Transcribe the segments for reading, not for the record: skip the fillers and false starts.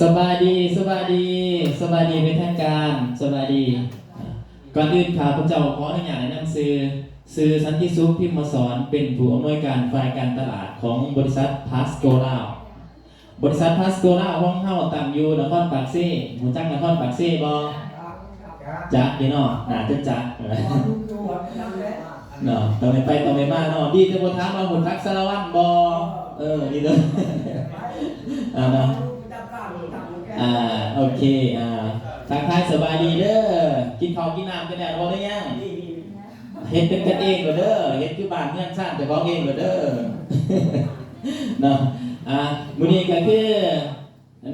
สบายดีเป็นทางการสบายดีก่อนอื่นข้าพเจ้าขออนุญาตแนะนำสื่อสันติสุขพิมพ์มาสอนเป็นผู้อำนวยการฝ่ายการตลาดของบริษัทพาสโกลาบริษัทพาสโกลาห้องเฮาตั้งอยู่นครปากเซ่หมู่จักนครปากเซ่บ่จักพี่น้องน่าจะจักเนาะต้องไปต้องมาเนาะดีจะบ่ถามว่าหุ่นทักสารวัตรบ่ดีเด้อเนาะโอเคทักทายสบายดีเด้อกินข้าวกินน้ำกันแน่บ่ได้ยังเฮ็ดเป็นกันเองเด้อเฮ็ดอยู่บ้านเมืองสร้างแต่ของเองเด้อเนาะมื้อนี้ก็คือ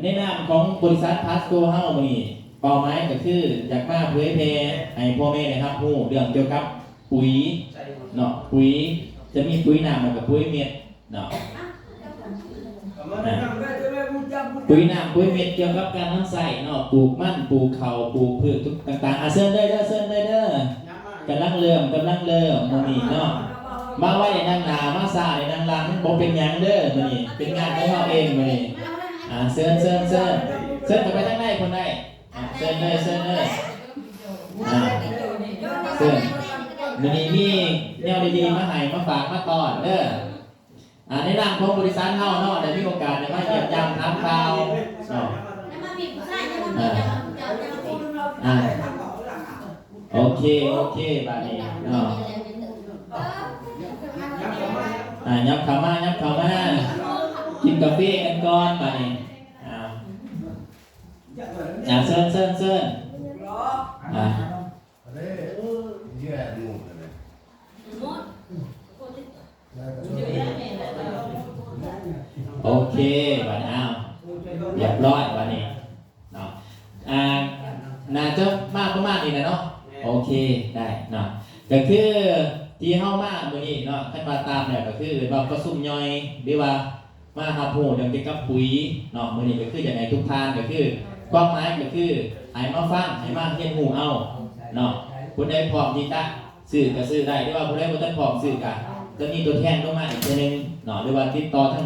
ในนามของบริษัทพาสโกเฮามื้อนี้เป้าหมายก็คืออยากมาเผยแพร่ให้พ่อแม่นะครับฮู้เรื่องเกี่ยวกับปุ๋ยเนาะปุ๋ยจะมีปุ๋ยน้ำแล้วก็ปุ๋ยเม็ดเนาะปุ๋ยน้ำปุ๋ยเม็ดเกี่ยวกับการทั้งใส่เนาะปลูกมันปลูกข้าวปลูกพืชทุกต่างๆเชิญได้เด้อกำลังเริ่มมื้อนี้เนาะมาไว้ในนางหน้ามาซ่าในนางหลังบ่เป็นหยังเด้อมื้อนี้เป็นงานของเราเองมื้อนี้เชิญกันไปทางไหนคนใดเชิญเลยเชิญมื้อนี้มีแนวดีๆมาให้มาฝากมาต้อนเด้อในนามของบริษัทเฮาเนาะได้มีโอกาสได้มาเยี่ยมยามถามข่าวเนาะโอเคบัดนี้เนาะยับเข้ามากินกาแฟกันก่อนบัดนี้เชิญโอเคบัดนี้เรียบร้อยบัดนี้เนาะน่าจะมากประมาณนี้นะเนาะโอเคได้เนาะก็คือที่เฮามามื้อนี้เนาะขั้นมาตามเนี่ยก็คือว่าประชุมย่อยหรือว่ามาหาผู้เรื่องเกี่ยวกับปุ๋ยเนาะมื้อนี้ก็คืออย่างไรทุกทางก็คือความหมายก็คือให้มาฟังให้มาเรียนรู้เอาเนาะผู้ใดพร้อมที่จะซื้อก็ซื้อได้หรือว่าผู้ใดบ่ทันพร้อมซื้อก็จะมีตัวแทนลงมาอีกทีนึงเนาะหรือว่าติดต่อทั้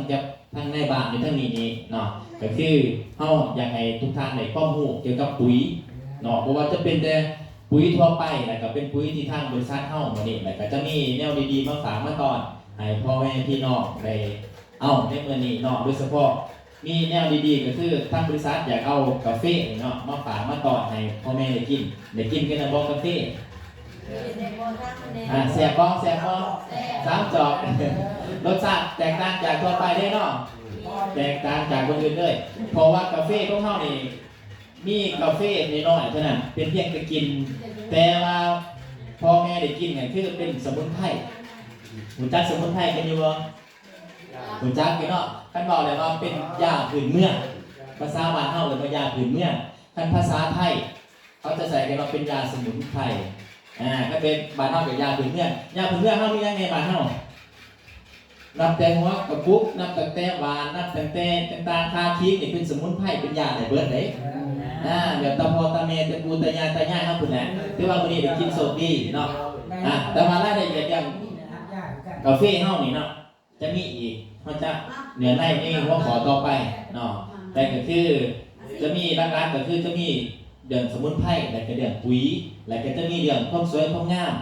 งในบ้านหรือทั้งนี้เนาะก็คือเฮาอยากให้ทุกท่านได้ความรู้เกี่ยวกับปุ๋ยเนาะเพราะว่าจะเป็นแต่ปุ๋ยทั่วไปแล้วก็เป็นปุ๋ยที่ทางบริษัทเฮามื้อนี้แล้วก็จะมีแนวดีๆมาฝากมาตอนให้พ่อแม่พี่น้องได้เอาในมื้อนี้เนาะโดยเฉพาะมีแนวดีๆก็คือทางบริษัทอยากเอากาแฟเนาะมาฝากมาตอนให้พ่อแม่ได้กินกันนะบ่กาแฟแซ่บบ่3 จอกรสชาติแตกต่างจากทั่วไปได้เนาะแตกต่างจากคนอื่นเลยเพราะว่ากาแฟของเฮานี่มีกาแฟน้อยๆเท่านั้นเป็นเพียงแต่กินแต่ว่าพ่อแม่ได้กินกันคือเป็นสมุนไพรรู้จักสมุนไพรกันอยู่บ่รู้จักกันเนาะคันบอกเลยว่าเป็นยาพื้นเมืองภาษาบ้านเฮาเรียกว่ายาพื้นเมืองคันภาษาไทยเขาจะใส่กันว่าเป็นยาสมุนไพรก็เป็นบ้านเฮาเป็นยาพื้นเมืองเฮามีอย่างในบ้านเฮานับแต่หัวกระปุกนับตั้งแต่หวานนับตั้งแต่ต่างๆคาคิกนี่เป็นสมุนไพรเป็นยาได้เบิดเด้เดี๋ยวตาพ่อตาแม่ตาปู่ตายายเฮาพุ่นน่ะคือว่ามื้อนี้ได้กินโชคดีเนาะแต่ว่ารายละเอียดอย่างกาแฟเฮานี่เนาะจะมีอีกเฮาจะเหนือในนี่หัวขอต่อไปเนาะแต่ก็คือจะมีหลักๆก็คือจะมีเรื่องสมุนไพรและก็เรื่องปุ๋ยและก็จะมีเรื่องความสวยความงาม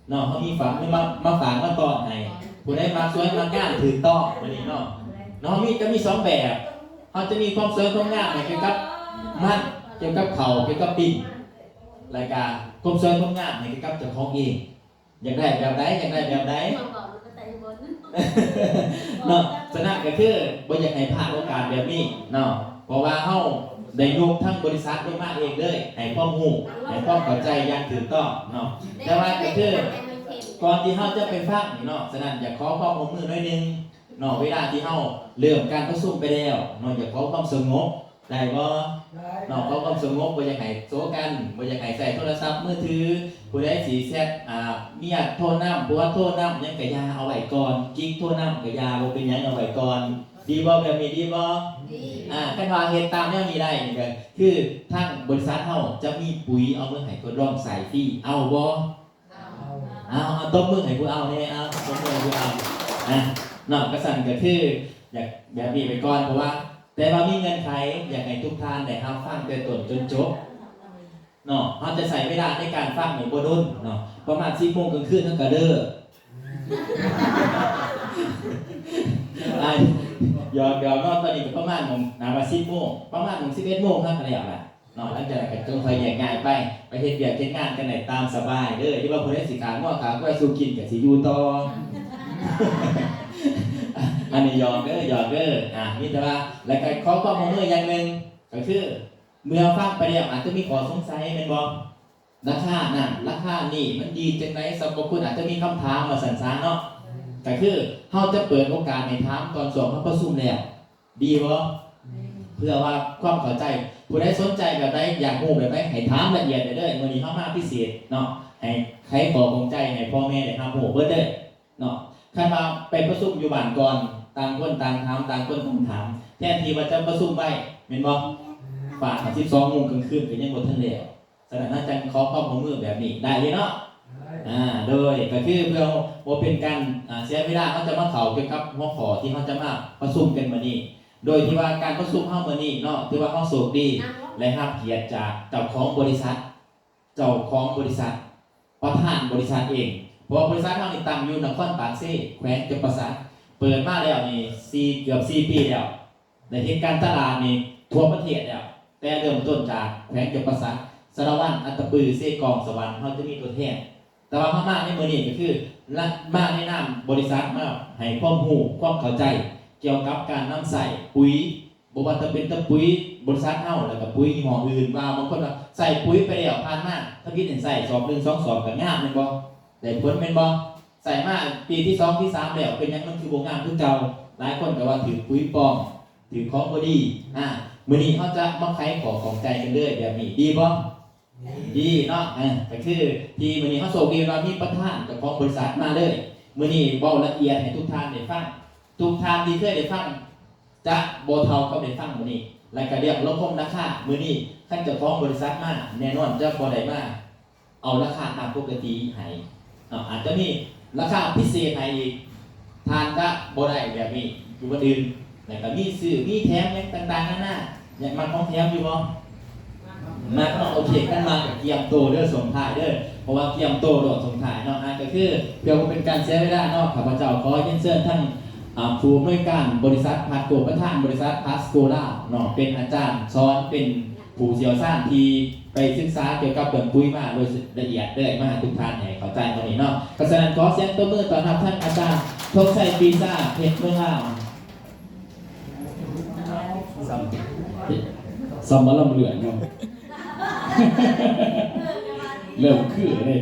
เนาะเฮามีฝากมาฝากมาตอนให้ผู้ใดมาสวยมางามถือต้องมื้อนี้เนาะจะมี2แบบเฮาจะมีความสวยความงามเกี่ยวกับมันเกี่ยวกับเขาเกี่ยวกับปิ้งรายการความสวยความงามเกี่ยวกับเจ้าของเองอยากได้แบบใดเนาะฉะนั้นก็คือบ่อยากให้พลาดโอกาสแบบนี้เนาะเพราะว่าเฮาได้ยกทั้งบริษัทลงมาเองเลยให้ความรู้ให้ความเข้าใจอย่างถูกต้องเนาะแต่ว่าก็คือก่อนที่เฮาจะไปฟังเนาะฉะนั้นอยากขอความร่วมมือหน่อยนึงเนาะเวลาที่เฮาเริ่มการประชุมไปแล้วเนาะอยากขอความสงบได้บ่เนาะขอความสงบบ่อยากให้โซกันบ่อยากให้ใช้โทรศัพท์มือถือผู้ใดสิแชทเมียโทรนำผัวโทรนำยังก็อย่าเอาไว้ก่อนกิ๊กโทรนำก็อย่าบ่เป็นหยังเอาไว้ก่อนดีบ่แบบนี้ดีบ่คันว่าเฮ็ดตามแนวนี้ได้นี่ก็คือทางบริษัทเฮาจะมีปุ๋ยเอามาให้ทดลองใส่ฟรีเอาบ่เอาตบมือให้ผู้เอาแน่เอาตบมือให้ผู้เอา เนาะกระสันก็คืออยากแบบนี้ไปก่อนเพราะว่าแต่ว่ามีเงินไขอยากให้ทุกท่านได้รับฟังแต่ต้นจนจบเนาะเราจะใส่เวลาในการฟังในบ่ดุนเนาะประมาณ10 โมงกลางคืนทั้งกระเด้อหยอกเนาะตอนนี้ก็ประมาณ10 โมงประมาณ11 โมงครับอะไรอย่างเงี้ยเนาะหลังจากนั้นก็จงค่อยแยกย้ายไปเฮ็ดเวียกเฮ็ดงานกันได้ตามสบายเด้อที่ว่าผู้ใดสิขาง้อขาก้อยสู้กินก็สิอยู่ต่อ อันนี้ยอมเด้อมีแต่ว่าแล้วก็ขอความร่วมมืออย่างหนึ่งก็คือเมื่อฟังไปแล้วอาจจะมีข้อสงสัยแม่นบ่ราคานั่นราคานี่มันดีจังได๋สำหรับคุณอาจจะมีคำถามมาสั่นๆเนาะก็คือเฮาจะเปิดโอกาสให้ถามตอน2เฮาประชุมแล้วดีบ่เพื่อว่าความเข้าใจผู้ใดสนใจแบบใดอยากรู้แบบใดให้ถามละเอียดได้เลยมื้อนี้เฮามาพิเศษเนาะให้ใครขอคงใจให้พ่อแม่ได้รับรู้เบิดเด้อเนาะคันว่าไปประชุมอยู่บ้านก่อนต่างคนต่างถามต่างคนต่างถามแทนที่ว่าจะประชุมไว้แม่นบ่ฝาก12 โมงกลางคืนก็ยังบ่ทันแล้วฉะนั้นอาจารย์ขอความร่วมมือแบบนี้ได้เลยเนาะโดยก็คือเพื่อบ่เป็นการเสียเวลาเฮาจะมาเข้าเกี่ยวกับหัวข้อที่เฮาจะมาประชุมกันมื้อนี้โดยที่ว่าการประชุมเฮามื้อนี้เนาะถือว่าเฮาโชคดีและรับเกียรติจากเจ้าของบริษัทประธานบริษัทเองเพราะบริษัทเฮานี่ตั้งอยู่นครปากเซ่แขวงจำปาสักเปิดมาแล้วนี่เกือบ4 ปีแล้วในเหตุการณ์ตลาดนี่ทั่วประเทศแล้วแต่เริ่มต้นจากแขวงจำปาสักสารวัตรอัตตปือเซกองสวรรค์เฮาจะมีตัวแทนแต่ว่ามาในมื้อนี้ก็คือมาในนามบริษัทมาให้ความรู้ความเข้าใจเกี่ยวกับการนำใส่ปุ๋ยบ่ว่าจะเป็นปุ๋ยบริษัทเฮาแล้วก็ปุ๋ยยี่ห้ออื่นว่าบางคนว่าใส่ปุ๋ยไปแล้วผ่านมาถ้าคิดเห็นใส่สอบ1 2 2ก็งามแม่นบ่ได้ผลแม่นบ่ใส่มาปีที่2ที่3แล้วเป็นหยังมันคือบ่งามคือเก่าหลายคนก็ว่าถือปุ๋ยปลอมถือของบ่ดีมื้อนี้เฮาจะมาไขข้อของใจกันเลยแบบนี้ดีบ่ดีเนาะก็คือที่มื้อนี้เฮาโชคดีว่ามีประธานเจ้าของบริษัทมาเลยมื้อนี้เว้าละเอียดให้ทุกท่านได้ฟังทุกท่านที่เคยได้ฟังจะบ่เท่ากับได้ฟังมื้อนี้แล้วก็เรียกลดราคามื้อนี้คันเจ้าของบริษัทมาแน่นอนจะบ่ได้มาเอาราคาตามปกติให้อาจจะมีราคาพิเศษให้อีกทานก็บ่ได้แบบนี้อยู่บ่อื่นแล้วก็มีซื้อมีแถมต่างๆนานาอยากมาของแถมอยู่บ่มาโอเคกันมากับเกียมโตเด้อส่งท้ายเด้อเพราะว่าเกียมโตโดดส่งท้ายเนาะก็คือเพื่อบ่เป็นการเสียเวลาเนาะข้าพเจ้าขอเรียนเชิญท่านผู้อำนวยการบริษัทพัดโกประธานบริษัทพัสโกล่าเนาะเป็นอาจารย์สอนเป็นผู้เชี่ยวชาญที่ไปศึกษาเกี่ยวกับเรื่องปุ๋ยมาโดยละเอียดได้มาทุกท่านให้เข้าใจตรงนี้เนาะเพราะฉะนั้นขอเสียงตบมือต้อนรับท่านอาจารย์ธงชัยปีซ่าเพชรเมืองลาวสมรลำเหลืองเนาะเริ่มคือเลย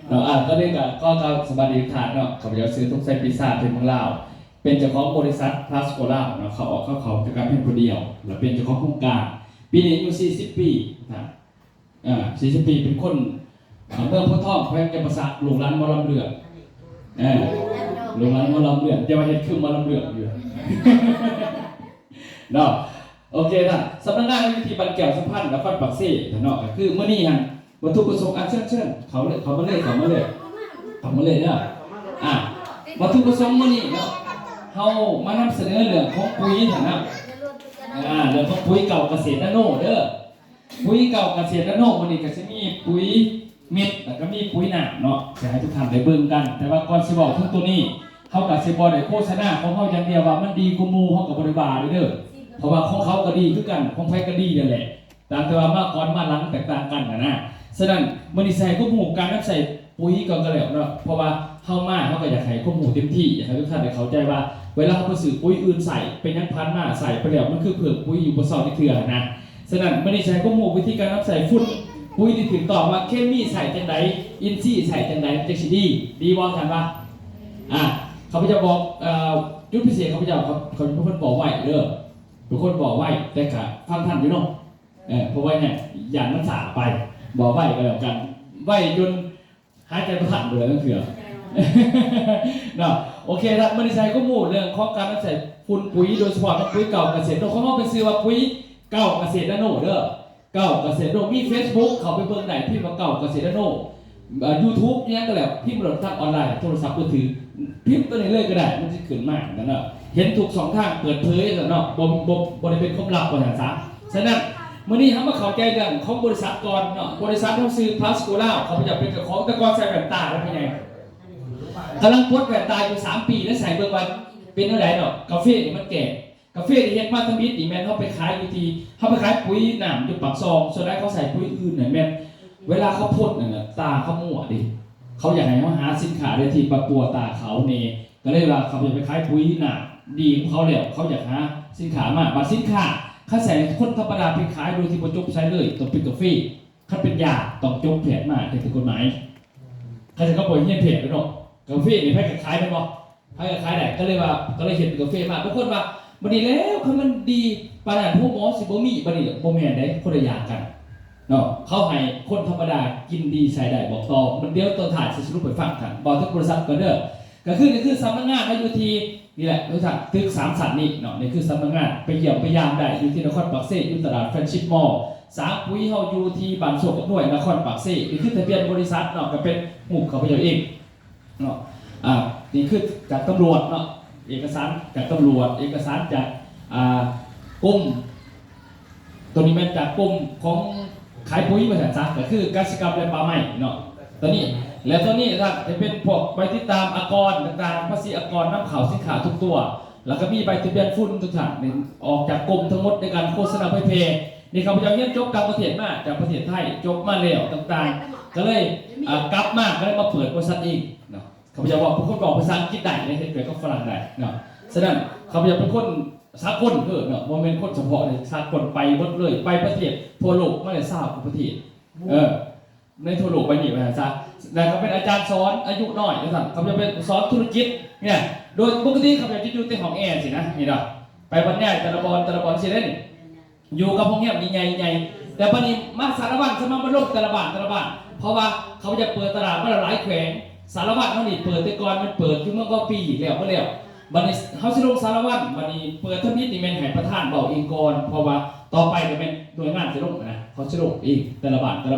เนาะก็ได้ก็สวัสดีฐานเนาะข้าพเจ้าซื้อทุกไซปีศาจเป็นเมืองลาวเป็นเจ้าของบริษัทพลาสโกล่าเนาะเขาจะการเพียงคนเดียวแล้วเป็นเจ้าของโครงการปีนี้อายุ40 ปีนะ40 ปีเป็นคนเมืองพุทธทองแขวงจำปาสักหลวงร้านมอลำเหลืองหลวงร้านมอลำเหลืองจะมาเห็นคือมอลำเหลืองอยู่เนาะโอเคท่านสำนักงานวิธีบันแก้วสัมพันธ์และฟันปักซี่เนาะคือเมื่อนี้ฮะวัตถุประสงค์เชิญเขามาเลยเนาะวัตถุประสงค์เมื่อนี้เนาะเขามานำเสนอเรื่องของปุ๋ยฐานะเรื่องของปุ๋ยเก่าเกษตรนาโนเด้อปุ๋ยเก่าเกษตรนาโนวันนี้ก็จะมีปุ๋ยเม็ดแล้วก็มีปุ๋ยหนามเนาะจะให้ทุกท่านได้เบิ่งกันแต่ว่าก่อนสิบอกทั้งตัวนี้เขากับสิบ่ได้โฆษณาของเขาอย่างเดียวว่ามันดีกว่าหมู่เขากับบริบาลเด้อเพราะว่าของเขาก็ดีคือกันของไผก็ดีนั่นแหละแต่ว่ามาก่อนมาหลังแตกต่างกันนะฉะนั้นมื้อนี้ใส่ข้อมูลการใส่ปุ๋ยก็แล้วเนาะเพราะว่าเฮามาเฮาก็อยากให้ข้อมูลเต็มที่อยากให้ทุกท่านได้เข้าใจว่าเวลาเขาไปซื้อปุ๋ยอื่นใส่เป็นยังพันมาใส่ไปแล้วมันคือเผือกปุ๋ยอยู่บ่ซ้อที่เถื่อนะฉะนั้นมื้อนี้ใช้ข้อมูลวิธีการใส่ฝุ่นปุ๋ยที่ถึงตอบว่าเคมีใส่จังไดอินทรีย์ใส่จังไดจังสิดีบ่ท่านว่าเขาพเจ้าบอกยุทธพิเศษเขาพเจ้าเขาเป็นคนบอกไว้เด้อทุกคนบอกไว้แต่กะฟังท่านอยู่เนาะเพราะว่าเนี่ยอย่างมันสาไปบอกไว้ก็แล้วกันไว้จนหายใจประทันเลยนั่นคือเนาะโอเคครับมันใช้ข้อมูลเรื่องของการใส่ฝุ่นปุ๋ยโดยเฉพาะปุ๋ยเก่าเกษตรโดยเขาเป็นซื้อว่าปุ๋ยเก่าเกษตรนาโนเด้อเก่าเกษตรนาโนมี Facebook เขาไปเบิ่งไหนที่ว่าเก่าเกษตรนาโน YouTube เนี่ยก็แล้วพิมพ์โหลดทางออนไลน์โทรศัพท์มือถือพิมพ์ตัวนี้เลยก็ได้มันจะขึ้นมากนั่นแหละเห็นถูก2ทางเปิดเผยแล้วเนาะบ่ได้เป็นความลับว่าซั่นซะฉะนั้นมื้อนี้เฮามาเข้าใจเรื่องของบริษัทก่อนเนาะบริษัทเฮาซื้อ Plus Cola เขาจะเป็นเจ้าของแต่ก่อนใส่แว่นตาแล้วเป็นไงกำลังปลดแว่นตาอยู่3ปีแล้วใส่เบิ่งว่าเป็นเท่าใดเนาะกาแฟนี่มันแก่กาแฟที่เฮ็ดมาทำบิดนี่แม่นเฮาไปขายอยู่ที่เฮาไปขายปุ๋ยน้ำอยู่ปากซองส่วนใหญ่เขาใส่ปุ๋ยอื่นน่ะแม่นเวลาเขาพ่นน่ะตาเขามั่วดิเขาอยากให้เฮาหาสินค้าได้ที่ปะปัวตาเขานี่ก็เลยว่าเขาจะไปขายปุ๋ยน้ำดีของเขาแล้วเขาอยากหาสินค้ามาบัดสินค้าเขาใส่คนธรรมดาไปขายโดยที่บ่จบใช้เลยต้องเป็นกาแฟคันเป็นยาต้องจบแผนมาถึงกฎหมายเขาจะเขาบ่เฮียนแผนเนาะกาแฟนี่ไผก็ขายแม่นบ่ไผก็ขายได้ก็เลยเฮ็ดเป็นกาแฟมาบางคนว่าบัดนี้แล้วคือมันดีปานนั้นพวกหมอสิบ่มีบัดนี้บ่แม่นได้คนละอย่างกันเนาะเขาให้คนธรรมดากินดีใช้ได้บอกต่อมันเดี๋ยวตอนถ่ายสิสรุปไปฟังกันบอกทุกบริษัทก่อนเด้อก็คือสำนักงานอยู่ที่นี่แหละบริษัทตึก3สันนี่เนาะนี่คือสำนักงานไปเยี่ยมไปยามได้อยู่ที่นครปากเซ่อยู่ตลาดแฟรนชิพมอลล์สาปุ๋ยเฮาอยู่ที่บ้านโศกหน่วยนครปากเซ่นี่คือทะเบียนบริษัทเนาะก็เป็นหูเขาไปเองเนาะนี่คือจากตำรวจเนาะเอกสารจากตำรวจเอกสารจากกรมตัวนี้เป็นจากกรมของขายปุ๋ยมาจากก็คือเกษตรกรรมและป่าไม้เนาะตัวนี้แล้วตัวนี้จะเป็นพวกใบติดตามอากรต่างๆภาษีอากรน้ำข่าวสินค้าทุกตัวแล้วก็มีใบทะเบียนฝุ่นทุกอย่างออกจากกรมทั้งหมดในการโฆษณาเผยแพร่นี่เขาพยายามเรียนจบต่างประเทศมาจากประเทศไทยจบมาแล้วต่างๆก็เลยกลับมาก็เลยมาเปิดบริษัทเองเนาะเขาพยายามบอกผู้คนบอกภาษาอังกฤษได้ในเฮ็ดเกิดก็ฝรั่งได้เนาะฉะนั้นเขาพยายามเป็นคนสากลเนาะบ่แม่นคนเฉพาะเลยสากลไปหมดเลยไปประเทศทั่วโลกไม่ได้ทราบประเทศในทั่วโลกไปนี่ไปซะแล้วเขาเป็นอาจารย์สอนอายุน้อยนะครับเขาจะเป็นสอนธุรกิจเนี่ยโดยปกติเขาจะอยู่ในห้องแอร์สินะนี่เนาะไปวันนี้แต่ละบอลสิเล่นอยู่กับห้องเงียบใหญ่ๆแต่ปนี้มาสารวัตรสมาลงแต่ละบ้านเพราะว่าเขาจะเปิดตลาดมาหลายแขวงสารวัตรเขานี่เปิดแต่ก่อนมันเปิดที่เมื่อก็ปีแล้วก็แล้วบัดนี้เขาสิลงสารวัตรบัดนี้เปิดทำนิดนี่แม่นให้ประธานเบาเองก่อนเพราะว่าต่อไปจะเป็นหน่วยงานสิลงนะเขาสิลงเองแต่ละบ้านแต่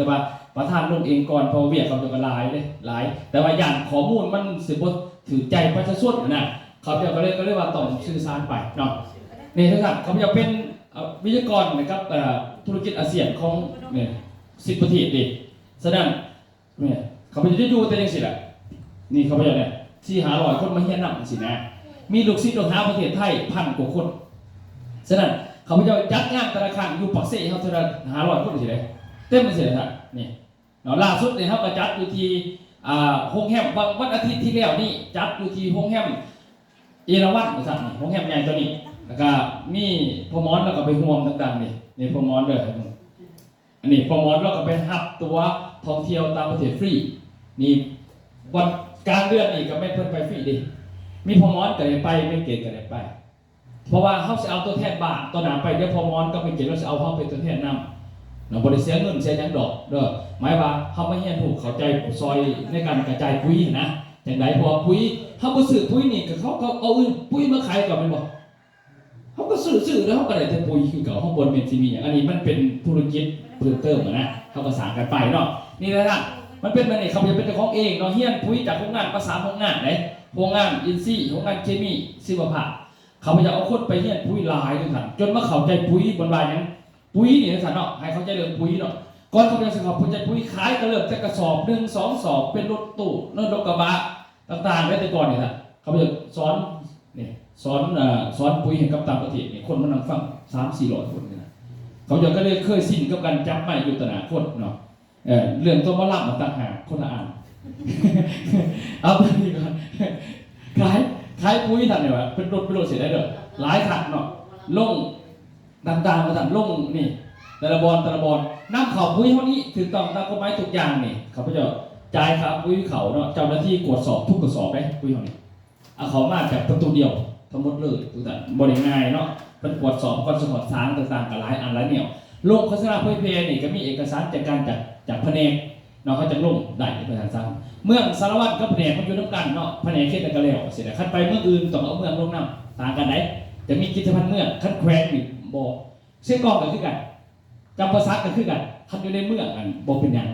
ว่าประธานลงเองก่อนเพราะเวียกเขาจะกระลายเลยหลายแต่ว่าอย่างข้อมูลมันสิบ่ถือใจประชาชนนะเขาจะก็เลยว่าต้องสื่อสารไปเนาะนี่นะครับเขาจะเป็นวิทยากรนะครับธุรกิจอาเซียนของเนี่ย10 ประเทศดิฉะนั้นเนี่ยเขาไปจะอยู่แต่ยังสิแหละนี่เขาไปอย่างเนี่ย400-500 คนมาเฮียนนำสินะมีลูกศิษย์ลูกหาประเทศไทย1,000 กว่าคนฉะนั้นเขาไปจะจัดงานแต่ละครั้งอยู่ปักเซ่เขาเท่านั้น500 คนสิเลยเต็มเลยสิครับนี่เนาะล่าสุดเนี่ยเขาก็จัดอยู่ที่โฮงแฮมวันอาทิตย์ที่แล้วนี่จัดอยู่ที่โฮงแฮมเอราวัณนะครับนี่โฮงแฮมใหญ่ตัวนี้แล้วก็มีพมอนแล้วก็ไปห่วงต่างๆนี่พมอนเลยอันนี้พมอนแล้วก็ไปหับตัวท่องเที่ยวตามประเทศฟรีนี่วันกลางเดือนนี่ก็ไม่เพิ่นไปฟรีดิมีพมอนก็ได้ไปไม่เก่งก็ได้ไปเพราะว่าเขาจะเอาตัวแทนบ้านตัวหนาไปเดี๋ยวพมอนก็ไม่เก่งเราจะเอาเขาเป็นตัวแทนนำเราบริเสียเงินเสียยังดอกเด้อหมายว่าเขาไม่เฮียนถูกเข้าใจซอยในการกระจายปุ๋ยนะแต่ไหนพอปุ๋ยเขาไปซื้อปุ๋ยนี่เขาก็เอาปุ๋ยมาขายกับมันบอกเขาก็ซื้อแล้วเขาก็ได้แต่ปุ๋ยคือเก่าข้างบนเป็นซีมีอย่างอันนี้มันเป็นธุรกิจเพิ่มเติมนะเขาก็สั่งกันไปเนาะนี่นะท่านมันเป็นมันนี่เขาจะเป็นเจ้าของเองเนาะเฮียนปุ๋ยจากโรงงานภาษาโรงงานไหนโรงงานอินทรีย์โรงงานเคมีชีวภาพเขาจะเอาคนไปเฮียนปุ๋ยลายด้วยกันจนมาเข้าใจปุ๋ยบนลายนั้นปุ๋ยนี่นะท่านเนาะให้เขาใจเรื่องปุ๋ยเนาะก่อนเขาจะสอบปุ๋ยใจปุ๋ยขายก็เริ่มจากกระสอบ1 2 สอบเป็นรถตู้รถกระบะต่างๆไว้แต่ก่อนนี่ท่านเขาจะสอนนี่สอนปุ๋ยให้กับต่างประเทศนี่คนมานั่งฟัง300-400 คนนี่นะเขาจะก็เลยเคยสิ้นกับการจับไม้อยู่ตนาคตเนาะเรื่องตัวมะลับมาต่างหากคนละอ่านเอาไปดีก่อนขายปุ๋ยท่านเนี่ยวะเป็นรถเสียได้เด้อหลายถังเนาะลงต่างๆมาท่านลงนี่แต่ละบอลน้ำเข่าปุ๋ยเท่านี้ถึงต้องตามกฎหมายทุกอย่างนี่เขาจะจ่ายครับปุ๋ยเขาเนาะเจ้าหน้าที่ตรวจสอบทุกกระสอบได้ปุ๋ยเท่านี้เอาเขามาจากประตูเดียวทั้งหมดเลยทุกท่านบริง่ายเนาะเป็นตรวจสอบก้อนสมบัติสารต่างๆกับหลายอันหลายเหนี่ยวลงโฆษณาเผยแพร่นี่ก็มีเอกสารจากการจากแผนกเนาะเขาจะลงได้ในประธานสั่งเมืองสารวัตรกับแผนกมันอยู่น้ำกันเนาะแผนกเขตก็แล้วเสร็จแล้วขั้นไปเมืองอื่นต้องเอาเมืองลงน้ำต่างกันไหนจะมีกิจพันธ์เมืองขั้นแควงอยู่บ่เส้นกองกันคือกันจำภาษากันคือกันขั้นอยู่ในเมืองกันบ่เป็นอย่าง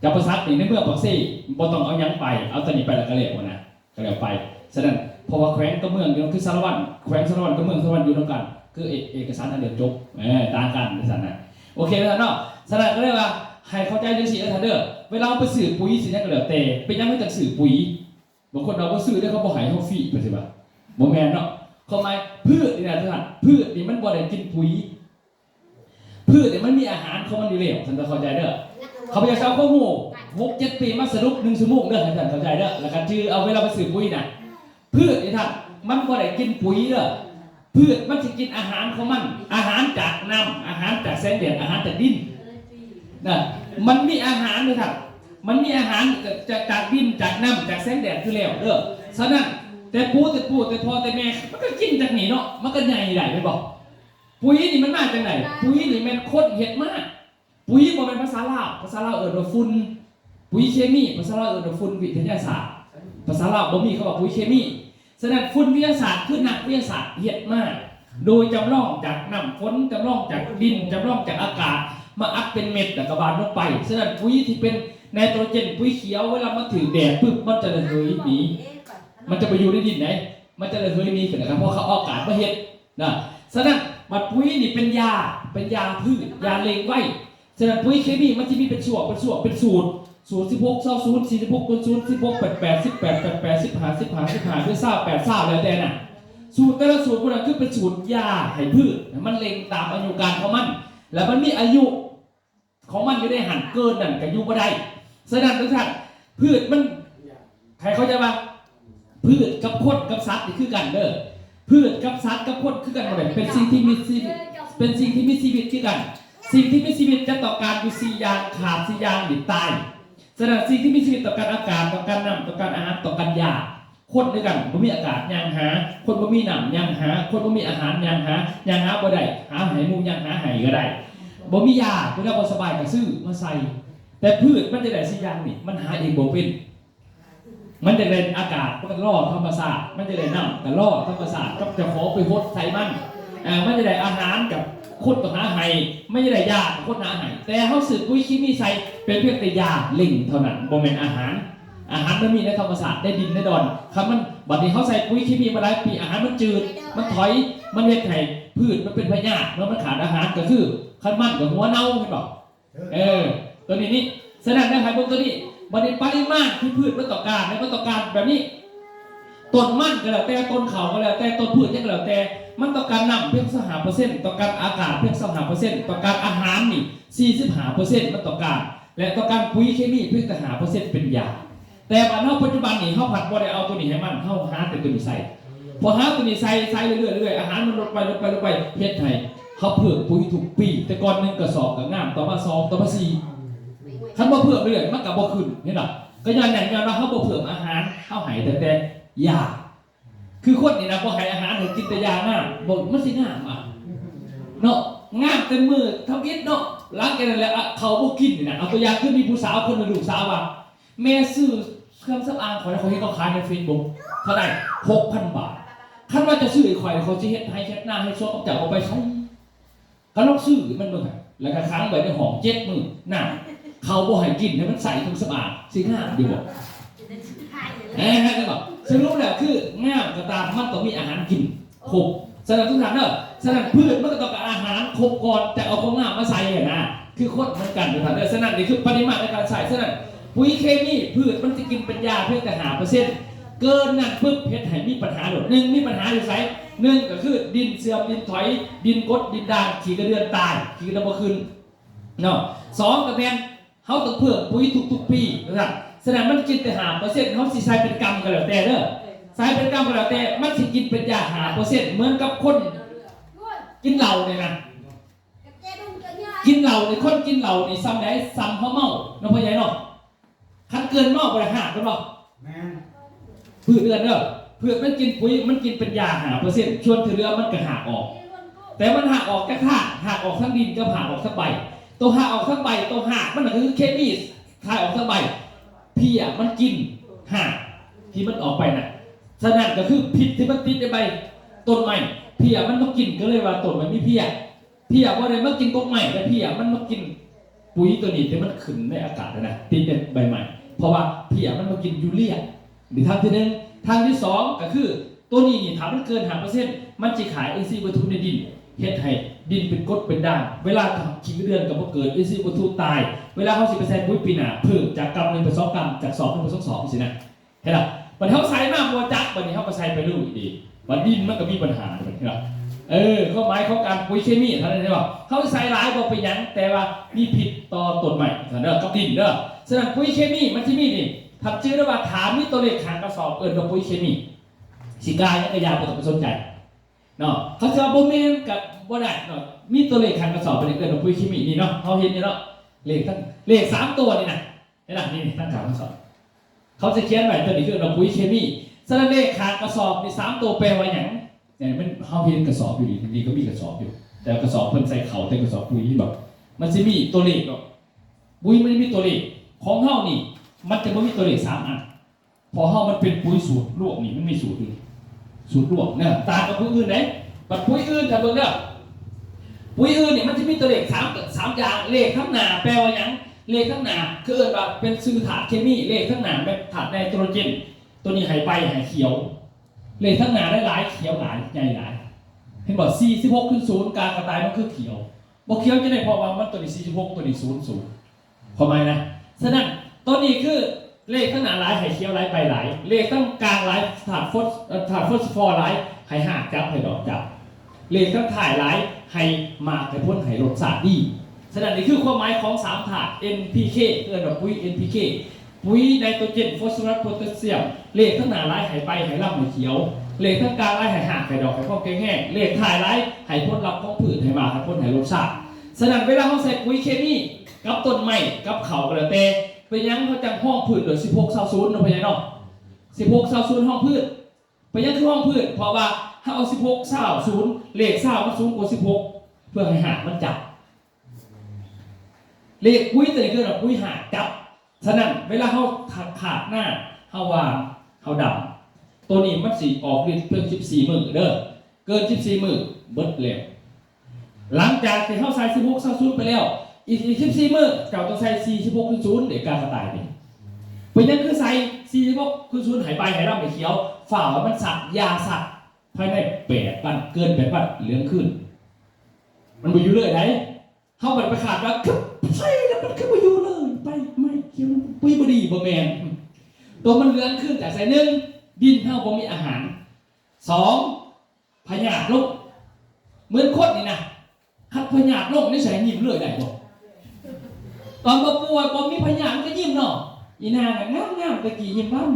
จับประสักนี่ในเมื่อปักซี่บ่ต้องเอายังไปเอาตอนนี้ไปแล้วก็เลยนะก็เลยไปฉะนั้นเพราะว่าแขวงกับเมืองอยู่คือสารวัตรแขวงสารวัตรกับเมืองสารวัตรอยู่ด้วยกันคือเอกสารอันเดียวจบต่างกันในสันนะโอเคแล้วเนาะฉะนั้นก็เรียกว่าให้เข้าใจจังซี่นะท่านเด้อเวลาไปซื้อปุ๋ยสิเนี่ยก็แล้วแต่เป็นยังไม่จักซื้อปุ๋ยบางคนเราบ่ซื้อได้เขาบ่ให้เฮาฟรีไปสิบ่าบ่แม่นเนาะเขาหมายพืชนี่นะท่านพืชนี่มันบ่ได้กินปุ๋ยพืชนี่มันมีอาหารของมันอยู่แล้วท่านต้องเข้าใจเด้อเขาพยายามเอาข้อมูล6-7 ปีมาสรุป1 ชั่วโมงเด้อท่านเข้าใจเด้อแล้วก็ชื่อเอาเวลาไปซื้อปุ๋ยน่ะพืชนี่ท่านมันบ่ได้กินปุ๋ยเด้อพืชมันสิกินอาหารของมันอาหารจากน้ำอาหารจากแสงแดดอาหารจากดินนะมันมีอาหารเลยครับมันมีอาหารจากดินจากน้ำจากแสงแดดคือแล้วเด้อฉะนั้นแต่พ่อแต่แม่มันก็กินจากนี่เนาะมันก็ใหญ่ได้ไปบอกปุ๋ยนี่มันมาจากไหนปุ๋ยนี่มันคนเห็ดมากปุ๋ยบ่เป็นภาษาลาวเอิ้นว่าฝุ่นปุ๋ยเคมีภาษาลาวเอิ้นว่าฝุ่นวิทยาศาสตร์ภาษาลาวบ่มีเขาบอกปุ๋ยเคมีฉะนั้นฝุ่นวิทยาศาสตร์คือนักวิทยาศาสตร์เห็ดมากโดยจำลองจากน้ำฝนจำลองจากดินจำลองจากอากาศมาอัดเป็นเม็ดแล้วก็บานลงไปฉะนั้นปุ๋ยที่เป็นไนโตรเจนปุ๋ยเขียวเวลามันถึงแดดปุ๊บมันจะระเหยหนีมันจะไปอยู่ในดินไหนมันจะระเหยหนีขึ้นนะครับเพราะเขาอากาศมาเห็ดนะฉะนั้นมัดปุ๋ยนี่เป็นยาพืชยาเล็งไว้ฉะนั้นปุ๋ยเคมีมันจะมีเป็นสูตร16 20 46 16 88 18 88 15 15 คือ28แล้วแต่น่ะสูตรแต่ละสูตรพวกนั้นคือเป็นสูตรยาให้พืชมันเล็งตามอายุการของมันแล้วมันมีอายุของมันอยู่ในหันเกินนั่นก็อยู่บ่ได้ฉะนั้นทุกท่านพืชมันใครเข้าใจป่ะพืชกับคนกับสัตว์นี่คือกันเด้อพืชกับสัตว์กับคนคือกันบ่ได้เป็นสิ่งที่มีชีวิตคือกันสิ่งที่มีชีวิตจะต่อการอยู่4อย่างขาด4อย่างหรือตายฉะนั้นสิ่งที่มีชีวิตต่อการอากาศต่อการน้ำต่อการอาหารต่อการยาคนด้วยกันบ่มีอากาศยังหาคนบ่มีน้ำยังหาคนบ่มีอาหารยังหาบ่ได้หาไหหมูยังหาไหก็ได้บ่มียาเวลาบ่สบายก็ซื้อมาใส่แต่พืชมันจะได้4อย่างนี่มันหาเองบ่เป็นมันจะได้อากาศมันก็ล่อธรรมชาติมันจะได้น้ำก็ล่อธรรมชาติก็จะขอไปฮดใส่มันจะได้อาหารกับคนต่อหาไหไม่ได้ยาคนหาไหแต่เฮาซื้อปุ๋ยเคมีใส่เป็นเพียงแต่ยาเล่งเท่านั้นบ่แม่นอาหารมันมีในธรรมชาติได้ดินได้ดอนคำมันบัดนี้เขาใส่ปุ๋ยเคมีมาหลายปีอาหารมันจืดมันถอยมันเฮ็ดให้พืชมันเป็นพยาธิแล้วมันขาดอาหารก็คือคันมันกับหัวเน่าเห็นบ่ตัวนี้ฉะนั้นในไฮโบตัวนี้บัดนี้ปริมาณที่พืชมันต้องการมันต้องการแบบนี้ต้นมันก็แล้วแต่ต้นเขาก็แล้วแต่ต้นพืชก็แล้วแต่มันต้องการน้ำเพียง25%ต้องการอากาศเพียง25%ต้องการอาหารนี่45%มันต้องการและต้องการปุ๋ยเคมีเพียงแต่5%เป็นยาแต่บ้านเฮาปัจจุบันนี่เฮาผัดบ่ได้เอาตัวนี้ให้มันเฮาหาแต่ตัวนี้ใส่พอหาตัวนี้ใส่เรื่อยๆอาหารมันลดไปเฮ็ดให้เฮาเพิ่มปุ๋ยทุกปีแต่ก่อน1กระสอบก็งามต่อมา2ต่อมา4คันบ่เพิ่มเรื่อยมันก็บ่ขึ้นเห็นบ่ก็ย้อนว่าเฮาบ่เพิ่มอาหารเฮาให้แต่ยาคือคนนี่นะบ่ให้อาหารให้กินแต่ยางามบ่มันสิงามอ่ะเนาะงามเต็มมือทำอิฐเนาะหลังจากนั้นแล้วเขาบ่กินนี่นะเอาตัวอย่างคือมีผู้สาวคนนึงลูกสาวว่าแม่ซื้อเครื่องสำอางข่อยเขาเห็นเขาขายใน Facebook เท่าไหร่ 6,000 บาทคันว่าจะซื้อไอ้ข่อยเขาสิเฮ็ดให้เฮ็ดหน้าให้ซอกจับเอาไปใช้คันลองซื้อมันเบิ่งแล้วก็ค้างไว้ในห้อง7 มื้อน่ะเขาบ่ให้กินให้มันใส่เครื่องสำอางสิงามอยู่บ่ได้บ่สรุปแล้วคืองามก็ตามมันต้องมีอาหารกินครบฉะนั้นทุกท่านเด้อฉะนั้นพืชมันก็ต้องการอาหารครบก่อนแต่เอาของงามมาใส่นะคือคนเหมือนกันทุกท่านเด้อฉะนั้นนี่คือปริมาณในการใส่ฉะนั้นปุ๋ยเคมีพืชมันจะกินเป็นยาเพียงแต่5%เกินนั่นปุ๊บเฮ็ดให้มีปัญหาโดด1มีปัญหาอยู่ไส1ก็คือดินเสื่อมดินถอยดินกดดินด่างขี้กระเดือนตายขี้กระเดือนบ่ขึ้นเนาะ2ก็แม่นเฮาต้องเพิ่มปุ๋ยทุกๆปีนะครับฉะนั้นมันกินแต่5%เฮาสิใส่เป็นกรัมก็แล้วแต่เด้อใส่เป็นกรัมก็แล้วแต่มันสิกินเป็นยา5%เหมือนกับคนกินเหล้าเนี่ยนะกินเหล้านี่คนกินเหล้านี่ซ้ำได้ซ้ำเพราะเมาเนาะพ่อใหญ่เนาะคันเกินเมาบ่ได้หักกันบ่แม่นพืชเดือนเด้อพืชมันกินปุ๋ยมันกินเป็นยา5%ชวนที่เหลือมันก็หักออกแต่มันหักออกจากธาตุหักออกทั้งดินก็หักออกทั้งใบตัวหักออกทั้งใบตัวหักมันก็คือเคมีหักออกทั้งใบพี่มันกินหักที่มันออกไปน่ะฉะนั้นก็คือพิษที่มันติดในใบต้นไม้พี่มันมากินก็เลยว่าต้นมันมีพี่บ่ได้มากินต้นไม้แต่พี่มันมากิน ปุ๋ยตัวนี้ที่มันขึ้นในอากาศนะติดในใบใหม่เพราะว่าเพียมันมากินยูเรียหรือทางที่หนึ่งทางที่สองก็คือตัวนี้นี่ถามมันเกิน5%มันจะขายอินทรีย์วัตถุในดินเฮ็ดให้ดินเป็นกรดเป็นด่างเวลาขี้เดือนกับบ่เกิดอินทรีย์วัตถุตายเวลาเขาสิไปใส่ปุ๋ยปีหน้าเพิ่มจากกรัม1 เป็น 2 กรัมจาก2 เป็น 2 สินะเห็นล่ะบัดเขาใส่มาบ่จักบัดนี้เขาก็ใส่ไปลูกอีกบัดดินมันก็มีปัญหาเห็นล่ะข้อหมายของการปุ๋ยเคมีเท่านั้นเองว่าเขาใส่หลายบ่เป็นหยังแต่ว่ามีผิดต่อต้นไม้เด้อกับดินเด้อฉะนั้นปุ๋ยเคมีมันสิมีนี่ทำชื่อได้ว่าถามมีตัวเลขขางกระสอบเอิ้นว่าปุ๋ยเคมีสิกายก็อย่าบ่ต้องไปสนใจเนาะเขาจะบ่แม่นกับบ่ได้เนาะมีตัวเลขขางกระสอบเป็นเอิ้นว่าปุ๋ยเคมีนี่เนาะเฮาเห็นนี่เนาะเลข3ตัวนี่นะเห็นล่ะนี่ตั้งขางกระสอบเขาจะเขียนไว้ตัวนี้คือปุ๋ยเคมีฉะนั้นเลขขางกระสอบนี่3ตัวแปลว่าหยังเนี่ยมันเฮาเห็นกระสอบอยู่ดีๆก็มีกระสอบอยู่แต่กระสอบเพิ่นใส่เขาแต่กระสอบปุ๋ยที่แบบมันสิมีตัวเลขเนาะปุ๋ยมันมีตัวเลขของเฮานี่มันจะไม่มีตัวเลข3 อันพอเฮามันเป็นปุ๋ยสูตรรวมนี่มันมีสูตรนี่สูตรรวมเนี่ยต่างกับปุ๋ยอื่นไหนบัดปุ๋ยอื่นถ้าเบิ่งเด้อปุ๋ยอื่นนี่มันจะมีตัวเลข3อย่างเลขข้างหน้าแปลว่าหยังเลขข้างหน้าคือเอิ้นว่าเป็นชื่อธาตุเคมีเลขข้างหน้าแบบธาตุไนโตรเจนตัวนี้ให้ใบให้เขียวเลขข้างหน้าได้หลายเขียวหลายใหญ่หลายเห็นบ่46คือ0การกระต่ายมันคือเขียวบ่เขียวจะได้เพราะว่ามันตัวนี้46ตัวนี้00เข้าใจนะฉะนั้นตัวนี้คือเลขข้างหน้าหลายให้เขียวหลายใบหลายเลขข้างกลางหลายถาดฟอสฟอร์หลายให้หากจับให้ดอกจับเลขข้างถ่ายหลายให้มากให้พ้นให้รสชาติดีฉะนั้นนี่คือความหมายของ3ถาด NPK เรียกว่าปุ๋ย NPK ปุ๋ยไนโตรเจนฟอสฟอรัสโพแทสเซียมเลขข้างหน้าหลายให้ใบให้ลำให้เขียวเลขข้างกลางหลายให้หากให้ดอกให้พ้นแห้งเลขถ่ายหลายให้พ้นรับของพืชให้มากให้พ้นให้รสชาติฉะนั้นเวลาเขาใส่ปุ๋ยเคมีกับต้นไม้กับเขากระเตเป็นยังเขาจังห้องพืชเหลือ16:00เนาะพะยะเนาะ16:00ห้องพืชเป็นยังคือห้องพืชเพราะว่าถ้าเอา16:00เลข20มันสูงกว่า16เพื่อให้หากมันจับเลขปุ๋ยตัวนี้คือปุ๋ยหากจับฉะนั้นเวลาเขาขาดหน้าเขาวางเขาดำตัวนี้มันสิออกฤทธิ์เพิ่ม14 มื้อเด้อเกิน14 มื้อเบิดแล้วหลังจากที่เขาใส่16:00ไปแล้วอีก14 มื้อเจ้าต้องใส่46:00เด็กการกระต่ายนี่เป็นยังคือใส่46:00หายไปหายร่ำหายเขียวฝ่ามันสักยาสักภายใน8 วันเกิน8 วันเหลืองขึ้นมันไปอยู่เลยไหนเขาไปขาดว่าใช่แล้วมันขึ้นไปอยู่เลยไปไม่เขียวปุ้ยบดีบ่แมนตัวมันเหลืองขึ้นแต่ใส่1ดินเท่าบ่มีอาหาร2พยาธิโรคเหมือนคนนี่นะคัดพยาธิโรคนี่ใส่ยิ้มเลยได้บ่ตอนบ่ป่วยบ่มีพยาธิก็ยิ้มเนาะอีนางงามตะกี้ยิ้มบ้าน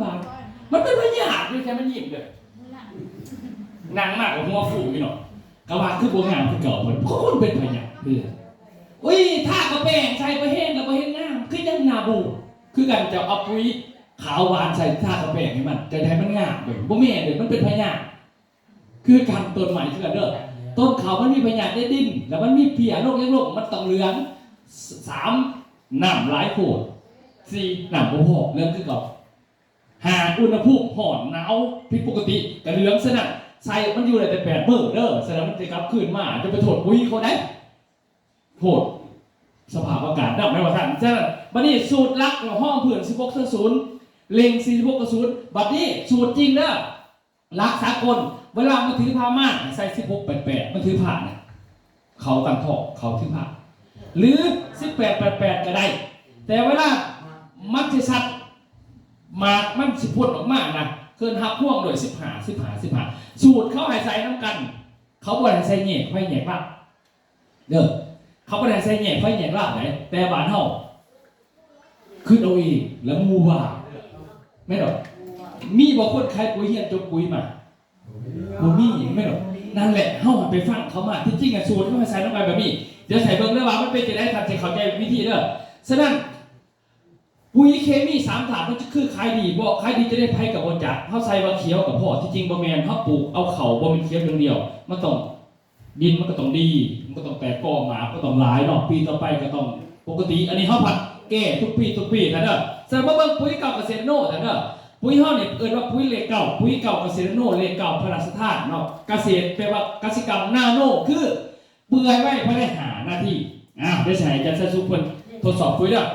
มันเป็นพยาธิด้วยแค่มันยิ้มเลยนางมากกว่าหัวฟูอยู่เนาะกะว่าคือบ่งามคือเก่าเพิ่นคนเป็นพยาธิเด้ออุ้ยถ้ากระแป้งใส่ไปแห้งแล้วบ่เห็นงามคือยังหน้าบูคือกันจะเอาปุ๋ยขาวหวานใส่ท่ากระแป้งให้มันจะให้มันงามเด้อบ่แม่นเด้อมันเป็นพยาธิคือการต้นใหม่คือกันเด้อต้นเขามันมีพยาธิในดินแล้วมันมีเพี้ยโรคยังโรคมันต้องเหลือง3น้ำหลายโพด4น้ำบ่พอเรื่องคือเก่า5อุณหภูมิร้อนหนาวผิดปกติก็เหลืองซะนั่นใส่มันอยู่ได้แต่8 มื้อเด้อแสดงมันจะกลับคืนมาจะไปโทษปุ๋ยเขาได้โทษสภาพอากาศดับไม่ว่าท่านฉะนั้นบัดนี้สูตรลักห้องเพื่อน16:00เล็ง46:00บัดนี้สูตรจริงเด้อลักสากลเวลามันถือผ้าม่านใส่16:88มันถือผ้าเนี่ยเขาตั้งทอกเขาถือผ้าหรือ18:88ก็ได้แต่เวลามันจะสัตว์มามันสิพ่นออกมานะเกินหักพ่วงโดย15สูตรเขาให้ใส่น้ำกันเขาบ่ได้ใส่แหนกไฟแหนกลาบเด้อเขาบ่ได้ใส่แหนกไฟแหนกลาบไหนแต่บ้านเฮาคือเอาเองแล้วมูว่าแม่ดอกมีบ่คนขายปุ๋ยเฮียนจบปุ๋ยมาบ่มีแม่ดอกนั่นแหละเฮาไปฟังเขามาที่จริงสูตรเขาให้ใส่ลงไปแบบนี้เดี๋ยวใส่เบิ่งแล้วว่ามันเป็นจะได้ทันสิเข้าใจวิธีเด้อฉะนั้นปุ๋ยเคมี3ถาดมันคือขายดีบ่ขายดีจะได้ไผกับบ่จักเฮาใส่ว่าเขียวกับพ่อที่จริงบ่แม่นเฮาปลูกเอาเข้าบ่เป็นเขียวอย่างเดียวมันต้องดินมันก็ต้องดีมันก็ต้องแตกกอหมาก็ต้องหลายเนาะปีต่อไปก็ต้องปกติอันนี้เฮาผัดแก้ทุกปีนะเด้อสำหรับเบิ่งปุ๋ยเก่าเกษตรโน่นะเด้อปุ๋ยเฮานี่เอิ้นว่าปุ๋ยเลขเก่าปุ๋ยเก่าเกษตรโน่เลขเก่าพระราชทานเนาะเกษตรแปลว่ากสิกรรมนาโน่คือเปื่อยไว้ภายใน5 นาทีได้ใช้จัดใส่ซุปเพิ่นท ทดสอบปุ๋ยเด้อ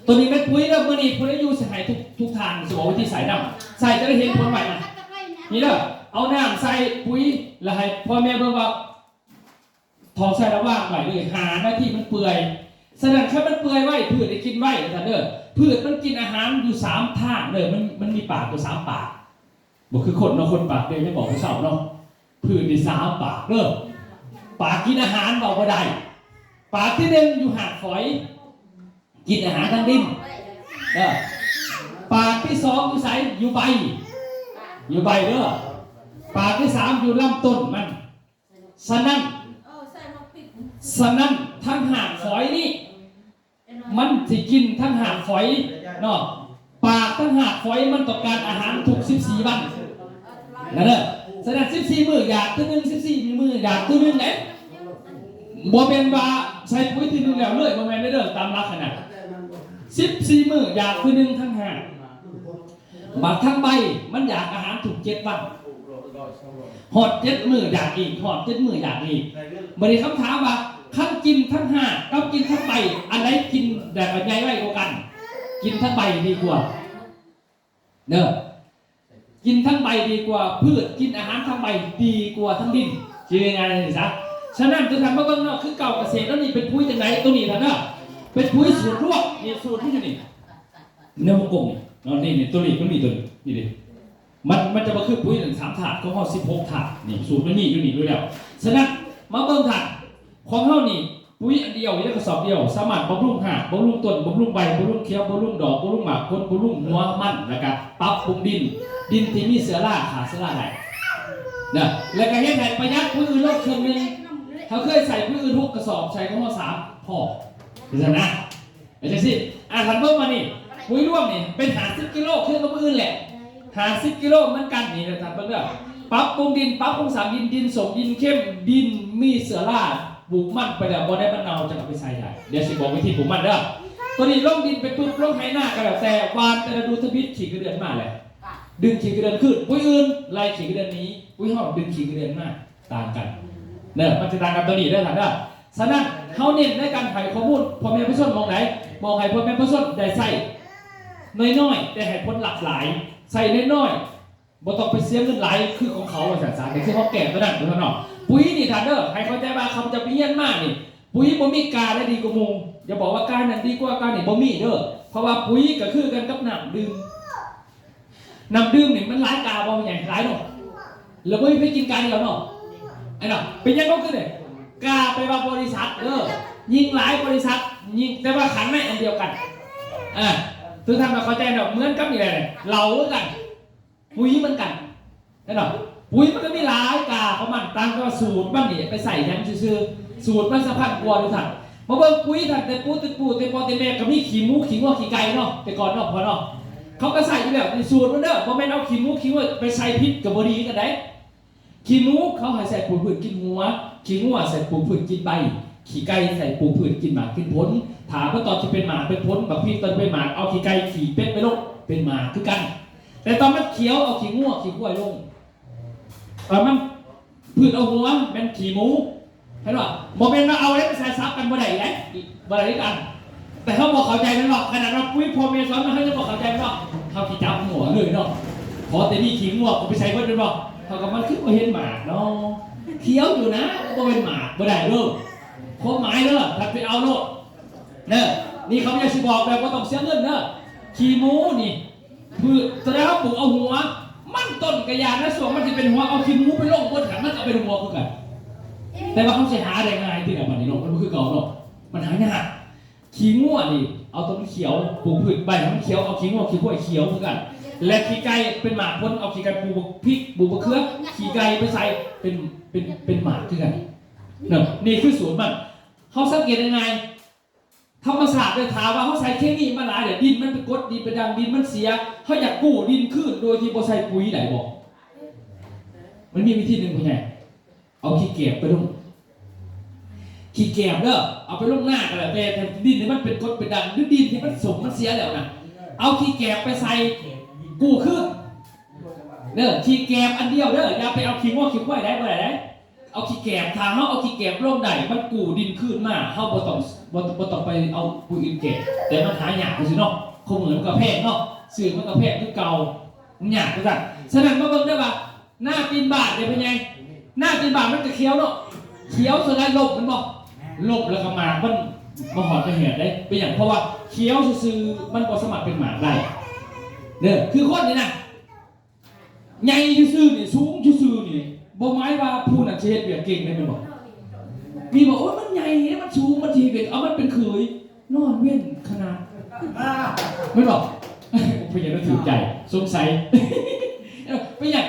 ตัวนี้เป็นปุ๋ยเด้อมื้อนี้ผู้ใดอยู่สิให้ทุกทางสิบอกวิธีใส่น้ำใส่จะได้เห็นผลไวนะนี่เด้อเอาน้ำใส่ปุ๋ยแล้วให้พ่อแม่เบิ่งว่าทองใส่ระว่างไว้เลยหาหน้าที่มันเปื่อยฉะนั้นถ้ามันเปื่อยไว้พืชได้กินไว้ท่านเด้อพืชมันกินอาหารอยู่3ทางเด้อมันมีปากอยู่3ปากบ่คือคนเนาะคนปากเดียวไม่บอกผู้สาวเนาะพืชมี3ปากเด้อปากกินอาหารบอกบ่ได้ปากที่1อยู่หากฝอยกินอาหารทางดินปากที่2อยู่ไสอยู่ใบเด้อปากที่3อยู่ลำต้นมันฉะนั้นทั้งหากฝอยนี่มันสิกินทั้งหากฝอยเนาะปากทั้งหากฝอยมันต้องการอาหารทุก14วันนั่นเด้อฉะนั้น14มื้ออยากตัวนึง14มื้ออยากตัวนึงเด้บ่เป็นว่าใช้ปุ๋ยทีนึงแล้วเลยบ่แม่นเด้อตามหลักขนาด14มื้ออยากตัวนึงทั้งหากบัดทั้งใบมันอยากอาหารทุก7วันหอด7มื้ออยากอีกหอด7มื้ออยากอีกบ่ได้คำถามว่าคันกินทั้งหากกับกินทั้งใบอันไหนกินแบบใหญ่ไว้กว่ากันกินทั้งใบดีกว่าเด้อกินทั้งใบดีกว่าพืชกินอาหารทั้งใบดีกว่าทั้งดินชื่อยังไงนี่ซะฉะนั้นจะทำมาเบิ่งเนาะคือเก่าเกษตรแล้วนี่เป็นปุ๋ยจังไดตัวนี้ท่านเนาะเป็นปุ๋ยสูตรรวบนี่สูตรที่อยู่นี่เนื้อวงกลมเนาะนี่ตัวนี้มันมีตัวนี้ดิมันจะมาคือปุ๋ยถึง3ถาดของเฮา16ถาดนี่สูตรมันมีอยู่นี่ด้วยแล้วฉะนั้นมาเบิ่งถาดของเฮานี่ปุ๋ยอันเดียวในกระสอบเดียวสามารถบำรุงหากบำรุงต้นบำรุงใบบำรุงเขียวบำรุงดอกบำรุงหมากผลบำรุงหัวมันนะครับปรับปรุงดินที่มีเสือราขาเสือราไหลนะแล้วก็เฮ็ดให้ประหยัดปุ๋ยอื่นลดเครื่องนึงเขาเคยใส่ปุ๋ยอื่น6กระสอบใส่ของเฮา3พอเห็นนะไอ้จังซี่ทันเบิ่งมานี่ปุ๋ยร่วมนี่เป็น50กิโลคือกับปุ๋ยอื่นแหละ50กิโลเหมือนกันนี่ท่านเบิ่งเด้อปรับปรุงดินปรับปรุงสารดินสมดินเข้มดินมีเสือราปลูกมันไปแล้วบ่ได้มันเนาจะเอาไปใส่ได้เดี๋ยวสิบอกวิธีปลูกมันเด้อตัวนี้ลงดินไปปุ๊บลงไหหน้าก็แล้วแต่วานแต่ละดูทบิดขี้กระเดือนมาเลยดึงขี้กระเดือนขึ้นปุ๋ยอื่นไล่ขี้กระเดือนนี้ปุ๋ยเฮาดึงขี้กระเดือนมาต่างกันเด้อมันจะต่างกันตัวนี้เด้อท่านเด้อฉะนั้นเฮาเน้นในการให้ข้อมูลพ่อแม่ผู้ชมมองไหนมองให้พ่อแม่ผู้ชมได้ใส่น้อยๆแต่ให้ผลหลากหลายใส่น้อยๆบ่ต้องไปเสียเงินหลายคือของเขาว่าสารนี่คือเขาแก่ตัวนั้นตัวนั้นเนาะปุ๋ยนี่ท่านเด้อให้เข้าใจว่าเขาจะไปเฮียนมากนี่ปุ๋ยบ่มีกาได้ดีกว่ามุงอย่าบอกว่ากานั้นดีกว่ากานี่บ่มีเด้อเพราะว่าปุ๋ยก็คือกันกับน้ำดื่มนี่มันหลายกาบ่ใหญ่หลายเนาะแล้วบ่ไปกินกาเดียวเนาะไอ้เนาะเป็นยังไงก็คือเนี่ยกาไปว่าบริษัทเด้อยิ่งหลายบริษัทยิ่งแต่ว่าขันไม่อันเดียวกันคือทำมาเข้าใจเนาะเหมือนกับนี่แหละเราเหมือนกันปุ๋ยเหมือนกันไอ้เนาะปุ๋ยมันก็มีหลายกาของมันตามก็สูตรบ้างนี่ไปใส่แทนซื่อสูตรมันสะพัดกลัวดูท่านมาเบิ่งปุ๋ยท่านแต่ปูแต่ปอแต่แม่ก็มีขี้หมูขี้งัวขี้ไก่เนาะแต่ก่อนเนาะพอเนาะเขาก็ใส่อยู่แล้วในสูตรมันเด้อพอแม่เอาขี้หมูขี้งัวไปใส่พิษกับบดีกันได้ขี้หมูเขาให้ใส่ปลูกพืชกินหัวขี้งัวใส่ปลูกพืชกินใบขี้ไก่ใส่ปลูกพืชกินหมากกินผลถามว่าตอนที่เป็นหมากเป็นผลแบบพี่ตอนเป็นหมากเอาขี้ไก่ขี้เป็ดไปลงเป็นหมากคือกันแต่ตอนมันเขียวเอาขี้งัวขี้กล้วยลงมันพืชเอาหัวเป็นขี้หมูเห็นป่ะโมเมนต์เราเอาอะไรไปใส่ซับกันบ่ได้เลยบ่ได้กันแต่เขาบอกเข้าใจกันหรอกขนาดเราปุ้ยพอเมียซ้อนมันเขาจะบอกเข้าใจกันหรอกเขาขี้จับหัวเลยเนาะพอแต่นี่ขี้งัวก็ไปใส่เพื่อนบอกเขาก็มันคือมาเห็นหมากเนาะเขียวอยู่นะก็เป็นหมากบ่ได้เด้อโคตรหมายเด้อถ้าไปเอาโลดเนี่ยนี่เขาจะสิบอกแบบว่าต้องเสียเงินเด้อขี้หมูนี่พืชแสดงว่าปลูกเอาหัวมันต้นกระยาและส่วนมันจะเป็นหัวเอาขี้หมูไปลงบนถังมันก็เป็นหัวคือกันแต่ว่าเขาใช้หาได้ง่ายที่ไหนบ้านนี้เนาะมันคือเก่าเนาะมันหายากขี้งัวนี่เอาต้นเขียวปลูกพืชใบมันเขียวเอาขี้งัวขี้กล้วยเขียวคือกันและขี้ไก่เป็นหมากพ้นเอาขี้ไก่ปลูกพริกปลูกมะเขือขี้ไก่ไปใส่เป็นหมากคือกันเนาะนี่คือสูตรมันเขาสังเกตยังไงธรรมศาสตร์เลยถามว่าเขาใส่เคมีมาหลายเดี๋ยวดินมันเป็นกรดดินเป็นดังดินมันเสียเขาอยากกู้ดินขึ้นโดยที่บ่ใส่ปุ๋ยไหนบอกมันมีวิธีหนึ่งคุณไงเอาขี้เก็บไปลงขี้เก็บเด้อเอาไปลงหน้ากันแหละแต่ดินที่มันเป็นกรดเป็นดังหรือดินที่มันสมมันเสียแล้วนะเอาขี้เก็บไปใส่กู้ขึ้นเด้อขี้เก็บอันเดียวเด้ออย่าไปเอาขี้ง้อขี้ควายได้บ่ได้ เอาขี้แกบทางเฮาเอาขี้แกบลงได้มันกูดินขึ้นมาเฮาบ่ต้องไปเอาปุ๋ยอื่นแกบแต่มันหายากจังซี่เนาะคงเหมือนกับแพงเนาะซื้อมันก็แพงคือเก่ามันยากจังซั่นฉะนั้นมาเบิ่งได้ว่าหน้าตีนบาทเป็นไงหน้าตีนบาทมันก็เขียวเนาะเขียวสุดแล้วลบมันบ่ลบแล้วก็มามันมาหอดไปเหียดได้เป็นอย่างเพราะว่าเขียวซื่อๆมันบ่สมัครเป็นหมาได้เด้อคือคนนี่นะใหญ่ซื่อๆนี่สูงซื่อๆนี่บ่หมายว่าผู้นั้นสิเฮ็ดเวียกเก่งได้แม่นบ่มีบอกโอ้ยมันใหญ่มันสูงมันสิเฮ็ดเอามันเป็นเคยนอนเว้นขนาดไม่บอกเป็นอย่างนั้นถือใจสงสัยเป็นอย่าง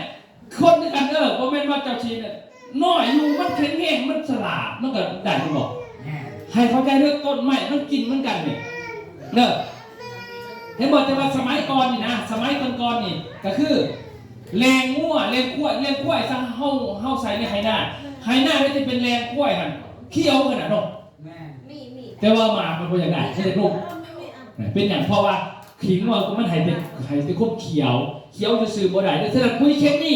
คนด้วยกันบ่แม่นว่าเจ้าชีเนี่ยน้อยอยู่มันแข็งแรงมันฉลาดมันก็ได้ที่บอกให้เข้าใจเรื่องต้นไม้มันกินเหมือนกันเนี่ยเนอะเห็นบอกแต่ว่าสมัยก่อนนี่นะสมัยก่อนนี่ก็คือแรงงัวแรงกล้วยซะเฮาใส่ในไหหน้าได้จะเป็นแรงกล้วยหั่นเคี้ยวขนาดนั้นแต่ว่าหมามันบ่อย่างนั้นใช่ลูกเป็นอย่างเพราะว่าขิงว่ามันให้เป็นคบเขียวซื่อๆบ่ได้ฉะนั้นปุ๋ยเคมี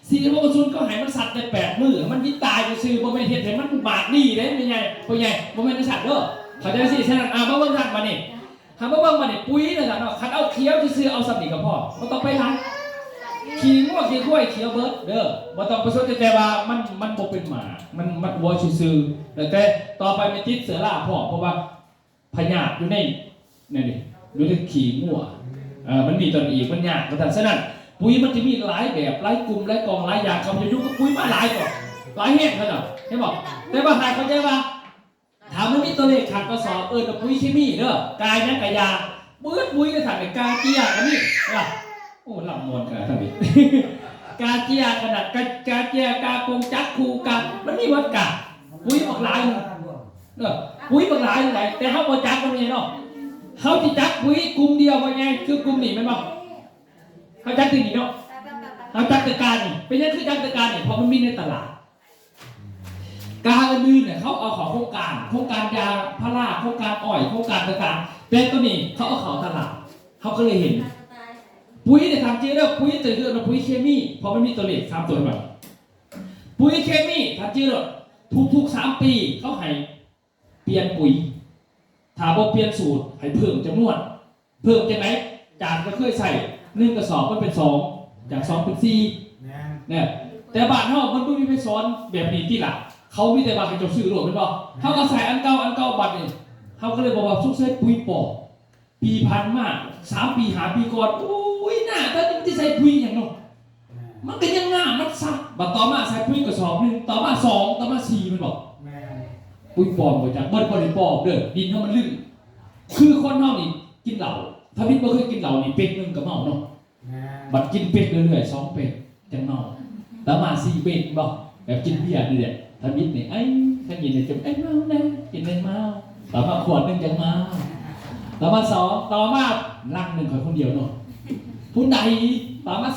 ซีโรซุนก็ให้มันสัตว์ใน8มื้อมันวิตายซื่อบ่แม่นเฮ็ดให้มันบาดดีเด้เป็นไงบ่ใหญ่บ่แม่นสัตว์เด้อเข้าใจสิฉะนั้นมาเบิ่งซั่นมานี่หามาเบิ่งมานี่ปุ๋ยนั่นน่ะเนาะคันเอาเขียวซื่อๆเอาสับนี่ก็พอบ่ต้องไปหาขี้งัวขี้กล้วยเขียวเบิดเด้อบ่ต้องไปสนใจแต่ว่ามันบ่เป็นหมามันวัวซื่อๆแต่ต่อไปมันติดเสือราพอเพราะว่าพยาธิอยู่ในนี่ดิอยู่ในขี้งัวมันมีตอนอีกมันยากเพราะฉะนั้นปุ๋ยมันจะมีหลายแบบหลายกลุ่มหลายกองหลายอย่างเขาจะยุ่งกับปุ๋ยมาหลายก่อนหลายแห่งเขาเนาะเห็นบอกแต่ว่าหายเข้าใจว่าถามมันมีตัวเลขขัดกระสอบปุ๋ยเคมีเด้อกายนั้นกายาปุ๋ยก็ถัดเป็นกาเจียกันนี่ว่าโอ้ลำมวนขนาดนี้กาเจียขนาดกาเจียกากงจักคูกันมันมีวัดกะปุ๋ยออกหลายเด้อปุ๋ยออกหลายแต่เขาบ่จักมันไงเนาะเขาจะจักปุ๋ยกลุ่มเดียวว่าไงคือกลุ่มนี้ไหมบอกเขาจักตัวนี้เนาะเขาจักตะการนี่เป็นยังคือจักตะการนี่เพราะมันมีในตลาดกาอื่นเนี่ยเขาเอาของโครงการยาพาราโครงการอ้อยโครงการต่างๆแต่ตัวนี้เขาเอาของตลาดเขาก็เลยเห็นปุ๋ยเนี่ยทำจริงแล้วปุ๋ยจะคือปุ๋ยเคมีเพราะมันมีตัวเลข3ตัวแบบปุ๋ยเคมีทำจริงแล้วทุก3 ปีเขาให้เปลี่ยนปุ๋ยถ้าบ่เปลี่ยนสูตรให้เพิ่มจำนวนเพิ่มจากไหนจากก็เคยใส่1 กระสอบมันเป็น2จาก2เป็น4เนี่ยแต่บ้านเฮามันบ่มีไปสอนแบบนี้ที่หลักเขามีแต่ว่าให้เจ้าซื้อโลดแม่นบ่เฮาก็ใส่อันเก่าบัดนี่เฮาก็เลยบอกว่าสุกใส่ปุ๋ยปอกปีพันมา3 ปี5 ปีก่อนโอ้ยน่าถ้าจะใส่ปุ๋ยหยังเนาะมันก็ยังงามมันซักบัดต่อมาใส่ปุ๋ยกระสอบนึงต่อมา2ต่อมา4มันบอกปุ๋ยปลอมบ่จักบ่ได้ปลอมเด้อดินเฮามันลื่นคือคนเฮานี่กินเหล้าถ้าพี่บ่เคยกินเหล้านี่เป็กนึงก็เมาเนาะบัดกินเป็กเรื่อยๆ2 เป็กจังเมาต่อมา4 เป็กบ่แบบกินเบียร์นี่แหละถ้ามิดนี่ไอ้ถ้ากินเนี่ยจะเมานะกินเลยเมาต่อมาขวดนึงจังเมาต่อมา2ต่อมาลังนึงคนเดียวเนาะผู้ใดต่อมา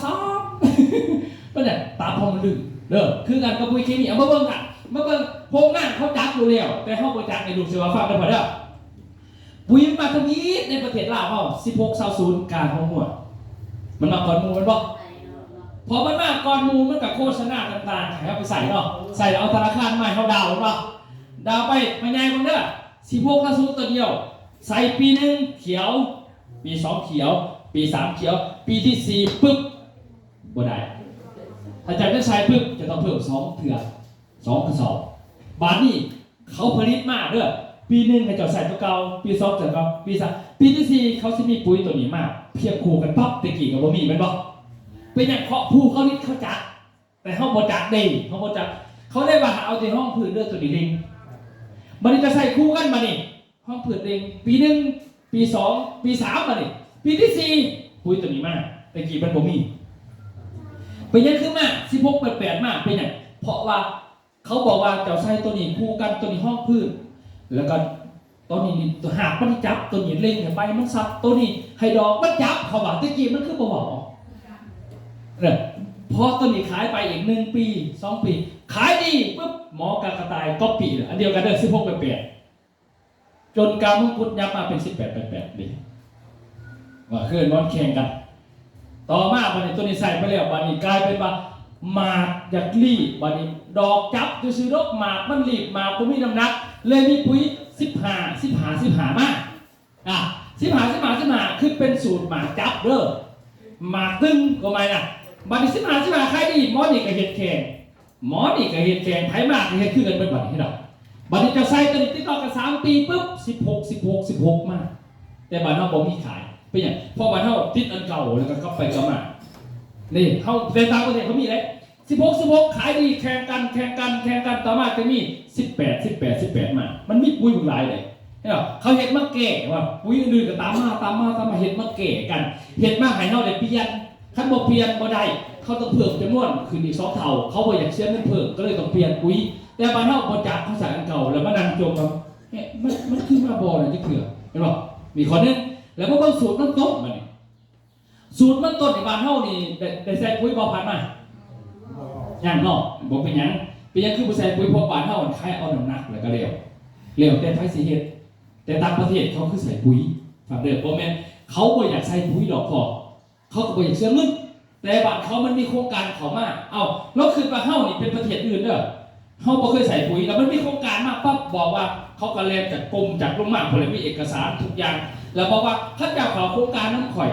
2ก็เนี่ยตาพอมันลึกเด้อคือกันกับปุ๋ยเคมีเอามาเบิ่งกันมาเบิ่งโครงงานเขาจักอยู่แล้วแต่เฮาบ่จักในดูสิว่าฟังได้บ่เด้อปุ๋ยมาทวีตในประเทศลาวเฮา16-20การของหมวดมันมาก่อนหมู่มันบ่พอมันมาก่อนหมู่มันก็โฆษณาต่างๆให้เอาไปใส่เนาะใส่แล้วเอาธนาคารใหม่เฮาดาวน์เนาะดาวไปมาใหญ่บ่เด้อ16-20ตัวเดียวใส่ปี1เขียวปี2เขียวปี3เขียวปีที่4ปึ๊บบ่ได้ถ้าจะได้ใช้ปึ๊บจะต้องเพิ่ม2เถื่อ2 กระสอบบาทนี้เขาผลิตมาเด้อปี1ให้เจ้าใส่ตัวเก่าปี2จะเก่าปี3ปีที่4เขาสิมีปุ๋ยตัวนี้มาเพียบคู่กันปั๊บตะกี้ก็บ่มีแม่นบ่เป็นอย่างเพาะผู้เขานิดเขาจักแต่เฮาบ่จักเด้เฮาบ่จักเขาได้ว่าเอาที่ห้องพื้นเด้อตัวนี้เองบัดนี้จะใส่คู่กันบัดนี้ห้องพื้นเองปี1ปี2ปี3บัดนี้ปีที่4ปุ๋ยตัวนี้มาตะกี้มันบ่มีเป็นยังคือมา16-8มาเป็นอย่างเพราะว่าเขาบอกว่าเจ้าใส่ตัวนี้คู่กันตัวนี้ห้องพื้นแล้วก็ตัวนี้ตัวหากมันจับตัวนี้เล็งไปมันซับตัวนี้ให้ดอกมันจับเขาว่าตะกี้มันคือบ่บอกเนี่ยพอตัวนี้ขายไปอีก1 ปี 2 ปีขายดีปุ๊บหมอกระต่ายก็ปีอันเดียวกันเด้อ16-8จนกามังคุดยับมาเป็น18-8นี่ว่าคือนอนแข่งกันต่อมาวันนี้ตัวนี้ใส่ไปแล้ววันนี้กลายเป็นว่า หมากอยากรีบบัดนี้ดอกจับจะซื้อดอกหมากมันรีบหมากก็มีน้ำหนักเลยมีปุ๋ย15มา15คือเป็นสูตรหมากจับเด้อหมากตึงก็ไม่นะบัดนี้15ใครดีหมอนี่ก็เฮ็ดแข่งไผมากก็เฮ็ดคือกันเป็นบัดนี้ดอกบัดนี้จะใส่ตัวนี้ติดต่อกัน3 ปีปุ๊บ16มาแต่บ้านเฮาบ่มีขายเป็นหยังเพราะบ้านเฮาติดอันเก่าแล้วก็กลับไปกลับมานี่เฮาในต่างประเทศเขามีอะไร16ขายดีแข่งกันต่อมาจะมี18มามันมีปุ๋ยหลายเลยเห็นบ่เขาเฮ็ดมาแก่ว่าปุ๋ยอื่นๆก็ตามมาเฮ็ดมาแก่กันเฮ็ดมาให้เฮาได้เปลี่ยนคันบ่เปลี่ยนบ่ได้เขาต้องเพิ่มจำนวนขึ้นอีก2 เท่าเขาบ่อยากเสียเงินเพิ่มก็เลยต้องเปลี่ยนปุ๋ยแต่บ้านเฮาบ่จักเขาใส่อันเก่าแล้วมานั่งจมว่ามันคือมาบ่น่ะจักเทื่อเห็นบ่มีข้อนึงแล้วก็เบิ่งสูตรมันต้นมานี่สูตรมันต้นในบ้านเฮานี่ได้ใส่ปุ๋ยบ่ผ่านมาอย่างนอกบ่เป็นหยังคือบ่ใส่ปุ๋ยเพราะบ้านเฮามันคายเอาน้ำหนักแล้วก็แล้วแต่ไผสิเฮ็ดแต่ต่างประเทศเขาคือใส่ปุ๋ยฟังเด้อบ่แม่นเขาบ่อยากใส่ปุ๋ยดอกพอเขาก็บ่อยากเสียเงินแต่บ้านเขามันมีโครงการเข้ามาแล้วคือว่าเฮานี่เป็นประเทศอื่นเด้อเฮาบ่เคยใส่ปุ๋ยแล้วมันมีโครงการมาปั๊บบอกว่าเขาก็แลนจากกรมจากโรงงานพุ่นมีเอกสารทุกอย่างแล้วบอกว่าถ้าเจ้าขอโครงการน้ำข่อย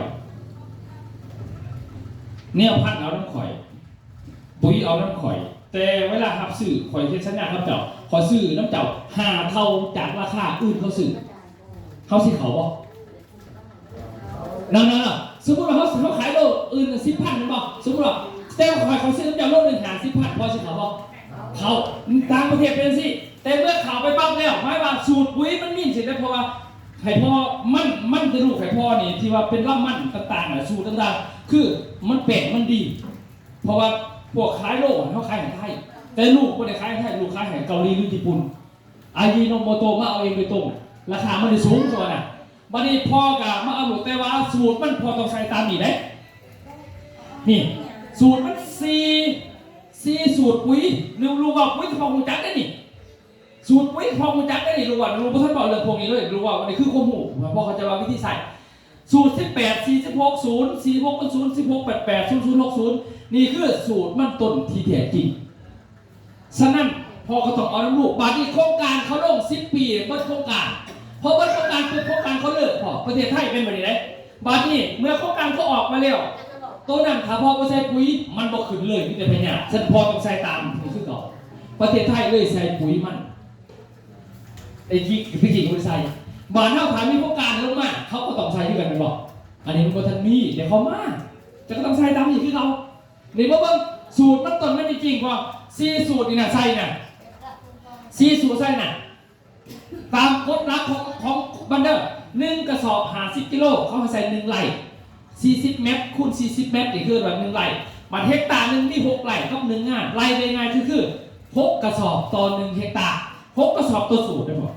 เนี่ยพันเอาน้ำข่อยปุ๋ยเอาน้ำข่อยแต่เวลารับซื้อข่อยเฮ็ดสัญญาครับเจ้าขอซื้อน้ำเจ้า5 เท่าจากราคาอื่นเขาซื้อเขาสิเขาบ่นั่นสมมุติว่าเขาขายโลอื่น10,000มันบ่สมมุติว่าแต่ข่อยซื้อน้ำเจ้าโลนึง50,000พอสิเขาบ่เขาต่างประเทศเป็นสิแต่เมื่อเขาไปปั๊บแล้วหมายว่าสูตรปุ๋ยมันมีสิได้เพราะว่าไข่พ่อมันจะรู้ไข่พ่อนี่ที่ว่าเป็นล่ำมันต่างๆสูตรต่างๆคือมันแปลกมันดีเพราะว่าพวกขายโลกเขาขายในไทยแต่ลูกไม่ได้ขายในไทยลูกขายในเกาหลีหรือญี่ปุ่นอายิโนโมโตมาเอาเองไปตรงราคามันจะสูงกว่าน่ะบัดนี้พ่อกับมาเอาลูกแต่ว่าสูตรมันพอต้องใช้ตามนี่ได้นี่สูตรมัน4สูตรปุ๋ยรู้ว่าปุ๋ยพอหูจักได้นี่สูตรปุ๋ยพอหูจักได้นี่รู้ว่ารู้ว่าท่านบอกเรื่องพวกนี้เลยรู้ว่าวันนี้คือความหูพอเขาจะวางวิธีใส่สูตร18 46 0 46 0 16 88 00 60นี่คือสูตรมันต้นที่แท้จริงฉะนั้นพอเขาต้องเอาน้ำลูกบาดนี้โครงการเขาลง10 ปีเบิดโครงการพอเบิดโครงการคือโครงการเขาเลิกพอประเทศไทยเป็นแบบนี้เลยบาดนี้เมื่อโครงการเขาออกมาแล้วตัวนั้นถ้าพอใส่ปุ๋ยมันบ่ขึ้นเลยมีแต่พญาฉันพอต้องใส่ตามคือก่อนประเทศไทยเลยใส่ปุ๋ยมันไอ้พี่กิ่งคนใส่บ้านเฮาถามมีโครงการลงมาเขาก็ต้องใส่ด้วยกันบอกอันนี้มันบ่ทันมีเดี๋ยวเขามาจะก็ต้องใส่ตามอีกคือเขานี่บ่เบิ่งสูตรมันต้นมันจริงกว่า4 สูตรนี่น่ะใส่น่ะ4 สูตรใส่น่ะตามกฎหลักของบันเดอร์1 กระสอบ50 กิโลเขาให้ใส่1 ไร่40 เมตรคูณ40 เมตรนี่คือแบบ1 ไร่มันเฮกตาร์นึงมี6 ไร่กับ1 งานไร่ได้ไงคือ6 กระสอบต่อ1 เฮกตาร์6 กระสอบตัวสูตรได้หมด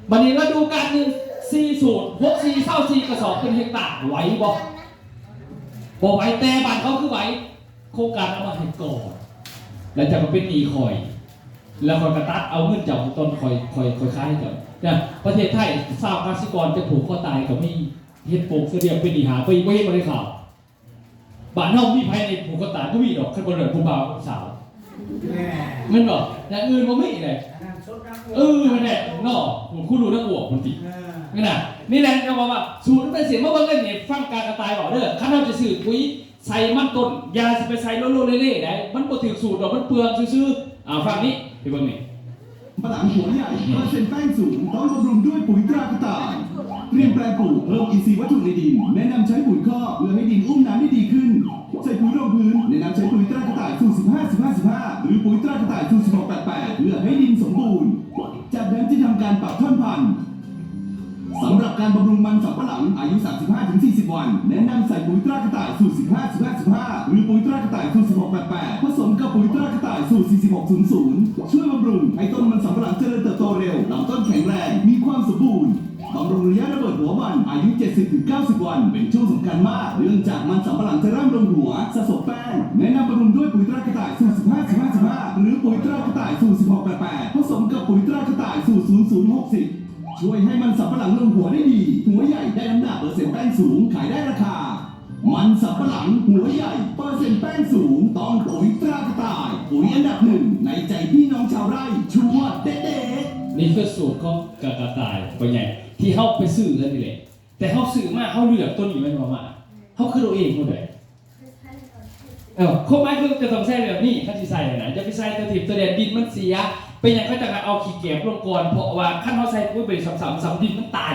บัดนี้เราดูการหนึ่ง4 สูตร6 4เท่า4 กระสอบเป็นเฮกตาร์ไหวบ่ไหวแต่บ้านเขาคือไหวโครงการเอามาให้ก่อนแล้วจะมาเป็นหนี้คอยแล้วคอยกระตัดเอาเงินจากต้นคอยค้ายให้ก่อนเนี่ยประเทศไทยชาวเกษตรกรจะผูกคอตายกับมีเฮ็ดปลูกเสียเป็นหนี้หาไปไม่เห็นมาได้ข่าวบ้านเฮามีภายในผูกคอตายก็มีดอกขั้นบนเรือนผู้บ่าวสาวมันบอกอย่างอื่นมันไม่เลยมันแหละนอคุณดูนักบวกคนตินี่นะนี่แหละจะบอกว่าสูตรเป็นเสียงเมื่อวันเล่นเนี่ยฟังการกระต่ายบอกเด้อข้าเราจะสื่อปุ๋ยใส่มันต้นยาจะไปใส่โลเล่ๆได้มันบ่ถือสูตรดอกมันเปลืองซื่อฟังนี้ไปเบิ่งนี่ ฝรั่งหัวใหญ่เปอร์เซ็นต์แป้งสูงต้องบำรุงด้วยปุ๋ยตรากระต่ายเตรียมแปลงปลูกเพิ่มอินทรีย์วัตถุในดินแนะนำใช้ปุ๋ยคอกเพื่อให้ดินอุ้มน้ำได้ดีขึ้นใส่ปุ๋ยรองพื้นแนะนำใช้ปุ๋ยตรากระต่ายสูตร15 หรือปุ๋ยตรากระต่ายสูตร16 88เพื่อให้ดินสมบูรณ์จากนั้นจะทำการปรับท่อนพันธุ์สำหรับการบำรุงมันสำปะหลังอายุ 35-40 วันแนะนำใส่ปุ๋ยตรากระต่ายสูตร15 หรือปุ๋ยตรากระต่ายสูตร16 88ผสมกับปุ๋ยตรากระต่ายสูตร4600ช่วยบำรุงให้ต้นมันสำปะหลังเจริญเติบโตเร็วลำต้นแข็งแรงมีความสมบูรณ์บำรุงระยะระเบิดหัวมันอายุ 70-90 วันเป็นช่วงสำคัญมากเนื่องจากมันสำปะหลังจะเริ่มลงหัวสะสมแป้งแนะนำบำรุงด้วยปุ๋ยตรากระต่ายสูตร15 หรือปุ๋ยตรากระต่ายสูตร16 88ผสมกับปุ๋ยตรากระต่ายสูตร0060ช่วยให้มันสำปะหลังลงหัวได้ดีหัวใหญ่ได้น้ำหนักเปอร์เซ็นต์แป้งสูงขายได้ราคา มันสำปะหลังหัวใหญ่เปอร์เซ็นต์แป้งสูงต้องปุ๋ยตรากระต่ายปุ๋ยอันดับหนึ่งในใจพี่น้องชาวไร่ชัวร์เด็ดๆ นี่คือสูตรของกระต่ายตัวใหญ่ที่เขาไปซื้อกันนี่แหละแต่เขาซื้อมาเขาเลือกตัวนี้มันมาเขาคือตัวเองหมดเลยโคไม้คือจะต้องใส่แบบนี้ขั้นที่ใส่นะจะไปใส่ตัวถิ่นตัวเด่นดินมันเสียเป็นอย่างเขาจะเอาขี้เกียจลงก่อนเพราะว่าขั้นเขาใส่ปุ๋ยไปซ้ำดินมันตาย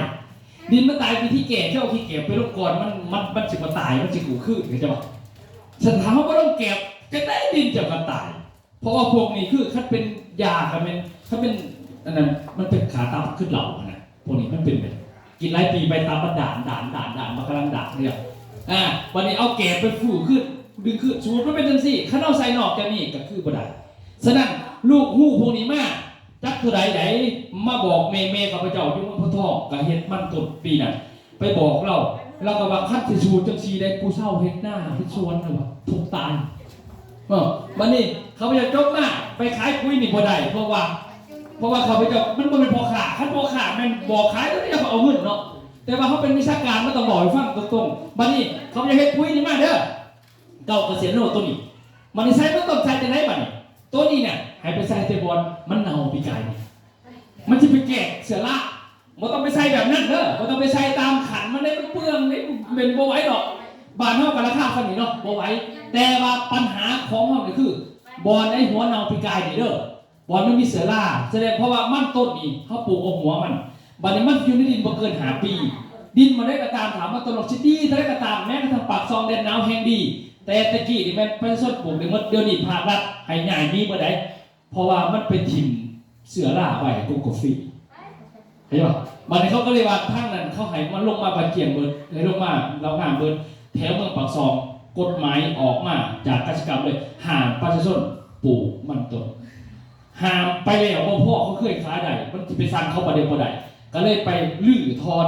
เป็นที่แก่ที่เอาขี้เกียจไปลงก่อนมันจะมาตายมันจะกูขึ้นเข้าใจป่ะฉันถามว่าต้องเก็บจะได้ดินจะมาตายเพราะว่าพวกนี้คือขั้นเป็นยาขั้นเป็นอันนั้นมันเป็นขาตาขึ้นเหล่านะพวกนี้มันเป็นแบบกินหลายปีไปตามมันด่านมากำลังด่านเนี่ยวันนี้เอาแก่ไปฝูขึ้นดึงขึ้นสูตรมันเป็นจังสี่ข้าเอาใส่นอกแกนี่ก็คือบ่ได้ฉะนั้นลูกหู้พวกนี้มาจักเท่าใดมาบอกเมข้าพเจ้าอยู่เมืองพะทองกับเฮ็ดมันต้นปีนั้นไปบอกเราก็ว่าคัดสิสูตรจังซี่ได้กูเศร้าเฮ็ดหน้าเฮ็ดสวนน่ะว่าทุกตายวันนี้ข้าพเจ้าจบมาไปขายปุ๋ยนี่บ่ได้เพราะว่าข้าพเจ้ามันบ่เป็นพ่อค้าคันพ่อค้ามันบอกขายแล้วเนี่ยเอาเงินเนาะแต่ว่าเขาเป็นวิชาการมันต้องบอกให้ฟังตรงๆบัดนี้เขาจะเฮ็ดปุ๋ยนี่มาเด้อเก่าเกษียณโลตัวนี้มันใช้มันต้องใช้จะไหนบัดนี้ตัวนี้เนี่ยให้ไปใส่เตบอลมันเน่าปีกายมันจะไปแกะเสือละมันต้องไปใส่แบบนั้นเด้อมันต้องไปใส่ตามขันมันได้เปลืองได้เป็นบ่ไหวดอกบานเท่ากันราคาคันนี้เนาะบ่ไหวแต่ว่าปัญหาของเราเนี่ยคือบอลไอ้หัวเน่าปีกายนี่เด้อบอลมันมีเสือล่าแสดงเพราะว่ามันต้นนี่เขาปลูกเอาหัวมันบัดนี้มันอยู่ในดินบ่เกิน5 ปีดินมันได้กระตามถามว่าตลกชิดดีได้กระตามแม้กระทั่งปากซองแดนหนาวแห่งดีแต่ตะกี้นี่มันเป็นส้นปลูกในมดเดียวนี่ภาครัฐให้ง่ายมีเมื่อใดเพราะว่ามันเป็นถิ่นเสือล่าไว้กกฟีเห็นป่ะบัดนี้เขาก็เลยว่าทางนั้นเขาให้มันลงมาบัดเกียงเบิดให้ลงมาเรางามเบิดแถวเมืองปากซองกฎหมายออกมาจากราชการเลยห้ามประชาชนปลูกมันต้นห้ามไปแล้วพ่อเขาเคยค้าได้มันจะไปสร้างเขาประเดี๋ยวบ่ได้ก็เลยไปลื้อถอน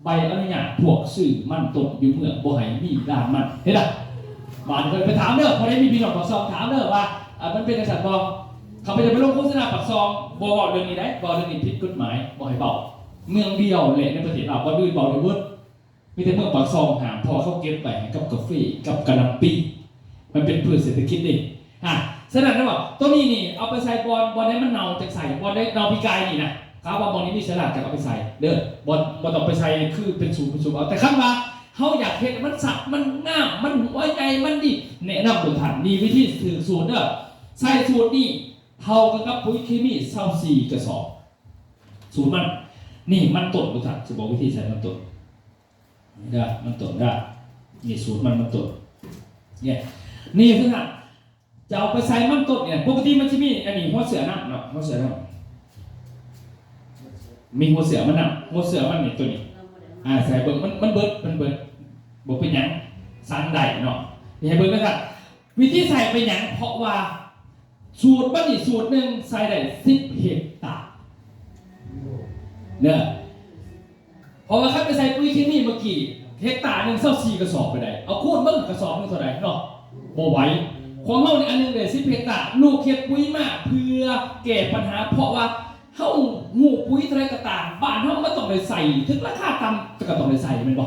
ใบอนุญาตพวกสื่อมันต้นอยู่เมืองบ่ให้มีด้านมันเห็นป่ะบ้านเคยไปถามเด้อพอได้มีพี่น้องปากซองถามเด้อว่ามันเป็นกษัตริย์บอกเขาไปจะไปลงโฆษณาปากซองบอกเรื่องนี้ได้บอกเรื่องนี้ผิดกฎหมายบอกให้เบาเมืองเดียวเลยในประเทศเราว่าดื้อเบาเลยเวิร์ดมีแต่เมืองปากซองหามพอเขาเก็บไปกับกาแฟกับกะหล่ำปีมันเป็นพืชเศรษฐกิจดิฉะนั้นนะบอกตัวนี้นี่เอาไปใส่บอลให้มันเน่าจากใส่บอลได้เน่าพิกายนี่นะเขาว่าบอลนี้มีสลัดจากเอาไปใส่เด้อบอลต้องไปใส่คือเป็นสูตรเอาแต่ขั้นมาเขาอยากเห็นมันสับมันง่ามมันหัวใจมันดีแนะนำตัวท่านมีวิธีถือสูตรเด้อใส่สูตรนี่เท่ากับปุ๋ยเคมี24 กระสอบสูตรมันนี่มันต้นตัวท่านจะบอกวิธีใส่มันต้นได้มันต้นได้นี่สูตรมันต้นเนี่ยนี่คือท่านจะเอาไปใส่มันต้นเนี่ยปกติมันจะมีอันนี้หัวเสือน้ำเนาะหัวเสือน้ำมีหัวเสือมันน้ำหัวเสือมันนี่ตัวนี้ใส่เบิ้งมันเบิดบอกเป็นหยังสันใดเนาะนี่ให้เบิ้งนะครับวิธีใส่เป็นหยังเพราะว่าสูตรมันนี่สูตรหนึ่งใส่ได้10 เฮกตาร์เนี่ยเพราะว่าถ้าไปใส่ปุ๋ยเคมีเมื่อกี้เฮกตาร์หนึ่ง24 กระสอบไปได้เอาคูณเบิ้งกระสอบนึงเท่าไหร่เนาะบ่ไหวของเราในอันนึงเลย10 เฮกตาร์ลูกเฮ็ดปุ๋ยมาเพื่อแก้ปัญหาเพราะว่าเฮาหูปุ๋ยเท่าไรก็ตามบ้านเฮามันต้องได้ใส่ถึงราคาต่ำก็ต้องได้ใส่แม่นบ่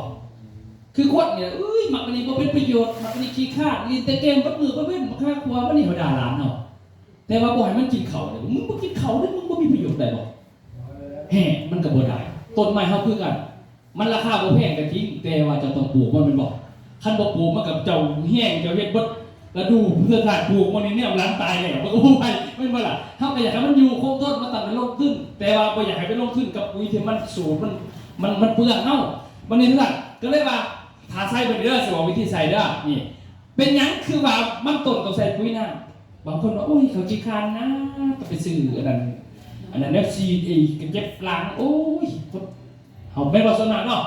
คือคนเนี่ยหมักอันนี้บ่เป็นประโยชน์หมักอันนี้ขี้ข้านี่แต่เกมบัดมือบ่เว้นบ่ค่าครัวมันนี่เฮาด่าหลานเฮาแต่ว่าบ่ให้มันกินข้าวเด้มึงบ่กินข้าวเด้มึงบ่มีประโยชน์ได้บ่แฮ่มันก็บ่ได้ต้นไม้เฮาคือกันมันราคาบ่แพงก็จริงแต่ว่าจะต้องปลูกมันแม่นบ่คันบ่ปลูกมันก็เจ้าแห้งเจ้าเฮ็ดเบิดแล้วดูเพื่อขาดปลูกมันนี่เนี่ยร้านตายแล้วมันก็บ่ไปไม่บ่ล่ะถ้าไม่อยากให้มันอยู่คงต้นมันตัดไปลงขึ้นแต่ว่าบ่อยากให้ไปลงขึ้นกับปุ๋ยที่มันสูงมันเปลืองเฮาวันนี้ท่านก็เลยว่าถ้าใส่ไปเด้อสิบอกวิธีใส่เด้อนี่เป็นหยังคือว่ามันต้นต้องใส่ปุ๋ยน้ำบางคนว่าโอ้ยเขาขี้คร้านนะก็ไปซื้ออันนั้นเนฟซีก็เจ็บหลังโอ้ยเฮาไม่บ่สนานเนาะ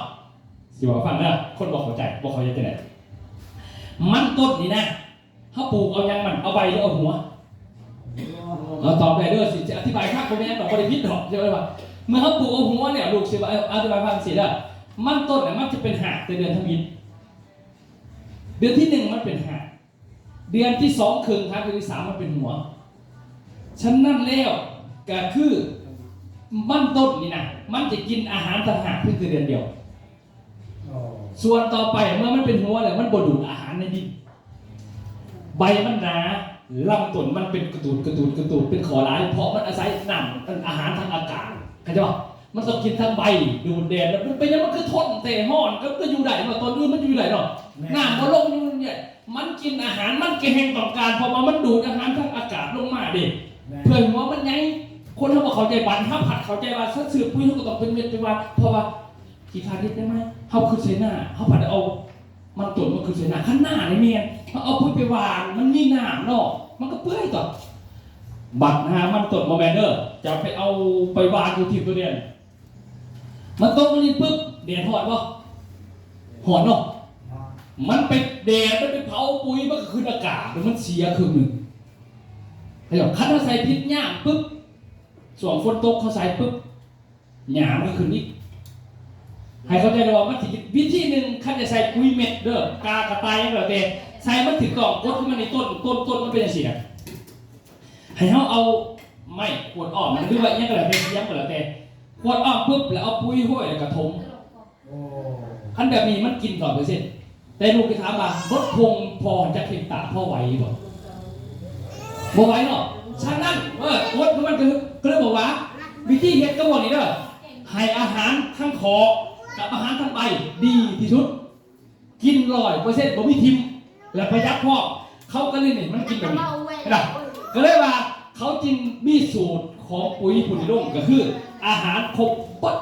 สิบอกฟังเด้อคนบ่เข้าใจบ่เข้าใจจังได๋มันต้นนี่นะเขาปลูกเอายังมันเอาใบหรือเอาหัวเราตอบได้ด้วยสิจะอธิบายครับผมไม่งั้นบอกว่าได้พิษหรอกใช่ไหมว่าเมื่อเขาปลูกเอาหัวเนี่ยลูกสิว่าอธิบายฟังสิได้มันต้นเนี่ยมันจะเป็นหากในเดือนธันวาคมเดือนที่1มันเป็นหากเดือนที่2ครึ่งครับเดือนที่3มันเป็นหัวฉันนั่นแล้วก็คือมันต้นนี่นะมันจะกินอาหารต่างหากเพียงเดือนเดียว ส่วนต่อไปเมื่อมันเป็นหัวแล้วมันบ่ดูดอาหารในดินใบมันหนาลำต้นมันเป็นกระตูดเป็นขอร้ายเพราะมันอาศัยน้ำอาหารทางอากาศเข้าใจป่ะมันต้องกินทั้งใบดูดแดดแล้วมันเป็นยังมันคือทนเตะห้อนก็อยู่ได้มาตอนอื่นมันอยู่ไหนเนาะน้ำมันลงอยู่เนี่ยมันกินอาหารมันกินแห่งต้องการพอมามันดูดอาหารทางอากาศลงมาดิเพื่อนหัวมันไงคนเขาบอกเขาใจบันถ้าผัดเขาใจว่าถ้าสืบปุ้ยเขาก็ต้องเป็นเม็ดเป็นวันเพราะว่ากี่คาดิษได้ไหมเขาคือเซน่าเขาผัดเอามันตุ่นมันคือเซน่าข้างหน้าในเมียนเขาเอาปุ้ยไปวางมันมีน้ำเนาะมันก็เปื่อยต่อบัตรมันตุ่นโมเมนเดอร์จะไปเอาไปวางอยู่ที่ตัวเดียนมันต้มมันนี่ปุ๊บเดียนหอดวะหอดเนาะมันไปแดดมันไปเผาปุ๋ยมันก็คืออากาศมันเสียครึ่งหนึ่งไอ้หรอคันเราใส่พิษย่างปุ๊บส่วนฝนตกเขาใส่ปุ๊บหยามก็คือนี่ให้เขาใจว่ามันถึงวิธีหนึ่งคันจะใส่ปุ๋ยเม็ดเด้อกากระต่ายอย่างไรแต่ใส่มันถึงกล่องกดขึ้นมาในต้นมันเป็นอย่างไรให้เขาเอาไม้ขวดอ้อมมันหรือว่าอย่างไรเป็นยังไรแต่ขวดอ้อมปุ๊บแล้วเอาปุ๋ยห้อยแล้วกระทงคันแบบนี้มันกิน100%แต่ลูกไปถามว่ารถพงพอจะเข็นตาพ่อไหวบ่ไหวเนาะฉะนั้นรถมันก็เลยบอกว่าวิธีเฮ็ดก็บอกนี่เด้อให้อาหารทั้งขอกับอาหารทั้งใบดีที่สุดกิน100%บ่มีทิมและประหยัดพ่อเขาก็เลยเนี่ยมันกินแบบนี้นะก็เลยว่าเขาจึงมีสูตรของปุ๋ยผุนร่มก็คืออาหารครบปั๊บ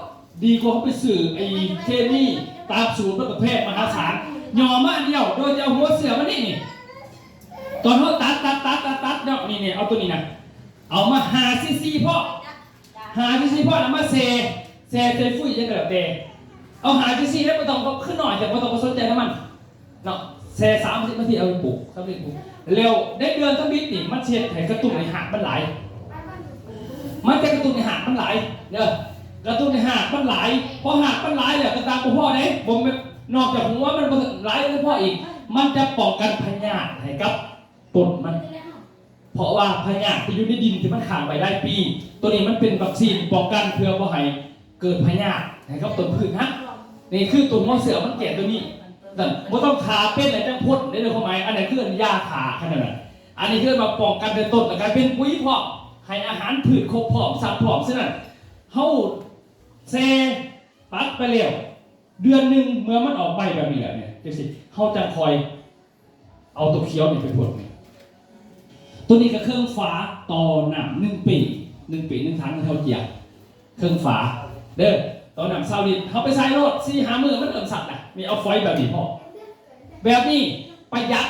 ดีกว่าเขาไปซื้อไอ้เคมีตามสูตรประเภทมหาศาลยอมาเดียวโดยจะเอาหัวเสือมันนี่ตอนเขาตัดเนาะนี่เอาตัวนี้นะเอามา5 cc พ่อ5 cc พ่อเอามาเซฟุ้ยจะแบบเดเอา5 cc แล้วไม่ต้องขึ้นหน่อยแต่ไม่ต้องสนใจน้ำมันเนาะเซ30 นาทีเอาไปปลูกเร็วได้เดือนทั้งบิดนี่มันเช็ดให้กระตุ้นในหางมันไหลมันจะกระตุ้นในหางมันไหลเนี่ยกระตุ้นในหางมันไหลพอหางมันไหลเนี่ยกระตามพ่อได้ผมนอกจากหัวมันไหลแล้วพ่ออีกมันจะป้องกันพยาธิให้กับต้นมันเพราะว่าพยาธิที่อยู่ในดินที่มันขังไว้ได้ปีตัวนี้มันเป็นวัคซีนป้องกันเพื่อบ่ให้เกิดพยาธิให้กับต้นพืชนะนี่คือตัวหัวเสือมันแก่ตัวนี้แต่ไม่ต้องขาเป็นอะไรจังพ่นได้เลยความหมายอันไหนคือยาขาขนาดนั้นอันนี้คือมาป้องกันในต้นแต่การเป็นปุ๋ยพร้อมให้อาหารพืชครบพร้อมสัตว์พร้อมฉะนั้นเฮาเซตัดไปเร็วเดือนหนึ่งเมื่อมันออกใบแบบนี้แหละเนี่ยจังสิเขาจะคอยเอาตัวเขียวนี่ไปพ่นตัวนี้ก็เครื่องฝาต่อหนาม1 ปี1 ถังเท่าเกียร์เครื่องฝาเด้อต่อหนามซาวดินเขาไปใส่รถ4-5 มือมันเริ่มสัตว์นะมีเอาไฟแบบนี้พ่อแบบนี้ประหยัด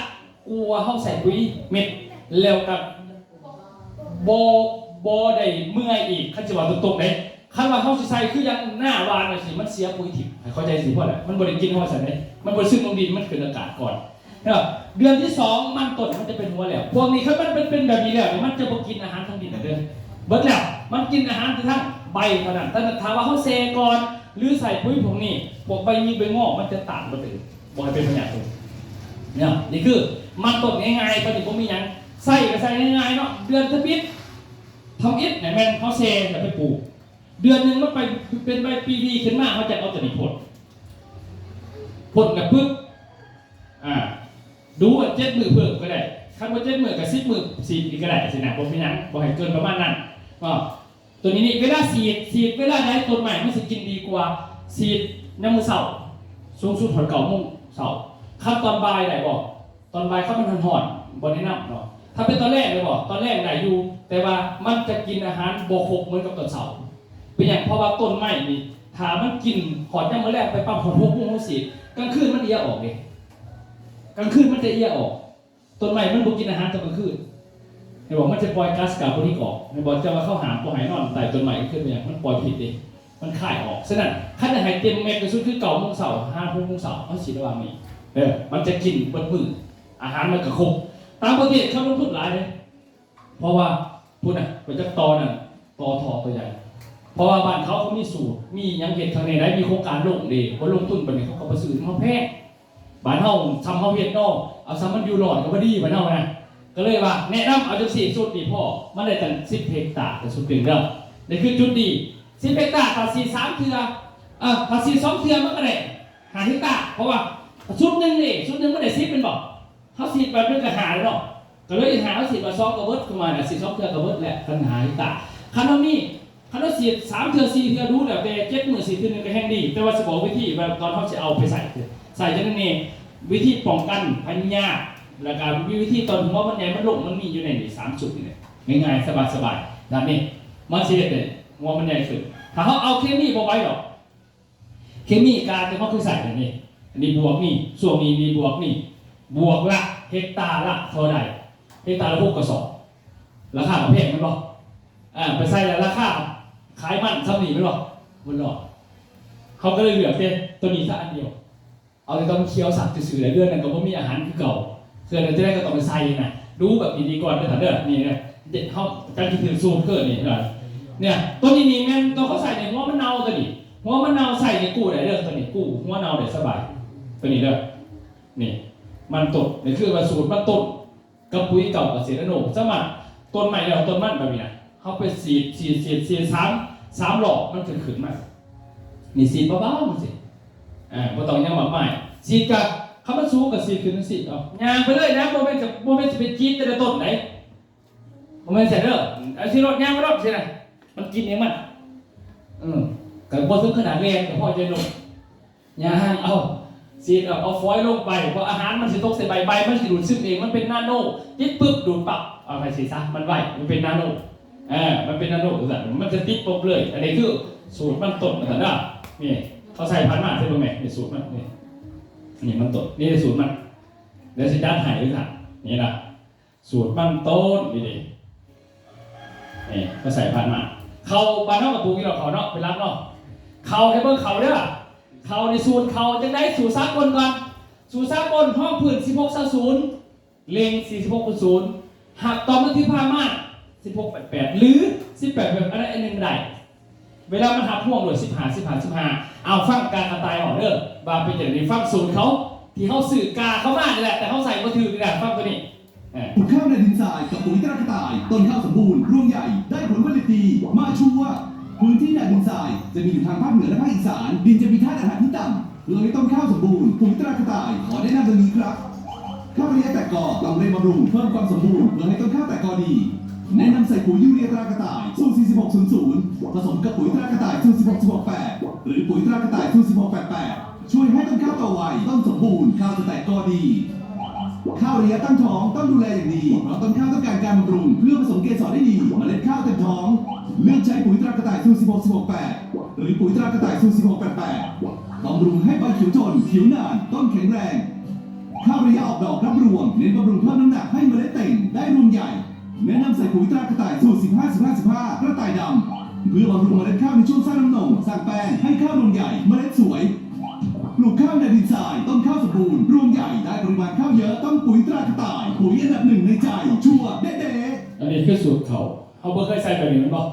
กลัวเขาใส่ปุ๋ยเม็ดแล้วกับโบได้เมื่อยอีกขั้นจะว่าตรงๆเลยขั้นว่าเขาใส่คือยังหน้าวานเลยสิมันเสียปุ๋ยถิ่นเข้าใจสิพ่อแหละมันบริกินเขาใส่ไหมมันบริซึ่งลงดินมันเกิดอากาศก่อนเดือนที่2มันต้นมันจะเป็นหัวแล้วพวกนี้เขามันเป็นแบบนี้แล้วมันจะบ่กินอาหารทั้งดินเดือนเบิดแล้วมันกินอาหารทั้งใบเท่านั้นแต่ถามว่าเขาเซก่อนหรือใส่ปุ๋ยพวกนี้พวกใบมีใบงอกมันจะต่างกันไปบ่ให้เป็นพยาธิเนี่ยนี่คือมันต้นง่ายๆตอนนี้ผมมีอย่างใส่ก็ใส่ง่ายๆเนาะเดือนทบิดทำอิฐไหนแม่นเขาเซจะไปปลูกเดือนหนึ่งมันไปเป็นใบปีดีขึ้นมาเขาจะเอาตัวนี้พ่นกับปึ๊บดูว่า7 มือเพิ่มก็ได้คำว่า7 มือกับ10 มือ4ก็ได้สินะผมพี่นั้นบอกให้เกินประมาณนั้นก็ตัวนี้เวลาสีดเวลาได้ต้นใหม่มันจะกินดีกว่าสีดน้ำมือเสาสูงสุดถอด9 โมงเสาขั้นตอนบ่ายได้บอกตอนบ่ายเขามันหอนบนแนะนำเนาะถ้าเป็นตอนแรกเลยบอกตอนแรกได้อยู่แต่ว่ามันจะกินอาหารโบกเหมือนกับต้นเสาเป็นอย่างเพราะว่าต้นไม้นี่ถ้ามันกินหอดย่ำมื้อแรกไปปั๊มหอด6 โมงสีกลางคืนมันเอียออกเลยกลางคืนมันจะเอียออกต้นไม้มันบ่กินอาหารตอนกลางคืนไอ้บอกมันจะปล่อยก๊าซคาร์บอนิกออกไอ้บอกจะมาเข้าหาปล่อยนอนแต่ต้นไม้ขึ้นไปอย่างมันปล่อยผิดเองมันคายออกฉะนั้นขั้นจะให้เต็มเม็ดกระสุนคือ9 โมงเสาร์5 โมงเสาร์เขาฉีดระหว่างนี้มันจะกินบนมืออาหารมันกระคบตามประเทศเขาลงทุนหลายเลยเพราะว่าพูดนะไปจากตอน่ะตอทอตัวใหญ่เพราะว่าบ้านเขามีสูตรมียังเห็ดทางในได้มีโครงการลงดีเขาลงทุนไปเนี่ยเขาก็ไปซื้อมาแพงบ้านเฮาทำเฮาเฮ็ดนอกเอาซ้ำมันอยู่หลอดก็บ่ดีบ้านเฮานะก็เลยว่าแนะนำเอาจัง4 สูตรดีพ่อมันได้ตั้ง10 เฮกตาร์แต่สุดเก่งแล้วนี่คือจุดดี10 เฮกตาร์ถ้า4 3 เทื่อถ้า4 2 เทื่อมันก็ได้ หาที่ตาเพราะว่าชุดหนึ่งนี่ชุดหนึ่งไม่ได้ซีดเป็นบอกเขาซีดแบบนึงก็หาแล้วเนาะก็เลยหาเขาซีดมาซ้อมกระเบิดขึ้นมาซีดซ้อมเทือกระเบิดแหละคันหาที่ตาคันว่ามีคันว่าซีด3 เทือ4 เทือรู้แล้วแต่7 มื้อ4 เทือนึงก็แห้งดีแต่ว่าจะบอกวิธีแบบตอนเขาจะเอาไปใส่จังนั้นเองวิธีป้องกันพยาธิแล้วก็วิธีตอนหัวมันใหญ่มันลงมันมีอยู่ในนี่3 จุดนี่ง่ายๆสบายๆแบบนี้มันสิเด็ดหัวมันใหญ่ขึ้นถ้าเขาเอาเคมีบ่ไว้หรอกเคมีการที่เขาคือใส่แบบนี้อันนี้บวกนี่ส่วนนี้มีบวกนี่บวกละเฮกตาร์ละเท่าใดเฮกตาร์ละ6 กระสอบราคาแพงมันบ่ไปใส่แล้วราคาขายมันซ้ำนี่มันบ่มันหลอดเขาก็เลยเหลือเป็นตัวนี้ซะอันเดียวเอาแต่ต้องเคี้ยวสัตว์ซื่อๆแล้วเดือนนั้นก็บ่มีอาหารคือเก่าเกิดจะได้ก็ต้องไปใส่นะรู้แบบดีๆก่อนเด้อเด้อนี่นะเด็ดเขาการคิดถึงซูมเกิดนี่เนี่ยตัวนี้นี่แม่นตัวเขาใส่ในหัวมะนาวตัวนี้หัวมะนาวใส่ในกู้ได้เด้อตัวนี้กู้หัวมะนาวได้สบายตัวนี้เด้อนี่มันต้นนี่คือว่าสูตรมันต้นกับปุ๋ยเก่ากับเศษโนสมัครต้นใหม่แล้วต้นมันแบบนี้นะเขาไปสีด3 หลอกมันขึ้นมานี่สีดเบาๆมันสิบ่ต้องยังแบบใหม่สีดกับคำมันสูงกับสีดขึ้นมันสีดเอายางไปเลยนะโมเมนต์จะเป็นจีนแต่ละต้นไหนโมเมนต์เสร็จเด้อไอ้สีรถยางไม่รถสินะมันกินเองมันกับพอถึงขนาดแรงกับพ่อจะลงยางเอาสีดเอาฟอยล์ลงไปเพราะอาหารมันสิตกใส่ใบมันสิดูดซึมเองมันเป็นนาโนติดปึ๊บดูดปับเอาไปสิซะมันไหวมันเป็นนาโนมันเป็นนาโนแต่มันจะติดปุ๊บเลยอันนี้คือสูตรมันต้นมันแต่ละนี่เขาใส่พันธุ์มาใช่ไหมนี่สูตรมันนี่มันต้นนี่สูตรมันเดี๋ยวสิด้านหายด้วยค่ะนี่นะสูตรมันต้นนี่ดินี่ก็ใส่พันธุ์มาเขาบ้านนอกกับปูกี่หรอกเขาเนาะไปรับเนาะเขาให้เบิ่งเขาเด้อเขาในสูตรเขาจะได้สูตรสากลก่อนสูตรสากลห้องพื้น16:0เล็ง46:0หักตอมบันทึกพามา16:88หรือ18แบบอะไรอันนึงได้เวลามันหักพ่วงโดย15เอาฟังการตายออกเด้อบาเป็นอย่างนี้ฟังสูตรเขาที่เขาสื่อกาเขามานี่แหละแต่เขาใส่มาถือนี่แหละฟังตัวนี้ปลูกข้าวในดินทรายกับปุ๋ยตรากระต่ายต้นข้าวสมบูรณ์รวงใหญ่ได้ผลผลิตดีมาชัวร์พื้นที่ในดินทรายจะมีอยู่ทางภาคเหนือและภาคอีสานดินจะมีธาตุอาหารที่ต่ำเลยต้นข้าวสมบูรณ์ปุ๋ยตรากระต่ายขอแนะนำดังนี้ครับข้าวระยะแตกกอลำเลียงบำรุงเพิ่มความสมบูรณ์เพื่อให้ต้นข้าวแตกกอดีแนะนำใส่ปุ๋ยยูเรียตรากระต่ายสูตร4600ผสมกับปุ๋ยตรากระต่ายสูตร16:8หรือปุ๋ยตรากระต่ายสูตร16:88ช่วยให้ต้นข้าวโตไวต้นสมบูรณ์ข้าวจะแตกกอดีข้าวระยะตั้งท้องต้องดูแลอย่างดีเพราะต้นข้าวต้องการการบำรุงเพื่อผสมเกสรได้ดีเมล็ดข้าวเต็มท้องเลือกใช้ปุ๋ยตรากระต่ายสูตร16:8หรือปุ๋ยตรากระต่ายสูตร16:88บำรุงให้ใบเขียวทนเขียวนานต้นแข็งแรงข้าวระยะออกดอกรับรวงเน้นบำรุงเพิ่มน้ำหนักให้เมล็ดเต่งได้รวงใหญ่แนะนำใส่ปุ๋ยตรากระต่ายสูตร15-15-15กระต่ายดำเพื่อบำรุงเมล็ดข้าวในช่วงสร้างน้ำนมสร้างแป้งให้ข้าวรวงใหญ่เมล็ดสวยปลูกข้าวในดินทรายต้นข้าวสมบูรณ์รวงใหญ่ได้ปริมาณข้าวเยอะต้องปุ๋ยตรากระต่ายปุ๋ยอันดับ1ในใจชัวร์เด๊ะอันนี้คือสูตรเขาบ่เคยใส่แบบนี้มันบอก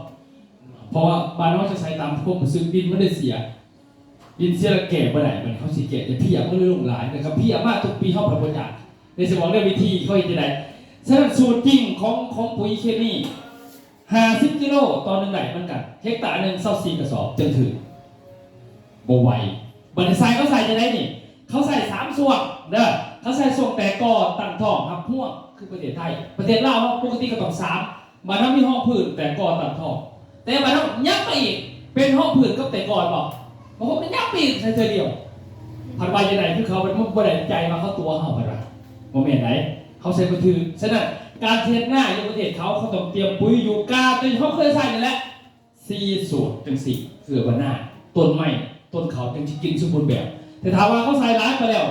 เพราะว่าบ้านเราจะใช้ตามพวกซื้อดินมันได้เสียดินเสียแล้วแก่เมื่อไหร่มันเขาสีแก่จะเพียก็เลยลงหลายนะครับเพียมากทุกปีเข้าประกวดจากในสมองเรื่องวิธีเขาจะได้ฉะนั้นสูตรจริงของปุ๋ยเคมี50 กิโลต่อ1 ไร่เหมือนกันเฮกตาร์หนึ่ง24 กระสอบจึงถือบ่ไหวบันไดทรายเขาใส่จะได้นี่เขาใส่3 ส่วนเด้อเขาใส่ส่วนแต่กอตั้งท้องหับพ่วงคือประเทศไทยประเทศลาวปกติก็ต้อง3บ้านเรามีห้องพื้นแต่กอตั้งท้องแต่บ้านเรายักไปอีกเป็นห้องพื้นกับแต่กอบอกบางคนมันยักไปอีกใส่เดียวผัดใบจะไหนคือเขาเป็นบ่ได้ใจมาเขาตัวเขาไปละโมเมนต์ไหนเขาใส่มือถือฉะนั้นการเทศหน้าในประเทศเขาต้องเตรียมปุ๋ยยูกาจนเขาเคยใส่นั่นแหละ4 สูตรจัง4เสือวันหน้าต้นไม้ต้นเขาจึงจะกินสมบูรณ์แบบแต่ถามว่าเขาใส่ร้ายไปแล้ว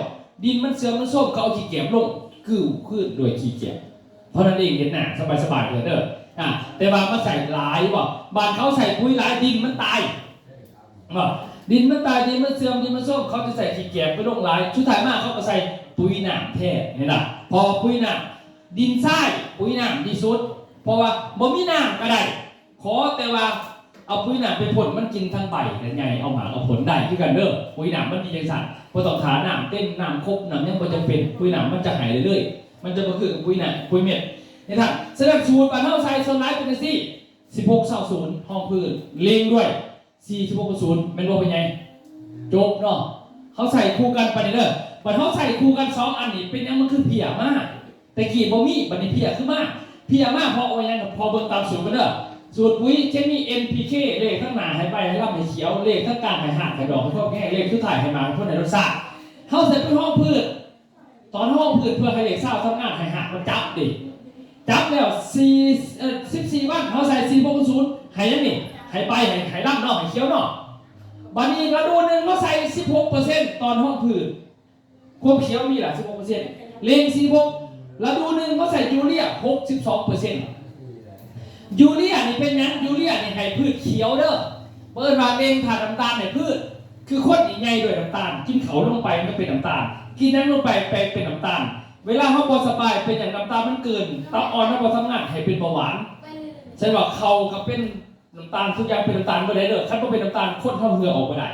ดินมันเสื่อมมันส้มเขาเอาขี้เกียจลงคือโดยขี้เกียจเพราะนั้นเองเห็นหน้าสบายเลยเด้อแต่บางมาใส่ร้ายว่าบางเขาใส่ปุ๋ยร้ายดินมันตายดินมันตายดินมันเสื่อมดินมันส้มเขาจะใส่ขี้เกียจไปลงร้ายชุดถ่ายมากเขาก็ใส่ปุ๋ยหนามแท้นี่นะพอปุ๋ยหนามดินทรายปุ๋ยหนามดีสุดเพราะว่าบ่มีน้ำก็ได้ขอแต่ว่าเอาปุ๋ยหนามไปผลมันกินทั้งใบยังไงเอาหมาเอาผลได้ที่กันเด้อปุ๋ยหนามมันดีจังสั่นพอต้องหาน้ำเต้นน้ำครบน้ำยังพอจะเป็นปุ๋ยหนามมันจะหายเรื่อยๆมันจะมาคือปุ๋ยหนามปุ๋ยเม็ดนี่ท่านแสดงสูตรปานเท่าไซโซนไลท์เป็นที่16:0ห้องพื้นเล็งด้วย46:0เป็นว่าเป็นไงจบเนาะ เขาใส่คู่กันไปเด้อบัดเขาใส่คู่กัน2อันนี้เป็นยังมันคือเพียมากแต่กี้บ่มีบัดนี้เพียคือมากเพียมากพอเอายังพอเบิ่งตามสูตรกันเด้อสูตรปุ๋ยจะมี NPK เลขข้างหน้าให้ใบให้ลำให้เขียวเลขข้างกลางให้หักให้ดอกให้พวกแง่เลขสุดท้ายให้มาเพื่อในรสชาติเขาใส่เป็นห้องพืชตอนห้องพืชเพื่อให้เลขเศร้าทำงานให้หักมันจับดิจับแล้ว14วันเขาใส่4.0ให้ยังนี่ให้ใบให้ลำเนาะให้เขียวเนาะบัดนี้ฤดูหนึ่งเขาใส่ 16% ตอนห้องพืชความเขียวมีล่ะ 16% เลง46ฤดูหนึ่งเขาใส่ยูเรีย 62%ยูเรียนี่เป็นยังยูเรียนี่ให้พืชเขียวเด้อเปิดมาเองถ่านน้ำตาลให้พืชคือคนใหญ่ด้วยน้ำตาลกินเขาลงไปมันก็เป็นน้ำตาลกินนั้นลงไปเป็นน้ำตาลเวลาเขาบ่สบายเป็นอย่างน้ำตาลมันเกินตับอ่อนมันบ่ทำงานให้เป็นเบาหวานใช่ว่าเขาก็เป็นน้ำตาลทุกอย่างเป็นน้ำตาลบ่ได้เด้อคันบ่เป็นน้ำตาลคนเข้าเหือออกบ่ได้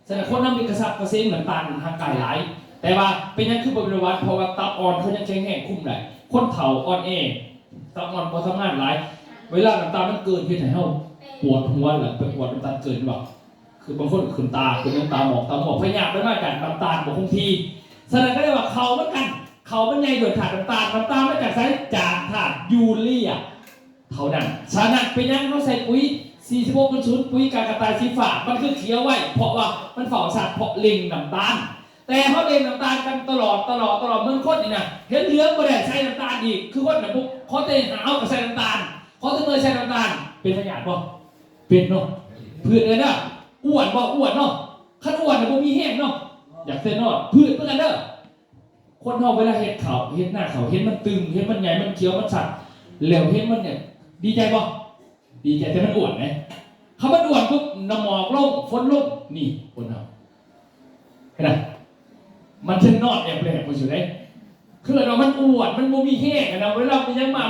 ฉะนั้นคนนั้นมีกระสับกระเซ็งน้ำตาลทางกายหลายแต่ว่าเป็นยังคือบ่เป็นหวัดเพราะว่าตับอ่อนเขายังแข็งแรงคุมได้คนเฒ่าอ่อนแอตับอ่อนบ่ทำงานหลายเวลาน้ำตาลมันเกินเฮ็ดให้เฮาปวดหัวหรือไปปวดน้ำตาลเกินบ่คือบางคนขึ้นตาขึ้นน้ำตาหมอกพยายามไปมากกันน้ำตาลบ่คงที่ฉะนั้นก็เรียกว่าเขาเหมือนกันเขาเป็นไงโดยถาดน้ำตาลมาจากสายจากถาดยูเรียเท่านั้นฉะนั้นเป็นยังเขาใส่ปุ๋ย46.0ปุ๋ยกากระต่ายสีฟ้ามันคือเขียวไว้เพราะว่ามันฝ่าสัตว์เพาะเล็งน้ำตาลแต่เขาเล็งน้ำตาลกันตลอดเมื่อคนนี่นะเห็นเหลืองบ่ได้ใช้น้ำตาลอีกคือคนแบบพวกเขาเตะหาวกับใส่น้ำตาลเขาเตะใส่น้ำตาลเป็นพยาธิบ่เป็นเนาะพืชเลยเนาะอ้วนบ่อ้วนเนาะขั้นอ้วนเนี่ยบ่มีแห้งเนาะอยากเส้นนอดพืชเหมือนกันเด้อคนเราเวลาเห็ดเขาเห็ดหน้าเขาเห็ดมันตึงเห็ดมันใหญ่มันเขียวมันสัตว์แล้วเห็ดมันเนี่ยดีใจป่ะดีใจแต่มันอ้วนไหมเขามันอ้วนปุ๊บน้ำหมอกลงฝนลงนี่คนเราเห็นไหมมันถึงนอดแอบเลยผู้ชมเลยคือเรามันอ้วนมันโมมีแห้งนะเวลาไปยังมา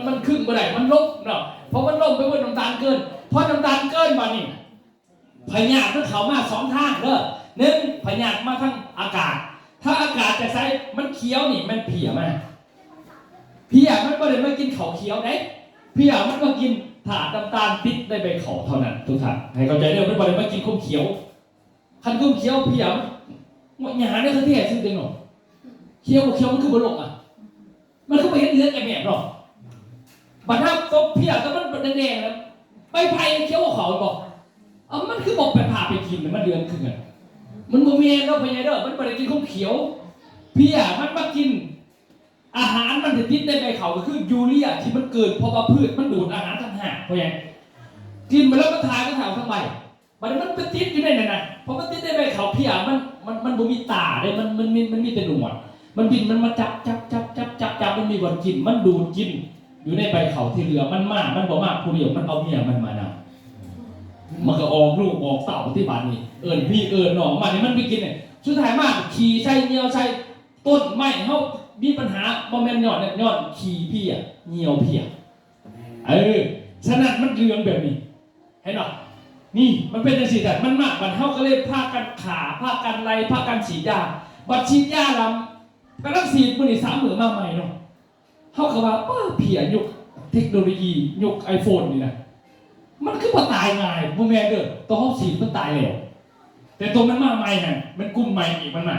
มันขึ้นไปไหนมันลงเนาะเพราะมันลงไปบนน้ำตาลเกินเพราะน้ำตาลเกินมานี่พยาธิมันเข้ามา2 ทางเด้อ1พยาธิมาทางอากาศถ้าอากาศจะใช้มันเคี้ยวนี่มันเพียมาเพียมันก็เลยไม่กินเขาเคี้ยวได้เพียมันก็กินถาดน้ำตาลติดได้ใบเขาเท่านั้นทุกท่านให้เข้าใจเรื่องมันก็เลยไม่กินคุ้มเคี้ยวคันคุ้มเคี้ยวเพียมันหยาได้ทั้งที่ซึ่งจริงหรอเคี้ยวมันคือบนโลกอ่ะมันก็ไปเห็นเลือดไอ้แม่หรอกบัดถ้าก็เพียก็มันแดงๆแล้วไปไผ่เคี้ยวเขาบอกมันคือบอกไปผ่าไปกินมันเดือนครึ่งอ่ะมันโมเมนต์เราไปไงเด้อมันไปกินข้าวเขียวเพี้ยมันมากินอาหารมันจะติดในใบเขาก็คือยูเรียที่มันเกินเพราะว่าพืชมันดูดอาหารต่างหากเพราะอย่างกินไปแล้วก็ทายก็ถ่ายทั้งใบมันไปติดอยู่ในนั้นนะเพราะมันติดในใบเขาเพี้ยมันบ่มีตาเลยมันมีแต่หนวดมันบินมันมาจับมันมีวันกินมันดูดกินอยู่ในใบเขาที่เหลือมันมากมันบ่มากผู้เดียวมันเอาเมียมันมานำมันก็ออกลูกออกเต่าที่บ้านนี่พี่หนองมันนี่มันไปกินเนี่ยสุดท้ายมากขี่ใช่เหี่ยวใช่ต้นไม้เขามีปัญหาบอมแมนยอดขี่พี่อ่ะเหี่ยวพี่อ่ะฉะนั้นมันเรืองแบบนี้เห็นหรอนี่มันเป็นจังสิแต่มันมากมันเขาก็เลยพากันขาพากันไล่พากันฉีดยาบัดฉีดยาลำกระดับฉีดมันนี่3 มื้อมาใหม่เนาะเขาก็ว่าเพี้ยยุคเทคโนโลยียุค iPhone นี่นะมันคือมาตายง่ายพวกแม่เด้อตัวเขาฉีดมันตายแล้วแต่ตัวมันมาใหม่น่ะมันกุ้มใหม่อีกมันมา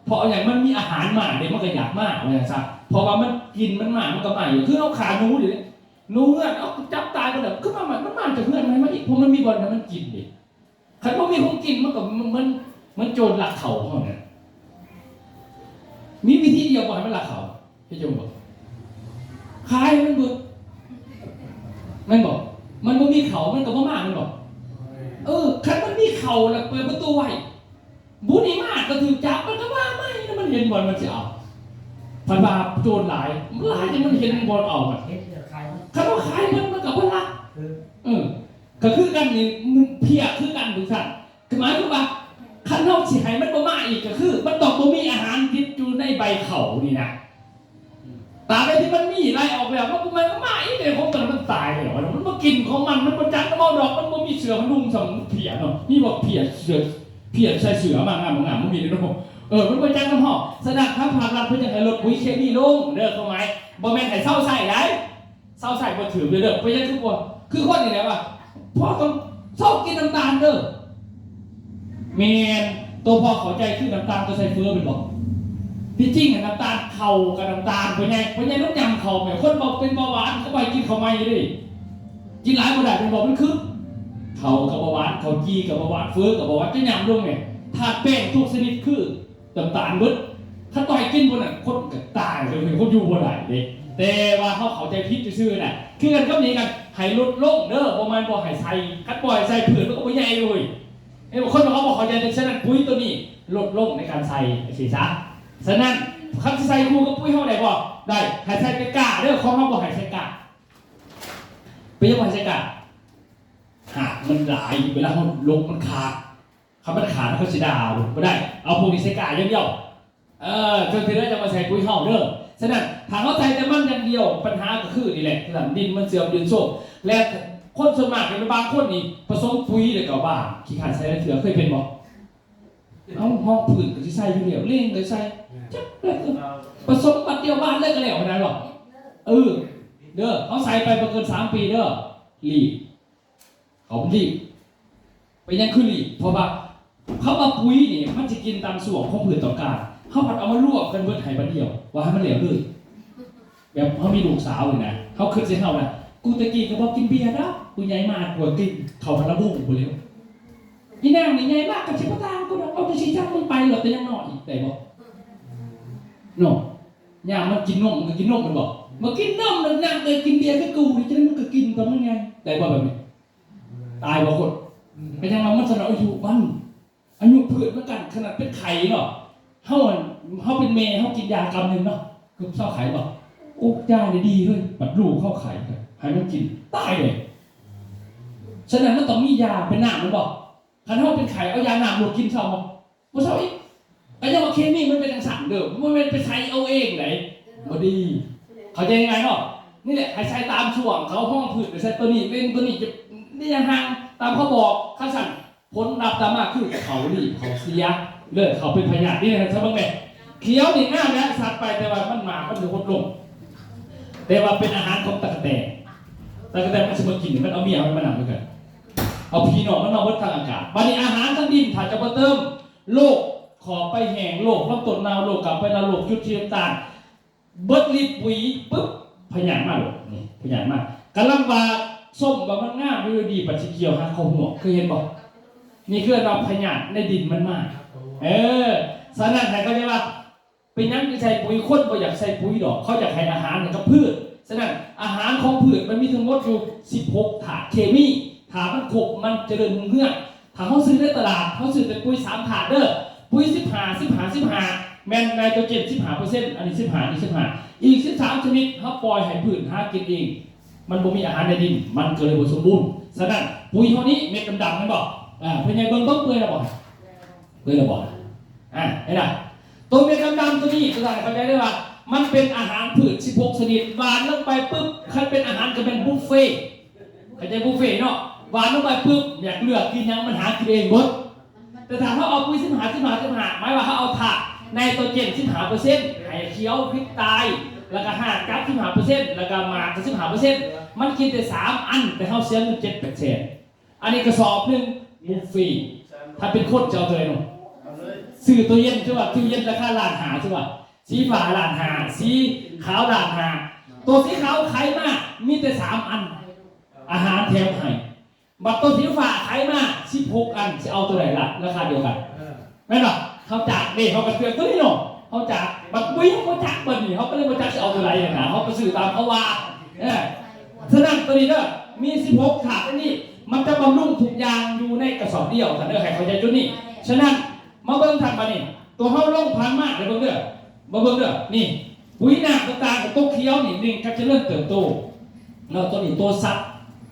เพราะอย่างมันมีอาหารมาเดี๋ยวมันก็อยากมากเลยซะเพราะว่ามันกินมันมามันก็มาอยู่คือเอาขาหนูดิหนูเงื่อนเอาจับตายไปแล้วขึ้นมามันมาจากเงื่อนไหมอีกเพราะมันมีบอลนะมันกินดิคันพวกมีของกินมันก็มันโจรหลักเขาเขาเนี่ยมีวิธีเดียวกว่ามันหลักเขาพี่โจมบอกคายมันเบิดมันบอกมันบ่มีเขามันก็บ่มามันบอกคันมันมีเขาแล้วเปิดประตูไว้บุญนี่มากก็ถือจับมันก็ว่าไม่มันเห็นบอลมันจะเอาพันบาปโจรหลายที่มันเห็นบอลออกอ่ะคันว่าขายมันก็บ่รักก็คือกันนี่เพียคือกันทุกท่านคือหมายความว่าคันเฮาสิให้มันบ่มาอีกก็คือมันต้องบ่มีอาหารกินอยู่ในใบเขานี่นะตาไปที่มันมีไล่ออกแล้วมันก็มาอีกเลยของตัวมันตายเลยมันมากินของมันจัดน้ำมันดอกมันมีเสือมันนุ่งสองเพียเนาะนี่บอกเพียเสือใส่เสือมางามมันมีในน้ำมันจัดน้ำหอมสนับทั้งภาครัฐเพื่อจะให้ลดปุ๋ยเคมีลงเด้อเข้าไหมบ่แม่นให้เศร้าใส่ได้เศร้าใส่บ่ถือเด้อไปยังทุกคนคือคนอย่างไรวะพ่อต้องเศร้ากินน้ำตาลเด้อเมน ตัวพอเข้าใจคือน้ำตาลตัวไซเฟอร์เป็นบอกที่จริงน้ำตาลเข่ากับน้ำตาลเป็นไงต้องยำเข่าแบบคนบอกเป็นเบาหวานเขาไปกินข้าวไม่เลยกินหลายคนได้เป็นบอกมันคือเข่ากับเบาหวานเข่าจีกับเบาหวานเฟอร์กับเบาหวานจะยำลงไงถาดแป้งทุกชนิดคือน้ำตาลเบิดถ้าต่อยกินบนนั้นคนก็ตายเลยคนอยู่บนไหนเลยแต่ว่าเขาเข้าใจผิดซื่อๆน่ะคือกันก็นี้กันให้ลดลงเด้อประมาณบอกให้ใส่คัดปล่อยใส่เผื่อมันก็ไม่ใหญ่เลยไอ้คนเขาบอกเขาใจฉะนั้นปุ๋ยตัวนี้ลดลงในการใส่สีซะฉะนั้นคันใส่คู่กับปุ๋ยเท่าไหร่บอกได้ให้ใส่กะเด้อของเขาบอกให้ใส่กะไปยังไงใส่กะหากมันหลายเวลาเขาลงมันขาดเขาไม่ขาดเขาจะด่าไม่ได้เอาพวกนี้ใส่กะอย่างเดียวจนทีนั้นจะมาใส่ปุ๋ยเท่าเด้อฉะนั้นถามว่าใส่แต่มันอย่างเดียวปัญหาก็คือนี่แหละดินมันเสื่อมดินโซมและคนส่วนมากเป็นบางคนนี่ผสมปุ๋ยเลยกับบ้าขี้ขาดใส่แล้วเถื่อเคยเป็นบ่เอาห้องผืนกับที่ใส่อยู่เดียวเล่งกับใส่ผสมปัดเดียวบ้านเลิกกันแล้วไม่ได้หรอกเด้อเขาใส่ไปประเกิน3 ปีเด้อรีบเขารีบไปยังคือรีบเพราะว่าเขามาปุ๋ยนี่มันจะกินตามส่วนของผืนต่อการเขาผัดเอามาลวกกันเบิดไห่บัดเดียวว่าให้มันเหลวเลยแบบเขามีลูกสาวเลยนะเขาขึ้นเสียเขานะกูตะกี้ก็บอกกินเบียร์นะกูใหญ่มากกว่ากินเขาพันละบุ้งกูเร็วยี่นางนี่ใหญ่มากกับชิบะตางกูนะเอาไปชี้จ้างมึงไปหรอแต่ยังหน่อยแต่บอกโน่ย่ามันกินนมมันกินนมมันบอกมากินนมมันนางเคยกินเบียร์ก็กูนี่ฉะนั้นมันก็กินตอนนั้นไงแต่บอกแบบนี้ตายบอกคนไปยังมันสนองอายุมันอายุเพื่อนเหมือนกันขนาดเป็นไข่เนาะเขาเป็นเมย์เขากินยากำหนึ่งเนาะคือเศร้าไข่บอกโอ้ยาดีเลยบัดลูกเข้าไข่ให้มันกินตายเลยฉะนั้นมันต้องมียาเป็นหนามมันบอกคันเขาเป็นไข่เอายาหนามลูกกินเศร้าบอกว่าเศร้าอีกไอ้เจ้าเคมีมันเป็นทางสั่งเดิมมันเป็นไปใช้เอาเองไหนมาดีเขาจะยังไงเนาะนี่แหละให้ใช้ตามช่วงเขาห้องผืนไปใช้ตัวนี้เป็นตัวนี้จะนี่ยังห่างตามเขาบอกข้าสั่นผลลัพธ์ตามมาคือเขาหลีเขาเสียเลิกเขาเป็นพยาธินี่นะใช่ไหมแม่เขียวนี่ง่ายนะสัตว์ไปแต่ว่ามันหมามันถือหดลงแต่ว่าเป็นอาหารของตะกะแตนมันจะมากินมันเอาเมียมันมาหนักด้วยกันเอาพีนอกมันมาวัดทางอากาศวันนี้อาหารทั้งดินถ้าจะมาเติมโลกขอไปแห้งโลกลำต้นนาวโลกกลับไปนาโลกยุดเทียมตาลเบิดลิดปุ๋ยปุ๊บพยานมากนี่พยานมากกำลังว่าส้มว่ามันง่ามดูดีปัจจิเกียวหาข้าวหัวเคยเห็นบอกนี่คือเราพยานในดินมันมากสนั่นไหนก็จะว่าเป็นยังจะใส่ปุ๋ยข้นก็อยากใส่ปุ๋ยดอกเขาอยากให้อาหารกับพืชฉะนั้นอาหารของพืชมันมีทั้งหมดอยู่16ถาดเคมีถาดมันขบมันเจริญรุ่งเรืองถ้าเขาซื้อในตลาดเขาซื้อเป็นปุ๋ย3ถาดเด้อปุ๋ย15แมนไนโตรเจน15%อันนี้15นี่15อีก13ชนิดเขาปล่อยให้พืชหากินเองมันบ่มีอาหารในดินมันเกิดบ่สมบูรณ์ฉะนั้นปุ๋ยเท่านี้เม็ดดำๆมันบอกเพิ่นใหญ่เบิ่งเปื่อยแล้วบอกเปื่อยแล้วบอกเห็นไหมตัวเม็ดดำๆตัวนี้ตัวไหนเข้าใจได้ว่ามันเป็นอาหารพืช16ชนิดหวานลงไปปุ๊บคันเป็นอาหารก็เป็นบุฟเฟ่เข้าใจบุฟเฟ่เนาะหวานลงไปปุ๊บอยากเลือกกินยังมันหากินเองหมดแต่ถ้าเขาเอาปุ๋ย15หมายว่าเขาเอาถาดไนโตรเจน15%ไข่เขียวพริกตายแล้วก็5กับ15%แล้วก็หมาก15%มันกินแต่3อันแต่เขาเสียเงิน7%อันนี้กระสอบนึงบุฟเฟ่ถ้าเป็นคนจะเอาตัวไหนเนาะซื้อตัวเย็นใช่ป่ะตู้เย็นราคาล้านหาใช่ป่ะสีฟ้าล้านหาสีขาวล้านหาตัวสีขาวขายมากมีแต่3อันอาหารแถมให้บัตรตัวสีฟ้าขายมาก16อันจะเอาตัวไหนล่ะราคาเดียวกันแม่นหรอเขาจากนี่เขากระเทือนตัวนี้เนาะเขาจากบัตรวิ่งเขาจากบัตรนี่เขาก็เลยมาจากจะเอาตัวไหนอย่างนั้นเขาไปซื้อตามเขาว่าฉะนั้นตัวนี้เด้อมี16ถาดนี่มันจะบำรุงทุกอย่างอยู่ในกระสอบเดียวแต่เด้อใครเข้าใจจุดนี้ฉะนั้นมาเบิ่งถัดมานี่ตัวเขาลงพันมากเลยเบิ่งเด้อมาเบิ่งเด้อนี่ปุ๋ยหนักต่างๆกับตัวเขียวนี่ก็จะเริ่มเติบโตแล้วตัวนี้ตัวซับ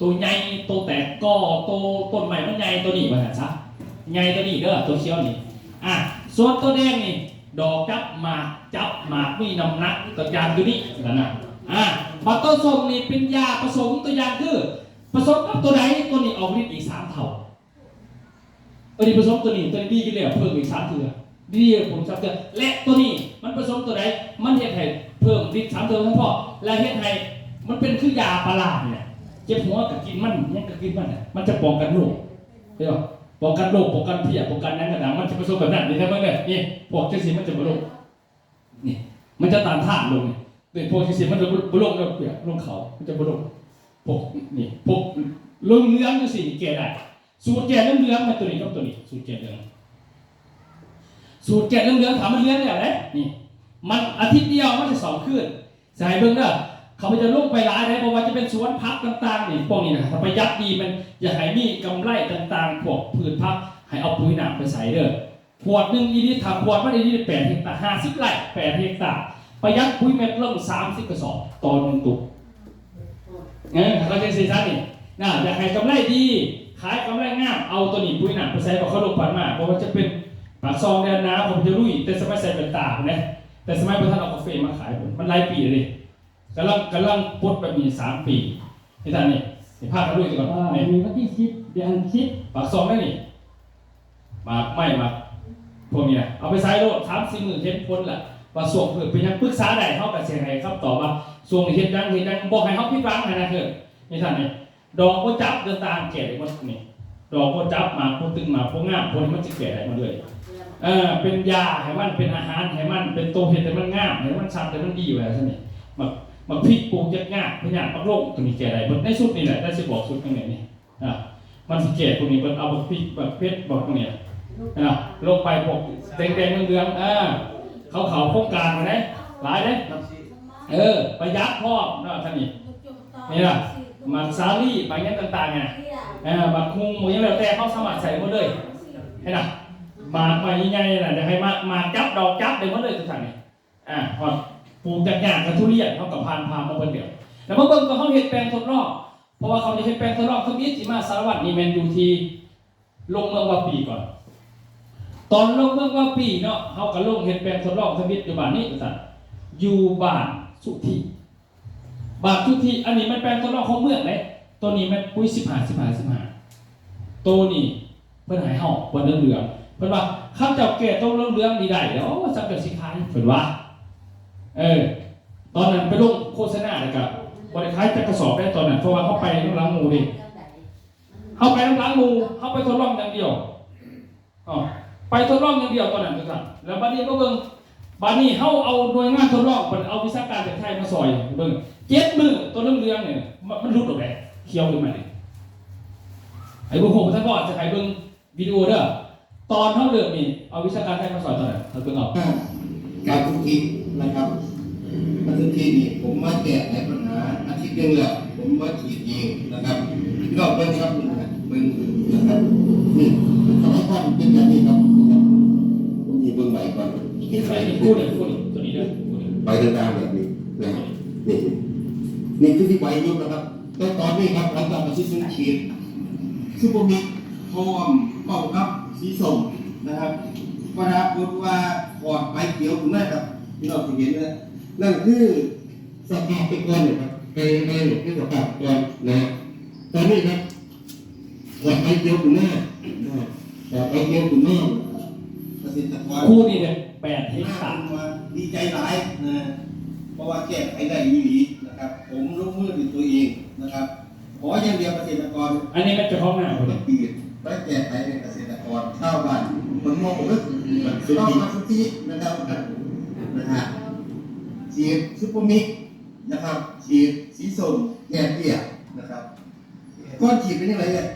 ตัวใหญ่ตัวแตกก็ตัวต้นใหม่มันใหญ่ตัวนี้มาหาซับใหญ่ตัวนี้เด้อตัวเขียวนี่ส่วนตัวแดงนี่ดอกจับหมากมีน้ำหนักตัวยางตัวนี้นะบัตรต้นส้มนี่เป็นยาผสมตัวยางคือผสมกับตัวไหนตัวนี้ออกฤทธิ์อีก3 เท่าตัวนี้ผสมตัวนี้ดีกันเลยเพิ่มอีก3 เท่าดีผม3 เท่าและตัวนี้มันผสมตัวไหนมันเฮ็ดให้เพิ่มฤทธิ์3 เท่าทั้งพ่อและเฮ็ดให้มันเป็นคือยาปลาเนี่ยเจ็บหัวกับกินมันยังกับกินมันจะป้องกันโรคเห็นป่ะ ป้องกันโรคป้องกันเพี้ยป้องกันนั้นต่างๆมันจะผสมแบบนั้นนี่ใช่ไหมเนี่ยนี่พวกจังสีมันจะบลงนี่มันจะต้านทานลงนี่แต่พวกจังสีมันจะบลงแล้วเปียลงเขามันจะบลงพวกนี่พวกเรื่องเลี้ยงจังสีแก่ได้สูตรแก่เรื่องเลี้ยงมาตัวนี้กับตัวนี้สูตรแก่เรื่องสูตรแก่เรื่องเลี้ยงถามมันเลี้ยงได้ไหมนี่มันอาทิตย์เดียวมันจะ2 คืนสายเบิ่งเด้อเขาจะลงไปหลายเลยเพราะว่าจะเป็นสวนพักต่างๆนี่พวกนี้นะถ้าไปยัดดีมันอย่าให้มีกำไรต่างๆพวกพืชพักให้เอาปุ๋ยหนักไปใส่เด้อขวดนึงอีนี่ถ้าขวดมันอีนี่8 เฮกตาร์50 ไร่8 เฮกตาร์ประหยัดปุ๋ยเม็ดลง30 กระสอบต่อ1 ตุกเขาจะสื่อสารนี่นะอยากให้กำไรดีขายกำไรงามเอาตัวนี้ปุ๋ยหนักไปใส่บอกเขาลงปันมาเพราะว่าจะเป็นปากซองแดนน้ำผมจะลุยแต่สมัยใส่เป็นตาเนี่ยแต่สมัยพอท่านเอากาแฟมาขายผมมันหลายปีเลยกำลังปลดแบบนี้3 ปีที่ท่านนี่ภาพมาด้วยก่อนนี่มีวันที่10 เดือน 10ปากซองได้นี่มาไม่มาพวกนี้เอาไปใส่โลด3-4 หมื่นเห็นพ้นแหละว่าส่งเพื่อเป็นยังปรึกษาได้เท่ากับเสียงไหนครับต่อมาส่งเห็นดังบอกให้เขาพิจารณานะเถอะนี่ท่านนี่ดอกก็จับเดินตามแก่ได้หมดนี่ดอกก็จับมาพวกตึงมาพวกง่ามพวกนี้มันจะแก่ได้มาด้วยเป็นยาให้มันเป็นอาหารให้มันเป็นตัวเห็ดให้มันง่ามให้มันชัดให้มันดีไว้ใช่ไหมมาพริกปลูกยัดง่ามพยานปักโลกตัวนี้แก่ได้หมดในสุดนี่แหละได้สิบอกสุดตรงไหนนี่มันสิแก่ตรงนี้มันเอาพริกแบบเพชรบอกตรงนี้ลงไปพวกแดงๆเรืองๆเขาโครงการมาได้หลายได้ประหยัดพ่อท่านนี่ล่ะมันซาลี่ไปเงี้ยต่างๆไงบักคุงหมูยังแล้วแต่เขาสมัครใส่หมดเลยเห็นไหมมายังไงน่ะจะให้มาจับดอกจับเดี๋ยวหมดเลยทุกท่านนี่พอปลูกจากอย่างกับทุเรียนเขากับพานมาเป็นเดียวแล้วเมื่อเบิ่งก็เขาเห็ดแปลงทดลองเพราะว่าเขาจะเห็ดแปลงทดลองทุกนิดที่มาสารวัตรนี่แมนอยู่ที่ลงเมืองว่าปีก่อนตอนลงเมืองว่าปีเนาะเขากับลงเห็ดแปลงทดลองทุกนิดอยู่บ้านนี้ทุกท่านอยู่บ้านสุธีบางทุกทีอันนี้มันแปลงต้นนอกของเมืองเลยตัวนี้มันปุ้ย15ตัวนี้เพิ่นหายห่อวันเหลืองเพิ่นว่าข้าเจ้าแก่ต้นเหลืองดีได้เดี๋ยวสักเดือนสิขายเพิ่นว่าตอนนั้นไปลงโฆษณาเลยกับบริษัทจะกระสอบได้ตอนนั้นเพราะว่าเขาไปล้างงูดิเขาไปล้างงูเขาไปทดลองอย่างเดียวไปทดลองอย่างเดียวตอนนั้นทุกท่านแล้วบัดนี้ก็เบิ่งบัดนี้เขาเอาหน่วยงานทดลองเอาวิชาการจากไทยมาซอยเบิ่ง7 มือตัวเรื่องเนี่ยมันรุดออกไปเคี้ยวขึ้นมาเลยไอ้บุคคลท่านบอกจะให้เบิ่งวิดีโอเด้อตอนเท่าเดิมนี่เอาวิชาการไทยมาสอนตอนไหนท่านเบิ่งเอาการทุกทีนะครับมาทุกทีนี่ผมมาแก้ไขปัญหาอาทิตย์นึงแหละผมมาฉีดเองนะครับพี่น้องเบิ่งครับเบิ่งนะครับนี่สมัยก่อนเป็นแบบนี้ครับผมมีเบิ่งใบก่อนเห็นใบคู่นี่ตัวนี้เด้อใบต่างๆแบบนี้นะนี่คือที่ใบยุบนะครับแต่ตอนนี้ครับหลังจากมาฉีดซูเปอร์มิกพร้อมเป่าครับสีส้มนะครับปรากฏว่าขอดใบเขียวถึงได้ครับที่เราเห็นนะนั่นคือสภาพเป็นก้อนเลยครับเป็นที่สภาพก้อนนะตอนนี้ครับขอดใบเขียวถึงหน้าขอดใบเขียวถึงหน้าเกษตรกรคู่นี้เนี่ย8 เฮกตาร์ดีใจหลายนะเพราะว่าแก้ไขได้ดีนะครับผมลงมือด้วยตัวเองนะครับขออย่างเดียวเกษตรกรอันนี้มันจะพ้องหน้าคนปีได้แก้ไขในเกษตรกรชาวบ้านคนมองผมก็ต้องมาสุธินะครับฉีดซุปเปอร์มิกนะครับฉีดสีส้มแก้เปียกนะครับก้อนฉีดเป็นยังไงเนี่ย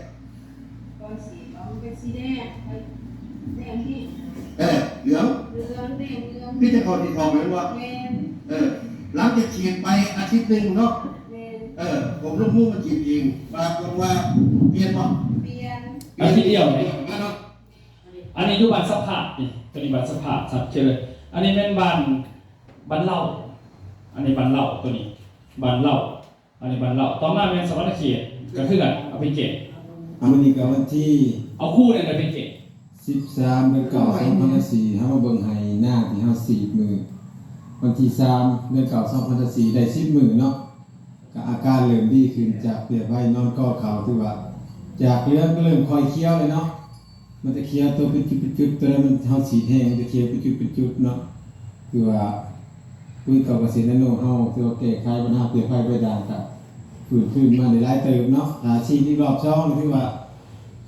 ก้อนสีมันเป็นสีแดงที่เหลืองแดงเหลืองพี่จะขอที่ทองไหมว่าหลังจากฉีดไปอาทิตย์นึงเนาะผมลงมือมาฉีดเองปรากฏว่าเปลี่ยนป่ะเปลี่ยนอาทิตย์เดียวเลยอันนี้อยู่บ้านสภาพนี่ตัวนี้บ้านสภาพชัดเจนเลยอันนี้เป็นบ้านเล่าอันนี้บ้านเล่าตัวนี้บ้านเล่าอันนี้บ้านเล่าต่อมาเป็นสวรรค์เขตก็คือกันเอาไปเก็บวันนี้ก็วันที่เอาคู่เนี่ยไปเก็บ13 เดือน 9 2004เฮามาเบิ่งให้หน้าที่เฮา4 มื้อวันที่3 เดือน 9 2004ได้10 มื้อเนาะก็อาการเริ่มดีขึ้นจากเปรียบไว้นอนก่อเข่าที่ว่าจากเรื่องก็เริ่มค่อยเคี้ยวเลยเนาะมันจะเคี้ยวตัวเป็นจุดๆตัวนั้นมันเฮาสีแห้งจะเคี้ยวเป็นจุดๆเนาะคือว่าคุยกับเกษตรนาโนเฮาคือว่าแก้ไขปัญหาเปรียบไว้ไว้ด่างกับฟื้นมาได้หลายเติมเนาะอาชีพที่รอบ2นี่คือว่า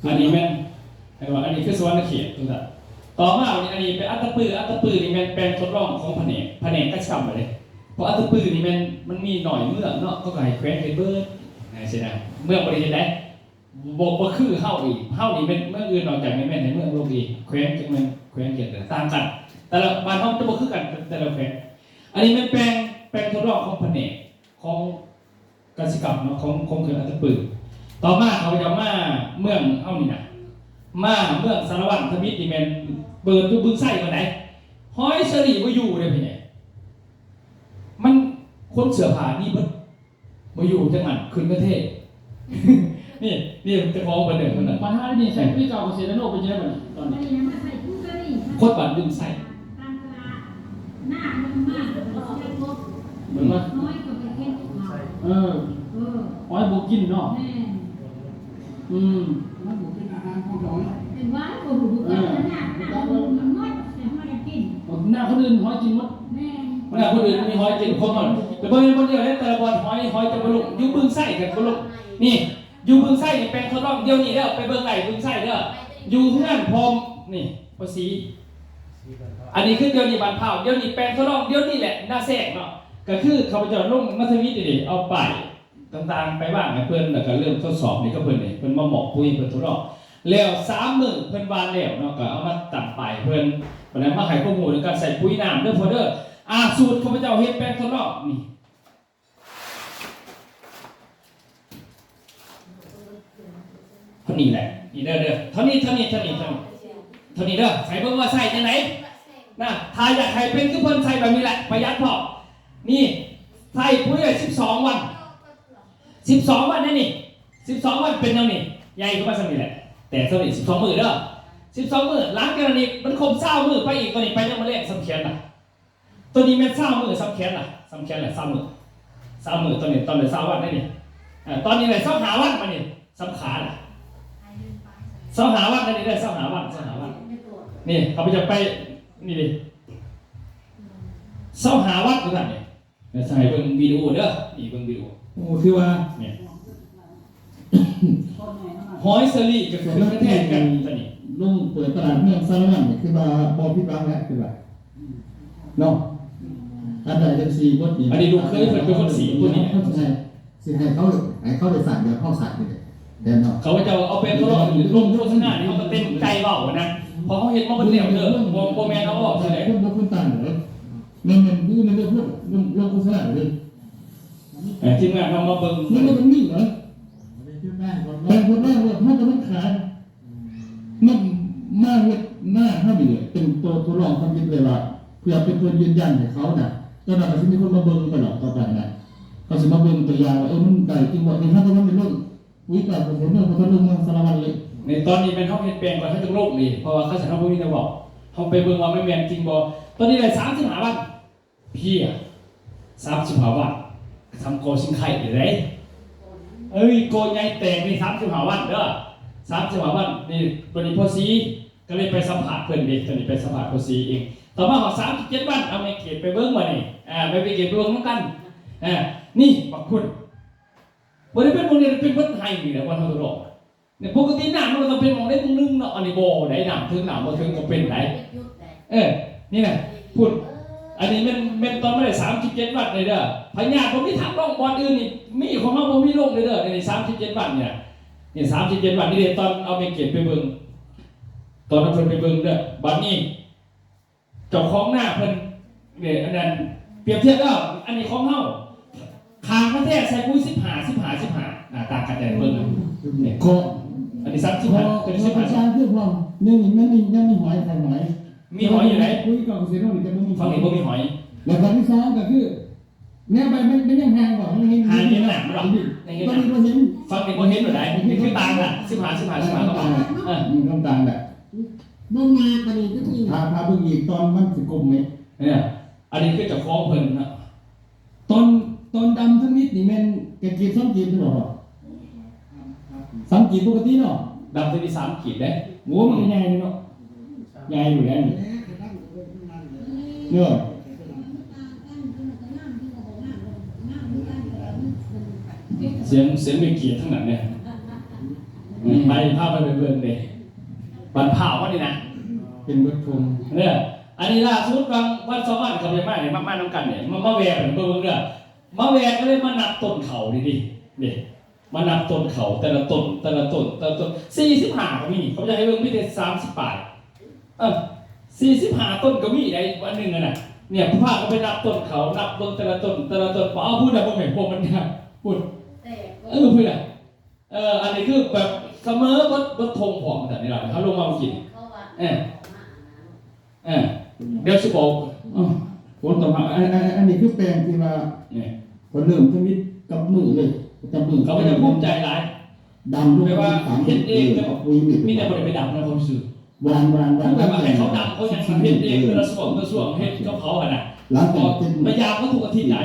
อันนี้แม่น ห็นว่าอันนี้คือสวรรค์เขตทุกท่านต่อมาอันนี้เป็นอัตตปือนี่มันเป็นทดลองของแผนกกระชับเลยเพราะอัตตปือนี่มันมีหน่อยเมืองเนาะก็ไก่แคว้นเบิร์ดใช่ไหมเมืองบริเวณไหนบอกว่าคือเฮ้าอีกเฮ้านี่เป็นเมืองอื่นนอกจากในเมืองโลกอีกแคว้นจังมันแคว้นเกียรติต่างกันแต่ละบ้านเฮ้าจะบอกคือกันแต่ละแคว้นอันนี้มันแปลงทดลองของแผนกของกสิกรรมเนาะของเครื่องอัตตปือต่อมาเขาจะมาเมืองเฮ้านี่นะมาเมืองสารวัตรทมิตรนี่เป็นเปิดตู้บึ้งไส้กันไหนห้อยเสรีมาอยู่เลยพี่เนี่ยมันคนเสือผ่านี่มันมาอยู่จังหวัดขึ้นประเทศ นี่จะฟ้องประเด็นคนนั้น ปัญหานี่ใช่พี่เก่าเกษตรโลกเป็นยังไงตอนนี้ โคตรบัตรดึงไส้ เหมือนว่าอ้อยบกินเนาะหน้าคนอื่นหอยกินมด เวลาคนอื่นมีหอยกินคนก่อนแต่บางคนเดียวเนี่ยแต่ละวันหอยจะบรรลุยูบึงไส้กันบรรลุนี่ยูบึงไส้นี่แปลงทดลองเดียวนี่เด้อไปเบิ่งไหลบึงไส้เด้ออยู่เพื่อนพรมนี่ภาษีอันนี้คือเดียวนี้บานเผาเดียวนี้แปลงทดลองเดียวนี้แหละหน้าแทรกเนาะก็คือเขาจะลงมัธวิทย์ดิเอาไปต่างๆไปบ้างให้เพื่อนแล้วก็เริ่มทดสอบนี่ก็เพื่อนนี่เพื่อนมาหมอกปุ้ยเพื่อนทดลองแล้ว30,000เพื่อนวานแล้วเนาะก็เอามาตัดไปเพื่อนวันนั้นมาให้ข้อมูลในการใส่ปุ๋ยน้ำเด้อพอเด้อสูตรข้าพเจ้าเฮ็ดแปลงทดลองนี่เท่านี้แหละนี่เด้อเท่านี้เด้อใส่เบิ่งว่าใส่จังไหนนะถ้าอยากให้เป็นคือเพิ่นใส่แบบนี้แหละประหยัดพอนี่ใส่ปุ๋ยได้12 วัน12 วันนี่12 วันเป็นจังนี่ใหญ่ขึ้นมาซั่นนี่แหละแต่เท่านี้12 มื้อเด้อ12 มื้อหลังจากนั้นมันครบ20 มื้อไปอีกตัวนี้ไปยังมาเล่นสำเขียนน่ะตัวนี้แม่น20 มื้อสำเขียนน่ะ20 มื้อตัวนี้ตอนนี้20 วันนี่ตอนนี้เลย25 วันมานี่สำขาน่ะ25 วันนี่ได้25 วันนี่เขาไปจะไปนี่ดิ25 วันตัวนั้นนี่ใส่เบิ่งวิดีโอเด้อนี่เบิ่งวิดีโอ โอ้คือว่า เนี่ยหอยเซรีกับเครื่องแทนกันตัวนี้ ลุงเปิดตลาดเมืองสารวัตรนี่คือว่าบ่ผิดหวังแล้วคือว่าเนาะอันใดจังซี่บ่นี่ อันนี้ดูเคยเป็นคนสีตัวนี้ สิให้เขาได้สั่งเดี๋ยวเข้าสั่งนี่แน่นอน เขาจะเอาเป็นทดลองลงโฆษณาที่เขาก็เต็มใจเบานะพอเขาเห็นว่ามันเหลวเด้อโมแมนเขาบอกเลย คนบ่คนต่างเหรอมันดูในเรื่องเรื่องโฆษณาเลย ทีมงานเขามาเบิ่ง มันบ่มีเหรอแต่คนแรกว่าถ้าจะมันขายมันมาเฮ็ดหน้าเฮานี่เป็นตัวทดลองความคิดเลยว่าเพื่อเป็นตัวยืนยันให้เขาน่ะตอนนั้นก็สิมีคนมาเบิ่งไปหรอกต่อไปนะเขาสิมาเบิ่งตัวอย่างว่ามันได้จริงบ่นี่ถ้ามันเป็นเรื่องวิจารณ์ของผมเนี่ยเขาลงมาสารวัตรเลย ในตอนนี้เป็นเขาเห็นแปลงก่อนเขาจะโลกดีเพราะว่าเขาจะทำพวกนี้จะบอกเขาไปเบิ่งว่าไม่แมนจริงบ่ตอนนี้เลย35 วันพี่35 วันทำโกชิงไข่อยู่ไหนโกใหญ่แตกนี่35 วันเด้อ35 วันนี่ตัวนี้พอซีก็เลยไปสัมผัสเพิ่นดิตัวนี้ไปสัมผัสพอซีเองต่อมาของ37 วันเอาไม่เก็บไปเบิ่งมานี่ไปเก็บไปเบิ่งนำกันนี่บักคุณบ่ได้เป็นวงนี้เป็นวัดไห้นี่แหละวันเฮาตลอดเนี่ยปกติน้ำมันต้องเป็นมองได้ตรงนึงเนาะอันนี้บ่ได้น้ำถึงน้ำบ่ถึงก็เป็นได้นี่น่ะพูดอันนี้มันตอนไม่ได้37 วันเลยเด้อพญาผมมีทางร่องบอลอื่นนี่มีของเฮาบ่มีลงเลยเด้อใน37 วันเนี่ยนี่37 วันนี่เด้ตอนเอาไปเก็บไปเบิ่งตอนนั้นเพิ่นไปเบิ่งเด้อบัดนี้เจ้าของหน้าเพิ่นเนี่ยอันนั้นเปรียบเทียบแล้วอันนี้ของเฮาทางประเทศใส่ปุ๋ย15ต่างกันแต่เบิ่งเนี่ยก็อันนี้35ตัวนี้15 ประชาชนพร้อมนี่มันมีหอยใส่หอย มีหอยอยู่ไหน คุยกับเกษตรกรจะบ่มี ฝั่งนี้บ่มีหอย แล้วครั้งที่2ก็คือแนวไปมันยังห่างกว่ามันเห็น ห่างเห็นหนักบ่ล่ะ ตอนนี้เราเห็น ฝั่งนี้บ่เห็นอยู่ไหนนี่คือต่างน่ะ15ก็ต่างน้ำตาลแบบ เบิ่งมาปานนี้ทุกที พาเบิ่งอีกตอนมันสิกลมไหม เนี่ยอันนี้คือเจ้าของเพิ่นนะ ตอนดำทั้งนิดนี่แม่นแกกีบ2กีบใช่บ่ครับ3กีบปกติเนาะ ดำตัวนี้3ขีดเด้ โหมันใหญ่เนาะใหญ่อยู่แล้วนี่เนาะ เสียงมีเกียรติทั้งนั้นเนี่ยไปภาพไปเบิ่งเด้ บันเผาว่านี่นะ เป็นวัตถุ เนี่ยอันนี้ล่าสุดบางวันสองวันเขาไปมาเนี่ยมาน้ำกันเนี่ยมาแวร์เป็นเบิ่งเรื่องมาแวร์ก็เลยมานับต้นเขาดิเนี่ยมานับต้นเขาแต่ละต้น45ก็มีเขาจะให้เบิ่งมีแต่30 บาท45 ต้นก็มีได้วันหนึ่งน่ะเนี่ยผู้พาก็ไปนับต้นเขานับต้นแต่ละต้นเอาพูดแบบบ่แม่นพวกมันเนี่ยพูด แต่ พูดอ่ะอันนี้คือแบบเสมอบดทงของแต่นี่แหละเขาลงมากิน เขาว่า เดี๋ยวสิบอก ผลต่อมาอันนี้คือแปลงที่ว่า เนี่ย พอเริ่มจะมิดกับมือเลยจะมือ เขาก็จะภูมิใจหลาย ดำลง แปลว่า สาม เฮ็ดเองแต่ เอาปุ๋ยมิด มีแต่บริไปดับนะเขาซื้อ วาง คือแบบว่าให้เขาดับเขายังเฮ็ดเองแต่ละส่วนเฮ็ดเขาอ่ะนะ หลัง พ จา อก เป็น พยายามเขาถูกอาทิตย์ไหน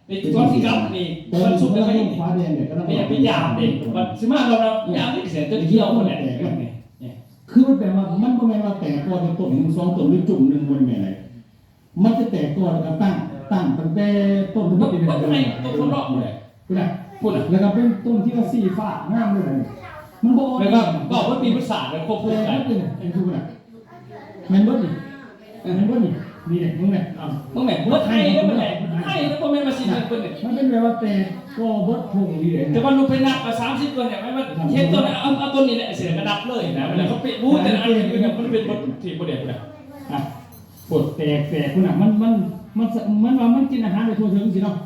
ในก้อนที่กับนี่ แต่ มันสุก แล้ แล้ว ว ก็ ก็ ยังฟ้าแดงเนี่ยก็ต้อง ไม่อยากพยายามเด็กมันสิมาเรายามที่เสียจะเที่ยวหมดแหละ คือมันแปลว่ามันบ่แม่นว่าแต่ก่อนต้นหนึ่งสองต้นหรือจุ่มหนึ่งมันแม่นอะไรมันจะแตกก่อนแล้วก็ตั้งตั้งแต่ต้นที่ มั มัน นเป็น มัน แบบ ให้ นี้ ตัวคนรอบหมดเลย พูดนะ พูดอ่ะ แล้วก็เป็นต้นที่ว่าสีฟ้างามด้วยนะมันบ่ แล้วก็บอกว่าปีภาษาแล้วควบคู่ แต่ กัน มันเป็นไอ้คือพูดนะแม่นบ่นี่แม่นบ่นี่นี่มึงเนี่ย มึงแหม่มึงไทยแล้วมันแหละไทยแล้วก็ไม่มาสิเพิ่นเนี่ย มันเป็นแบบว่าแต่ก็บดพงดีเลย แต่ว่าลูกไปนับ30ตัวเนี่ยไม่ว่าเห็นตัวนั้นเอาตัวนี้แหละเสียกระดับเลยนะเวลาเขาไปรู้แต่ละอันเนี่ยมันเป็นบทที่บ่ได้บ่ได้ อ่ะปวดแตกคุณน่ะมันกินอาหารไปทั่วถึงสิเนาะ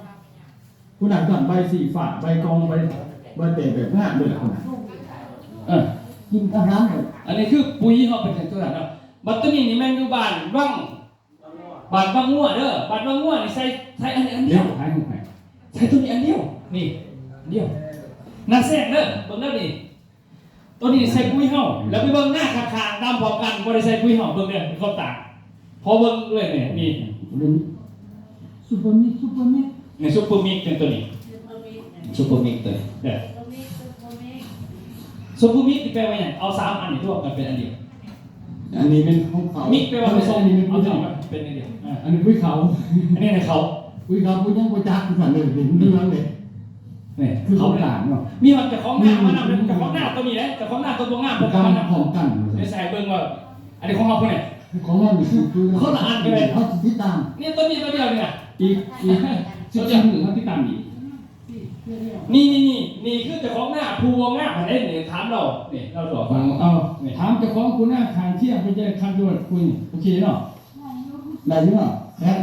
คุณน่ะก่อนใบสีฝาใบกองใบแตกแบบงามด้วยล่ะคุณน่ะกินอาหารแบบ อันนี้คือปุ๋ยเฮาเป็นตัวนั้นเนาะบัดตัวนี้นี่แม่นอยู่บ้านวังงัวเด้อบ้านวังงัวนี่ใส่อันนี้อันเดี เลี้ ย ยว วหายหาย ใส่ตัวนี้อันเดียวนี่อันเดียวน่าแซ่บเด้อเบิ่งเด้อนี่ตัวนี้ใส่ปุ๋ยเฮาแล้วไปเบิ่งหน้าข้างๆตามพร้อมกันบ่ได้ใส่ปุ๋ยเฮาเบิ่งเด้อเขาตากพอเบิ่งด้วยเนี่ยนี่ ซุปเปอร์มิก ในซุปเปอร์มิกเป็นตัวนี้ซุปเปอร์มิกตัวนี้เด้อซุปเปอร์มิกที่แปลว่าหยังเอา3อันนี่รวมกันเป็นอันเดียว อันนี้เป็นของเขา มิกแปลว่าผสม อันนี้เป็น เอา ปุ๋ย สอง เขา กันเป็นอันเดียว อันนี้ปุ๋ยเขา อันนี้ในเขา ปุ๋ยเขาปุ๋ยยังปุ๋ยจักคือฝันเลยเห็นเรื่องเลย เนี่ย คือ เขา เขา เนี่ย หลานเนาะ มีมันกับของหน้ามันนำเป็นกับของหน้าตัวนี้นะกับของหน้าตัวงาม ป กั ระ บ กั ของ น หน้า พร้อมกัน ในสายเบิ่งว่าอันนี้ของเขาคนไหน ของเราคือ เขาละอันกันเลย เขาติดตาม นี่ตัวนี้ตัวเดียวเนี่ย อีก14หนึ่งเขาติดตามอีก นี่คือเจ้าของหน้าภูวงหน้าอันนี้เนี่ยถามเราเนี่ยเราตอบ ฟังเอาถามเจ้าของคุณหน้าทางเที่ยงไปเจอคันด่วนคุยโอเคเนาะได้เนาะ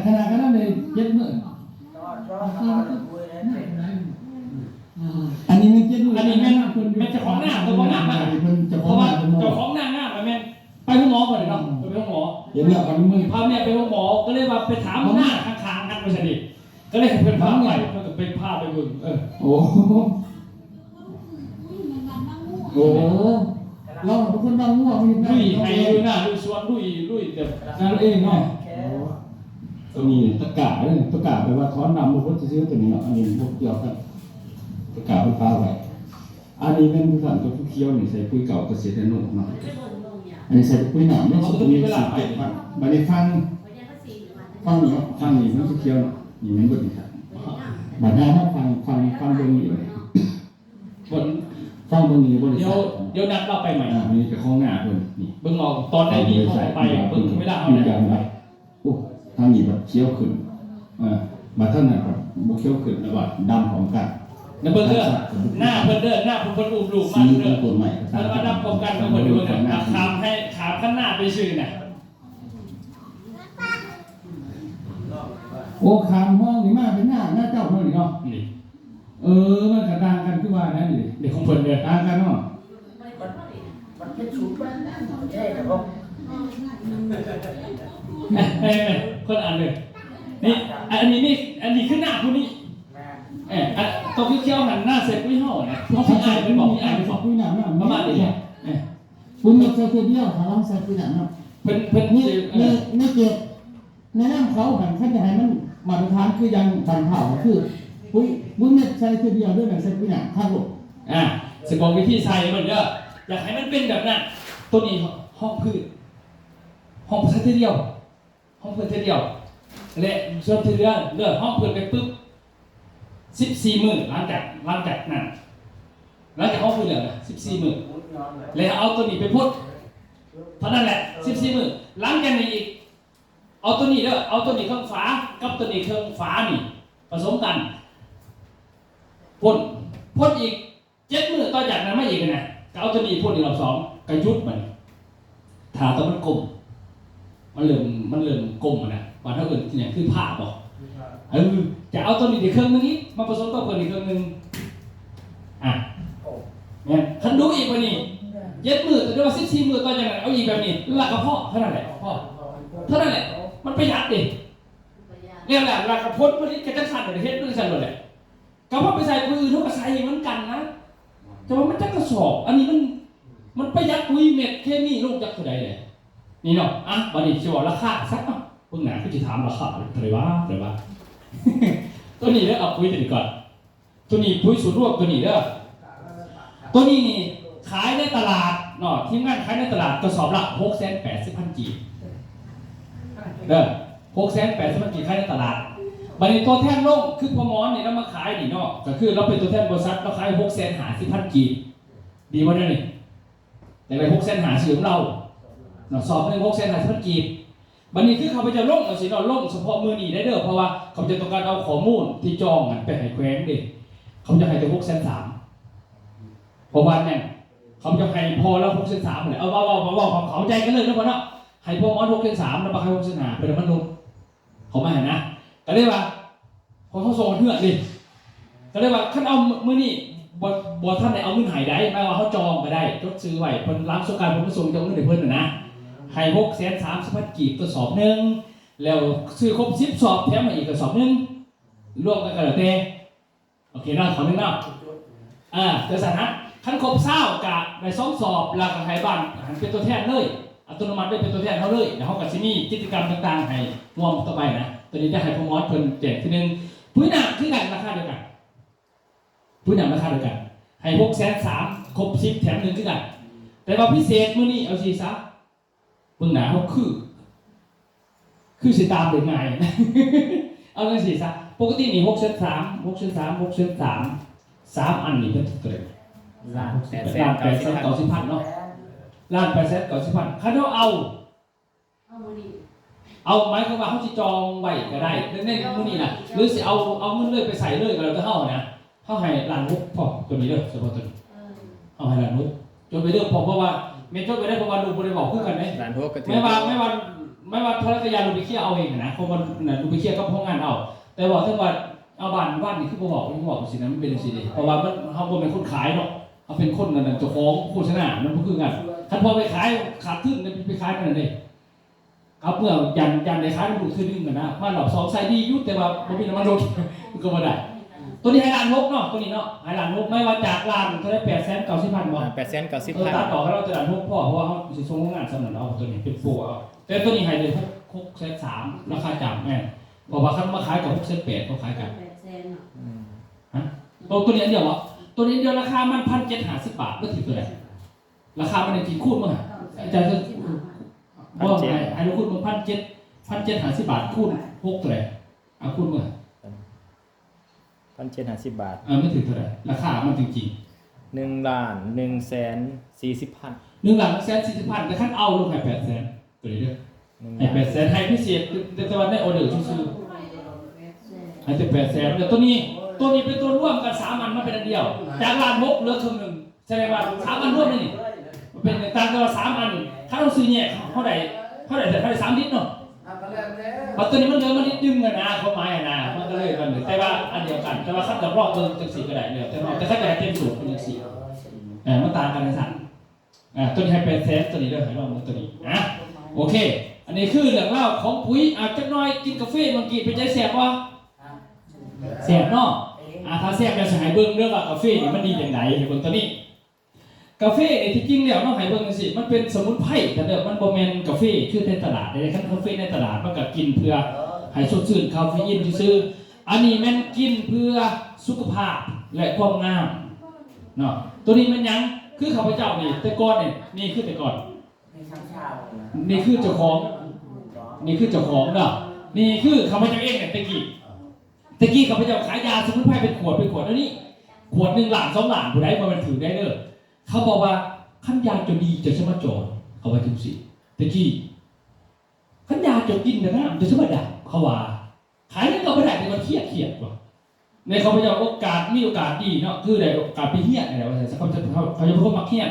ขนาดนั้นเลย7มื้ออันนี้มัน7มื้อ อันนี้แม่นเจ้าของหน้าตัวงามมาก เพิ่นเจ้า เพ ของ ราะ ห ว่า น้าเพิ่น เจ้าของหน้างามแม่นไปห้องหมอก่อนเลยเนาะไปห้องหมอ เห็นแล้วกันมือ พาเนี่ยไปห้องหมอก็เลยว่าไปถามหน้าข้างๆกันไปสนิทก็เลยเป็นพาไปมันก็เป็นพาไปเบิ่งโอ้โหเราเป็นคนบางง่วงมี ลุยให้ลุยหน้าลุยสวนลุยแต่ งานเองเนาะตัวนี้ตะกาเนี่ยตะกาแปลว่าถอนนำบุคคลซื้อตัวนี้เนาะอันนี้พวกเกี่ยวกันตะกาเป็นฟ้าไว้อันนี้เป็นผู้สั่งตัวผู้เคี้ยวนี่ใส่ปุ๋ยเก่าเกษตรนกเนาะอันนี้ใส่ปุ๋ยหนามเนี่ยเขาต้องมีเวลาไปบัดนี้ฟังนี่เนาะฟังนี่มันเคี้ยวเนาะนี่มันบดนี่ครับบัดนี้มาฟังเบิ่งอยู่ บน ฟังเบิ่งนี่บ่ได้ เดี๋ยวนัดเราไปใหม่ นี่จะของหน้าเพิ่นนี่ เบิ่งออกตอนไหนมีเข้าไปเบิ่งเวลาเอา มี ไหน การแบบโอ้ทางนี้แบบเคี้ยวขึ้นบัดท่านน่ะแบบบ่เคี้ยวขึ้นแล้วบัดดำของกัน นะเบิ่งเด้อหน้าเพิ่นเด้อหน้าเพิ่นอุ้มลูกมา สี เด้อ ตัวใหม่ แล้วมาดับพร้อมกันเพิ่นดูกันถามให้ถามข้างหน้าไปซื่อน่ะ โอ้ขามห้องนี่มาเป็นหน้าเจ้าเนาะนี่เนาะ นี่ มันก็ต่างกันคือว่านั่นนี่ เด็กของเพิ่นเด้อ ต่างกันเนาะ คนอ่านเลยนี่อันนี้คือหน้าผู้นี้ตัวเขียวหันหน้าเสร็จปุ้ยห่อนะเพราะพี่อ่านเป็นบอกพี่อ่านเป็นบอก คุยหนามเนาะ ประมาณนี้ คุณมีใส่เดียวถ้าลองใส่คุยหนามเนาะ เพิ่น นี่เก็บแนะนำเขากันเขาจะให้มันมาตรฐานคือยังบันเผาคือปุ้ยเนี่ยใส่เดียวด้วยแบบใส่คุยหนามข้างลูก สิบอกวิธีใส่มันเด้ออยากให้มันเป็นแบบนั้นตัวนี้ห้องพืชห้องพื้นที่เดียวห้องพื้นที่เดียวและส่วนที่เหลือเลือกห้องพื้นไปปุ๊บ14 มื้อหลังจากนั้นหลังจากห้องพื้นเหลือ14 มื้อแล้วเอาตัวนี้ไปพ่น เท่านั้นแหละ14มื้อหลังจากนี้อีกเอาตัวนี้เด้อเอาตัวนี้เครื่องฝากับตัวนี้เครื่องฝานี่ผสมกันพ่นอีก7 มื้อต่อจากนั้นมาอีกนะก็เอาตัวนี้พ่นอีกรอบ2ก็หยุดมันถ้าตัวมันกลมมันเริ่มกลมนะว่าถ้าเกิดอย่างคือผ้าบอกจะเอาตัวนี้อีกเครื่องนึงนี้มาผสมกับตัวนี้เครื่องนึงเนี่ยคันดูอีกว่านี่7 มื้อแต่ว่า14 มื้อต่อจากนั้นเอาอีกแบบนี้ราคาพ่อเท่านั้นแหละพ่อเท่านั้นแหละมันประหยัดดิเรียกแหละราคาพ้นพวกนี้กระจัดสั่นเลยเฮ็ดด้วยสั่นเลยก็ว่าไปใส่ปุ๋ยอื่นเขาก็ใส่เหมือนกันนะแต่ว่ามันจะกระสอบอันนี้มันประหยัดปุ๋ยเม็ดเคมีลูกจักเท่าใดเลยนี่เนาะบัดนี้สิว่าราคาสักเนาะเพิ่นน่ะคือสิถามราคาเท่าไหร่วะ ตัวนี้เด้อเอาปุ๋ยตัวนี้ก่อนตัวนี้ปุ๋ยสูตรรวมตัวนี้เด้อตัวนี้นี่ขายในตลาดเนาะทีมงานขายในตลาดกระสอบละ680,000 กีบเด้อ680,000 กีบขายในตลาดบัดนี้ตัวแทนลงคือพอมอนนี่เรามาขายนี่เนาะก็คือเราเป็นตัวแทนบริษัทเราขาย650,000 กีบดีบ่ได้นี่แต่ไป650,000ของเราเนาะสอบนึง650,000 กีบบัดนี้คือเขาไปจะลงเอาสิเนาะลงเฉพาะมื้อนี้ได้เด้อเพราะว่าเขาจะต้องการเอาข้อมูลที่จองไปให้แขวงดิเขาจะให้ตัว630,000เพราะว่าเนี่ยเขาจะให้พอแล้ว630,000เลยเอาเขาใจกันเลยนะพ่อเนาะให้พอมอน630,000แล้วมาให้630,000เป็นมันลงเขามาเห็นนะก็เรียกว่าพอเขาส่งเถื่อนดิก็เรียกว่าขั้นเอามื้อนี้บ่ท่านได้เอาเงินหายได้แม้ว่าเขาจองก็ได้จดซื้อไว้เพิ่นรับสงการผมก็ส่งจะเอาเงินให้เพิ่นนะให้630,000 กีบกระสอบนึงแล้วซื้อครบ10 สอบแถมมาอีกกระสอบนึงรวมกันก็แล้วแต่โอเคเนาะขอนึงเนาะแต่สถานะขั้นครบ20กะได้2 สอบหลักให้บ้านหันเป็นตัวแทนเลยอัตโนมัติได้เป็นตัวแทนเขาเลยแล้วเขาก็สิมีกิจกรรมต่างๆให้ร่วมต่อไปนะตัวนี้จะให้พมอสเพิ่นแจกทีนึงปุ๋ยหนักคือกันราคาเดียวกันปุ๋ยหนักราคาเดียวกันให้630,000ครบ10แถม1คือกันแต่ว่าพิเศษมื้อนี้เอาสิซะเบิ่งหน้าเขาคือสิตามได้ง่าย เอาจังซี่ซะปกตินี่3อันนี่เพิ่นเกิด1,890,000เนาะ1,890,000คันเอาหมายความว่าเขาสิจองไว้ก็ได้ในมื้อนี้น่ะหรือสิเอาเงินเลยไปใส่เลยก็แล้วแต่เฮานะเฮาให้ร้านนุ๊กพอตัวนี้เด้อเฉพาะตัวนี้เอาให้ร้านนุ๊กจนไปเด้อเพราะว่าแม่นจนไปได้เพราะว่าลูกบ่ได้บอกคือกันเด้ร้านนุ๊กก็ไม่ว่าภรรยาลูกไปเคลียร์เอาเองนะเพราะมันน่ะลูกไปเคลียร์กับห้องงานเอาแต่ว่าถ้าว่าเอาบ้านนี่คือบ่บอกสินะมันเป็นจังซี่เด้เพราะว่ามันเฮาบ่เป็นคนขายเนาะเฮาเป็นคนนั่นเจ้าของโฆษณามันบ่คือกันคันพอไปขายขาดทุนไปขายมันนั่นเด้ครับเมื่อยันได้ขายมันคือนึงกันนะมาหลอก2ใส่ดีอยู่แต่ว่าบ่มีน้ำมันรถก็บ่ได้ตัวนี้ให้ร้านนกเนาะตัวนี้เนาะให้ร้านนกไม่ว่าจากร้านเท่าได้890,000บ่890,000ตัดต่อให้เราจะร้านนกพอเพราะว่าเฮาสิส่งโรงงานสำนักเอาตัวนี้เป็นโปรเอาแต่ตัวนี้ให้เลย6,300ราคาจำแม่นเพราะว่าคันมาขายกับ6,800เขาขายกันตัวนี้อันเดียววะตัวนี้เดียวราคามัน 1,750 บาทบ่ถึงตัวใดราคามันกี่คูณมั้งอาจารย์บ่ให้เราคูณมัน1,750 บาทคูณ6ตัวใดเอาคูณมั้ง1,750 บาทไม่ถึงเท่าไหร่ราคามันจริงๆ1,140,000 1,140,000แต่คันเอาลงให้800,000ตัวนี้เด้อให้800,000ให้พิเศษแต่ว่าได้ออเดอร์ซื่อๆให้แต่800,000แต่ตัวนี้เป็นตัวร่วมกัน3 อันมาเป็นอันเดียวจากร้าน6เหลือครึ่งนึงแสดงว่า3 อันร่วมนี่มันเป็นตามตัว3 อันถ้าเราซื้อเนี่ยเท่าไหร่แต่3 ลิตรเนาะตัวนี้มันเหลือมานิดนึงนะเขาหมายนะมันก็เลยมันแต่ว่าอันเดียวกันแต่ว่าคัดกับรอบเบิ่งจังซี่ก็ได้แล้วแต่คัดแบบเต็มสูตรเป็นจังซี่มันต่างกันในสั่นตัวนี้ให้800,000ตัวนี้เด้อให้ลองตัวนี้โอเคอันนี้คือเรื่องเล่าของปุ๋ยจักหน่อยกินกาแฟบางทีเป็นใจแสบบ่แสบเนาะถ้าแสบจะสิให้เบิ่งเรื่องว่ากาแฟนี่มันดีจังได๋ให้เบิ่งตัวนี้กาแฟที่จริงแล้วต้องให้เบิ่งจังซี่มันเป็นสมุนไพรแต่เด้อมันบ่แม่นกาแฟคือในตลาดได้คันกาแฟในตลาดมันก็กินเพื่อให้สดชื่นคาเฟอีนซื่ออันนี้แม่นกินเพื่อสุขภาพและความงามเนาะตัวนี้มันยังคือข้าพเจ้านี่แต่ก่อนนี่คือแต่ก่อนนี่คือเจ้าของเนาะนี่คือข้าพเจ้าเองเนี่ยตะกี้ข้าพเจ้าขายยาสมุนไพรเป็นขวดแล้วนี่ขวด1 ล้าน2 ล้านผู้ใดบ่มันถือได้เด้อเขาบอกว่าขั้นยาจะดีจะสมโจร เขาว่าจังซี่ตะกี้ขันยาจะกินแต่น้ำจะธรรมดาเขาว่าขายแล้วก็ไม่ได้แต่มันเครียดกว่าในเขาพยายามโอกาสมีโอกาสดีเนาะคือได้โอกาสไปเฮียนอะไรว่าแต่เขาจะพวกมักเฮียน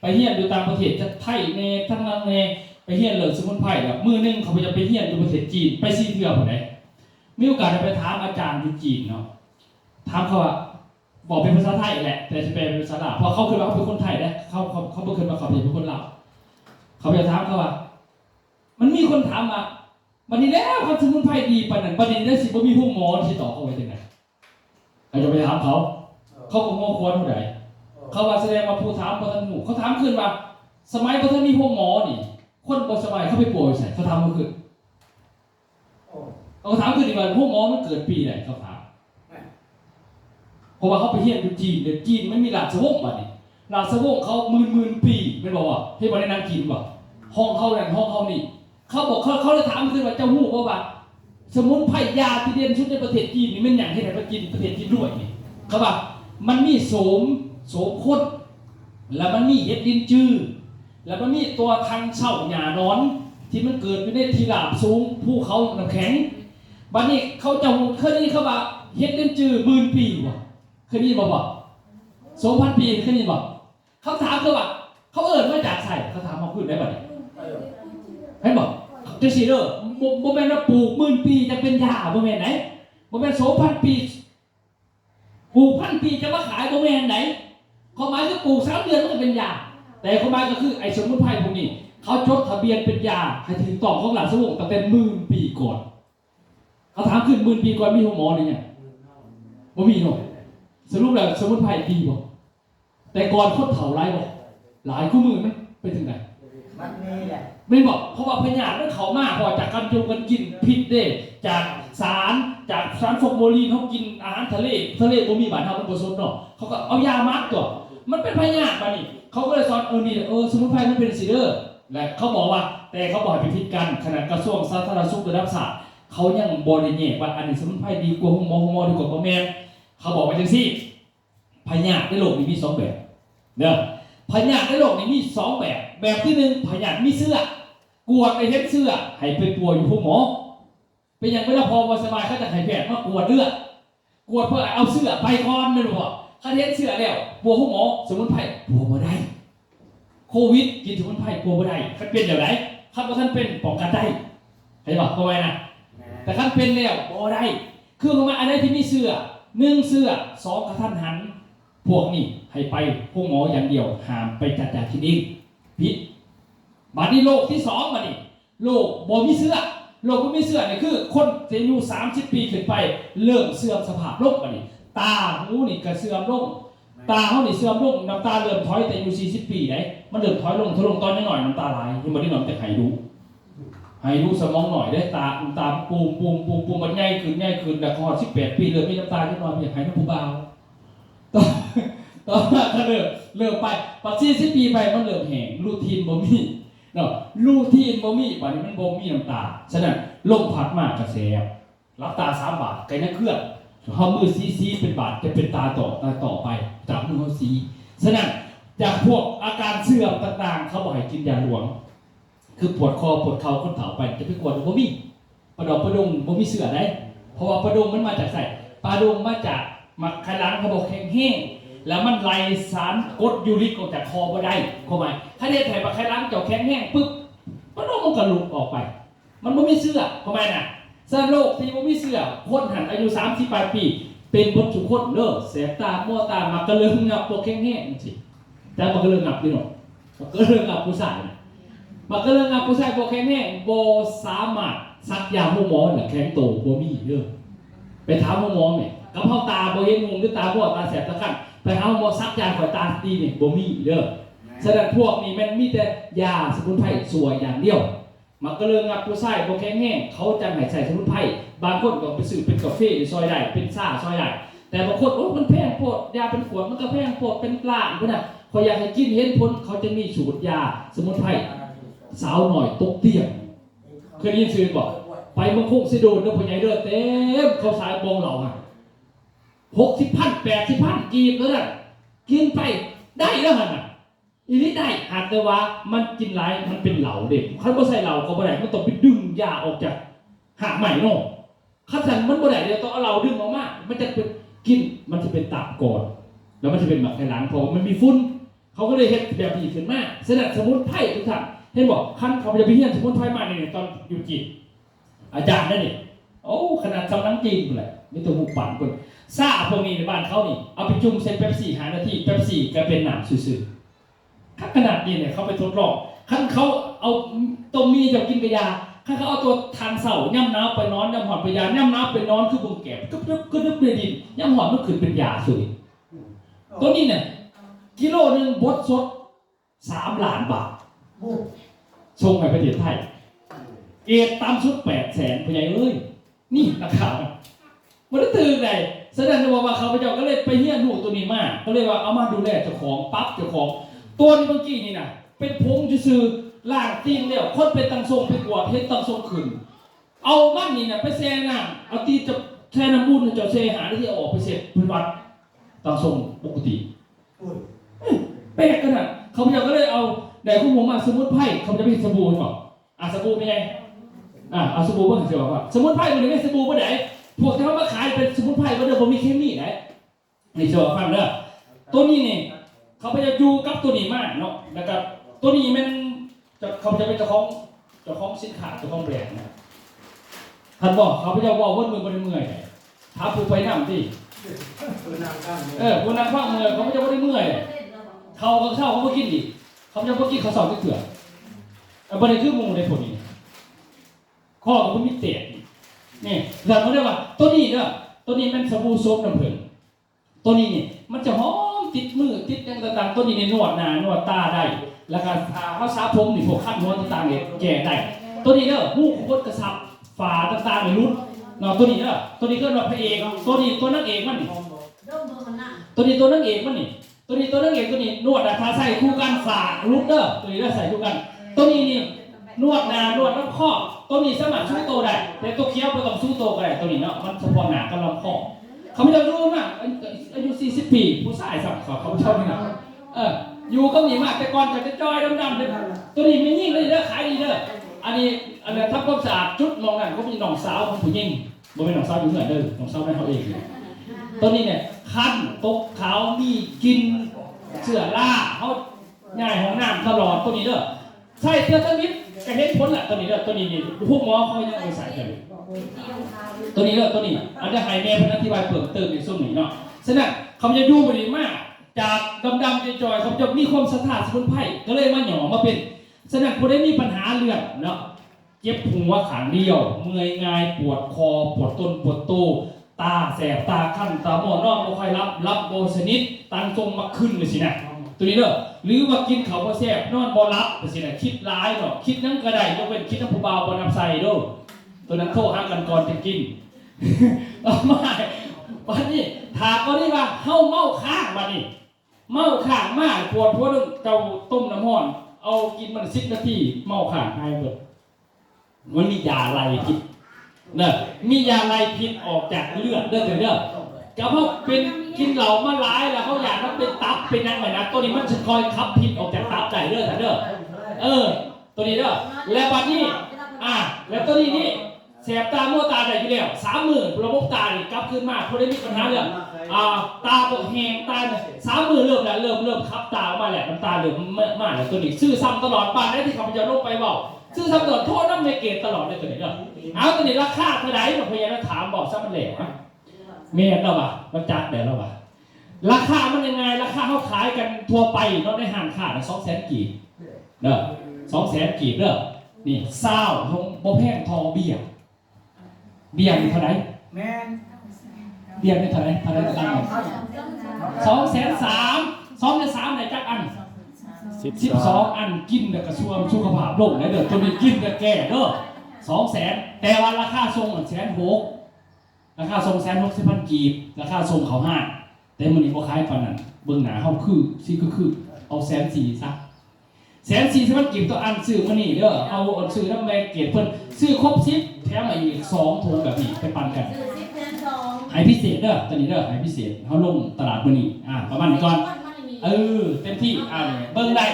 ไปเฮียนอยู่ต่างประเทศจะไทยในทั้งนั้นในไปเฮียนเรื่องสมุนไพรแบบมือนึงเขาจะไปเฮียนอยู่ประเทศจีนไปซีเทือผมได้มีโอกาสไปถามอาจารย์ที่จีนเนาะถามเขาว่าบอกเป็นภาษาไทยแหละแต่จะเป็นภาษาลาวเพราะเขาเคยว่าเขาเป็นคนไทยนะเขาไม่เคยมาเขาเป็นคนลาวเขาไปถามเขาว่ามันมีคนถามว่าวันนี้แล้วเขาสมุนไพรดีปานนั้นประเด็นได้สิบ่มีพวกหมอที่ต่อเขาไว้ที่ไหนใครจะไปถามเขาก็งอควรเท่าไหร่เขาว่าแสดงว่าผู้ถามประธานหมู่เขาถามขึ้นว่าสมัยประธานมีพวกหมอนี่คนบ่สบายเขาไปป่วยใส่เขาถามเขาขึ้นเขาถามขึ้นอีกว่าพวกหมอมันเกิดปีไหนเขาถามเพราะว่าเขาไปเฮียนอยู่จีนเดี๋ยวจีนไม่มีราชวงศ์บัดนี้ราชวงศ์เขาหมื่นปีไม่บอกว่าให้มาได้นั่งกินว่าห้องเขานั่นห้องเขานี่เขาบอกเขาเลยถามขึ้นว่าเจ้าหู้ว่าสมุนไพรยาที่เด่นชุดในประเทศจีนนี่มันอย่างที่ไหนประเทศจีนด้วยนี่เขาบอกมันมีโสมข้นแล้วมันมีเห็ดดินจื้อแล้วมันมีตัวทางเช่าหญ้านอนที่มันเกิดอยู่ในที่ราบสูงภูเขาน้ำแข็งบัดนี้เขาจะเคยนี่เขาบอกเห็ดดินจื้อ10,000 ปีวะเคยนี่บอก2,000 ปีเคยนี่บอกเขาถามเขาว่าเขาเอิ้นมาจากไสเขาถามมาพูดได้บัดนี้ให้บอกจะสิเด้อบ่แม่นว่าปลูก10,000 ปีจะเป็นยาบ่แม่นไหนบ่แม่น2,000 ปีปลูก1,000 ปีจะมาขายบ่แม่นไหนเขาหมายคือปลูก3 เดือนมันก็เป็นยาแต่เขาหมายก็คือไอ้สมุนไพรพวกนี้เขาจดทะเบียนเป็นยาให้ถึงต้องของราชวงศ์ตั้งแต่10,000 ปีก่อนเขาถามขึ้น10,000 ปีก่อนมีหมอนี่ไงบ่มีเนาะสรุปแล้วสมุนไพรดีบ่แต่ก่อนคนเฒ่าหลายบ่หลายคู่มือมันไปถึงไหนมันนี่แหละไม่บอกเพราะว่าพญาติมันเขามากพอจากการจูงกันกินพิษเด้จากสารฟอกโมลีนเขากินอาหารทะเลบ่มีบาดเฮามันบ่สนเนาะเขาก็เอายามัดตัวมันเป็นพญาติมานี่เขาก็เลยสอนนี่สมุนไพรมันเป็นซีเดอร์และเขาบอกว่าแต่เขาบอกให้พิพิธกันขนาดกระทรวงสาธารณสุขระดับชาติเขายังบ่ได้แยกว่าอันนี้สมุนไพรดีกว่าหมอดีกว่าบ่แม่นเขาบอกว่าจังซี่พญาติในโลกนี้มี2แบบเด้อพญาติในโลกนี้มี2แบบแบบที่1พญาติมีเสื้อกวดไปเฮ็ดเสื้อให้ไปป่วยอยู่พวกหมอเป็นอย่างเวลาพอสบายเขาจะให้แพทย์มากวดเลือดกวดเพื่อเอาเสื้อไปก่อนไม่รู้ว่าถ้าเฮ็ดเสื้อแล้วปัวพวกหมอสมุนไพรปัวบ่ได้โควิดกินสมุนไพรปัวบ่ได้คันเป็นอย่างไรคันว่าท่านเป็นป้องกันได้ใครบอกเข้าไว้นะแต่คันเป็นแล้วบ่ได้คือประมาณอะไรที่มีเสื้อ1เสื้อ2กระทันหันพวกนี้ให้ไปพวกหมออย่างเดียวห้ามไปจัดคลินิกผิดบัดนี้โรคที่2บัดนี้โรคบ่มีเสื้อโรคบ่มีเสื้อนี่คือคนที่อายุ30 ปีขึ้นไปเริ่มเสื่อมสภาพโรคบัดนี้ตาหูนี่ก็เสื่อมลงตาเฮานี่เสื่อมลงน้ำตาเริ่มถอยแต่อายุ40 ปีได้มันเริ่มถอยลงตอนน้อยๆน้ำตาไหลยังบ่ได้นอนจะให้ดูสมองหน่อยได้ตาปูมมันใหญ่ขึ้นแล้วพอ18 ปีเริ่มมีน้ำตานิดหน่อยอยากให้น้ำผู้บ่าวตอนนั้นก็เริ่มไปปัจจุบัน10 ปีไปมันเริ่มแห้งรูทีนบ่มีเนาะรูทีนบ่มีบัดนี้มันบ่มีน้ำตาฉะนั้นลมพัดมากกระแสรับตา3 บาทไกลนักเคลื่อนเฮามือซีเป็นบาทจะเป็นตาต่อไปจับมือเฮาซีฉะนั้นจากพวกอาการเสื่อมต่างๆเขาบอกให้กินยาหลวงคือปวดคอปวดเข่าคนเฒ่าไปจะไปกวดบ่มีปลาดอกปลาดงบ่มีเสื้อได้เพราะว่าปลาดงมันมาจากไสปลาดงมาจากมักไขลังเขาบอกแห้งแล้วมันไล่สารกรดยูริกออกจากคอบ่ได้เข้ามาถ้าเฮ็ดให้บักไขลังเจ้าแข็งแห้งปึ๊บมันก็หลุดออกไปมันบ่มีเสื้อเข้ามาน่ะซะโรคที่บ่มีเสื้อคนหันอายุ38 ปีเป็นบ่ทุกคนเด้อแสบตามัวตามักกะเลิงงับบ่แข็งแห้งจังซี่แต่มักกะเลิงงับอยู่เนาะมักกะเลิงงับผู้ชายมักกะเลิงงับผู้ชายบ่แข็งแห้งบ่สามารถซักยาหมอน่ะแข็งโตบ่มีเด้อไปถามหมอแม่กับเฮาตาบ่เห็นงงหรือตาบอดตาแสบตาคันไปเอาหมอซักยาข่อยตาดีนี่บ่มีเด้อฉะนั้นพวกนี้มันมีแต่ยาสมุนไพรสวยอย่างเดียวมักกะเลิงงับผู้ชายบ่แข็งแรงเขาจะให้ใส่สมุนไพรบางคนก็ไปซื้อเป็นกาแฟซอยได้เป็นซ่าซอยได้แต่บางคนโอ้มันแพงโพดยาเป็นขวดมันก็แพงโพดเป็นล้านพุ่นน่ะเขาอยากให้กินเห็นผลเขาจะมีสูตรยาสมุนไพรสาวหน่อยตกเตียงเคยได้ยินชื่อบ่ไปเมืองคงสิโดนเด้อพ่อใหญ่เด้อเต็มเขาสายบงเหล่าอ่ะ60,000 80,000กีบแล้วน่ะกินไปได้แล้วหั่นน่ะ อีนี้ได้หากแต่ว่ามันกินหลายมันเป็นเหลาเด็กคันบ่ใส่เหลาก็บ่ได้มันต้องไปดึงยาออกจากหากใหม่เนาะคันสั่นมันบ่ได้เดี๋ยวต้องเอาเหลาดึงออกมามันจะเป็นกินมันจะเป็นตับก่อนแล้วมันจะเป็นหมักไขหลังเพราะมันมีฝุ่นเขาก็เลยเฮ็ดแบบนี้ขึ้นมาฉะนั้นสมุนไพรทุกท่านเห็นบอกคันเขาจะไปเรียนสมุนไพรมาเนี่ยตอนอยู่จีนอาจารย์นั่นนี่โอ้ขนาดสำนักจีนพุ่นแหละมีตัวหมูปั่นคนซ่าพวกนี้ในบ้านเขานี่เอาไปจุ่มเส้นเป๊ปซี่5 นาทีเป๊ปซี่ก็เป็นน้ำซื่อๆขนาดนี้เนี่ยเขาไปทดลองคันเขาเอาตัวมีจะกินกระยาคันเขาเอาตัวทานเสาย่ำน้ำไปนอนย่ำหอดไปยาย่ำน้ำไปนอนคือบุงแก็บก็นึกเปลี่ยนดินย่ำหอดมันขึ้นเป็นยาสุดตัวนี้เนี่ยกิโลนึงบดสด3 ล้านบาทส่งไปประเทศไทยเอตามชุด800,000ผู้ใหญ่เอ้ยนี่ราคามันได้ตื่นเลยแสดงว่าเขาพเจ้าก็เลยไปเฮี้ยนหูตัวนี้มาก็เลยว่าเอามาดูแลเจ้าของปั๊บเจ้าของตัวนี้เมื่อกี้นี่นะเป็นผงซื่อล่างตีนแล้วคนเป็นตังทรงไปกวาดเฮ็ดตังทรงขึ้นเอามันนี่นะไปแช่น้ำเอาตีจะแช่น้ำบุญจะแช่หาที่ออกไปเสร็จพื้นวัดตังทรงปกติแปลกขนาดเขาพเจ้าก็เลยเอาแต่คุณผมมาสมุนไพรเขาจะไปสบู่หรอสบู่เป็นไงเอาสบู่บ้างเสียวว่าสมุนไพรมันไม่สบู่บ้างไหนพวกที่เขามาขายเป็นสมุนไพรก็เดิมผมมีเคมีไหนนี่เชื่อฟังเด้อตัวนี้นี่เขาไปจะอยู่กับตัวนี้มากเนาะแล้วก็ตัวนี้มันเขาจะเป็นเจ้าของสินค้าเจ้าของแบรนด์นะท่านบอกเขาไปจะว่าวันมือบริเมื่อยท้าผู้ไปนั่งที่ผู้นั่งข้างเมื่อยเขาไม่จะไม่ได้เมื่อยเขาเช่าเขาไม่กินดิเขาจะไม่กินเขาสอบที่เถื่อนบริคือมูในผลนี้ข้อก็ไม่มีเตะนี่หลังเขาเรียกว่าตัวนี้เนี่ยตัวนี้มันสบู่โซฟน้ำผึ้งตัวนี้นี่มันจะหอมติดมือติดอย่างต่างๆตัวนี้ในนวดหน้านวดตาได้แล้วก็เขาสาผมนี่พวกขั้นนวดต่างๆเนี่ยแก่ได้ตัวนี้เนี่ยหูโคตรกระสับฝาต่างๆเลยรุดเนาะตัวนี้เนี่ยตัวนี้ก็เราพระเอกตัวนี้ตัวนักเอกมันนี่ตัวนี้ตัวนักเอกมันนี่ตัวนี้ตัวนักเอกตัวนี้นวดทาใส่คู่กันฝารุดเด้อตัวนี้เราใส่คู่กันตัวนี้นี่นวดหน้านวดลำคอตัวนี้สามารถสู้โตได้แต่ตัวเคี้ยวไม่ต้องสู้โตก็ได้ตัวนี้เนาะมันเฉพาะหน้ากับลำคอเขาไม่ต้องรู้มากอายุ40 ปีผู้ชายสักเขาชอบนี่นะอยู่ก็มีมากแต่ก่อนจะจอยดำๆเลยตัวนี้ไม่ยิ่งเลยเด้อขายดีเด้ออันนี้ทำความสะอาดจุดมองนั่นเขามีน้องสาวของผู้หญิงบ่เป็นน้องสาวอยู่เหนือเด้อน้องสาวแม่เขาเองตัวนี้เนี่ยคันตกขาวมีกินเสื้อล่าเขาง่ายของน้ำตลอดตัวนี้เด้อใช่เสื้อทั้งนิดกระเห็นพ้นแหละตัวนี้เด้อตัวนี้นี่พวกหมอเขายังเอาไปใส่กันตัวนี้เด้อตัวนี้อันจะให้แม่เป็นอธิบายเพิ่มเติมในส่วนนี้เนาะฉะนั้นเขาจะยุ่งไปดีมากจากดำๆจอยๆเขาจะมีความสะท้านสมุนไพรก็เลยมาหย่อมาเป็นฉะนั้นผู้ได้มีปัญหาเรื่องเนาะเจ็บหัวขางเดียวเมื่อยง่ายปวดคอปวดต้นปวดโตตาแสบตาคันตาหมอนอนบ่ค่อยรับโบสนิทตังทรงมาขึ้นเลยสินะตัวนี้เด้อหรือว่ากินข้าวบ่แซ่บนอนบ่หลับเลยสินะคิดร้ายเนาะคิดนั่งก็ได้ยกเว้นคิดน้ำผู้บ่าวบ่นำใส่เด้อตัวนั้นโทรหากันก่อนจะกินเอามาวันนี้ถามก็นี่ว่าเฮาเมาค้างบัดนี้เมาค้างมากปวดหัวนึงเจ้าต้มน้ำร้อนเอากินมัน10 นาทีเมาค้างหายหมดมันมียาไล่พิษเนอะมียาไล่พิษออกจากเลือดเด้อเด้อก็เพราะเป็นกินเหล้ามาหลายแล้วเขาอยากมันเป็นตับเป็นนั่นเหมือนนะตัวนี้มันจะคอยขับพิษออกจากตับได้เด้อตัวนี้เด้อแล้วบัดนี้แล้วตัวนี้นี่แสบตามัวตาได้อยู่แล้ว30,000ระบบตานี่กลับขึ้นมาเพราะได้มีปัญหาเรื่องตาตกแห้งตา30,000เริ่มขับตาออกมาแหละน้ำตาเริ่มมาแล้วตัวนี้ซื้อซ้ำตลอดปานได้ที่เขาจะลงไปบอกซื้อซ้ำตลอดโทษน้ำเมเกตตลอดเลยตัวนี้เนาะเอาตัวนี้ราคาเท่าไหร่พยายามถามบอกซะมันเหลวนะเมียเราป่ะเราจัดเดี๋ยวเราป่ะราคามันยังไงราคาเขาขายกันทั่วไปเนาะในห้างค้า200,000 กีบเด้อ200,000 กีบเด้อนี่เศร้าทงโบแพงทองเบี้ยนี่เท่าไหร่เบี้ยนี่เท่าไหร่ตังค์230,000ไหนจักอัน12 อันกินแต่กระทรวงสุขภาพโลกไหนเด้อตัวนี้กินแต่แก่เด้อ200,000แต่ว่าราคาทรง160,000ราคาทรง160,000 กีบราคาทรงเขาห้าแต่มันนี่บ่ขายปานนั้นเบิ่งหนาเฮาคือเอา140,000ซะ140,000 กีบตัวอันซื้อมานี่เด้อเอาซื้อน้ำแม่เกตเพิ่นซื้อครบ10แถมมาอีก2 ถุงแบบนี้ไปปั่นกันให้พิเศษเด้อตัวนี้เด้อให้พิเศษเฮาลงตลาดมื้อนี้ประมาณนี้ก่อน เต็มที่เบิ่งได้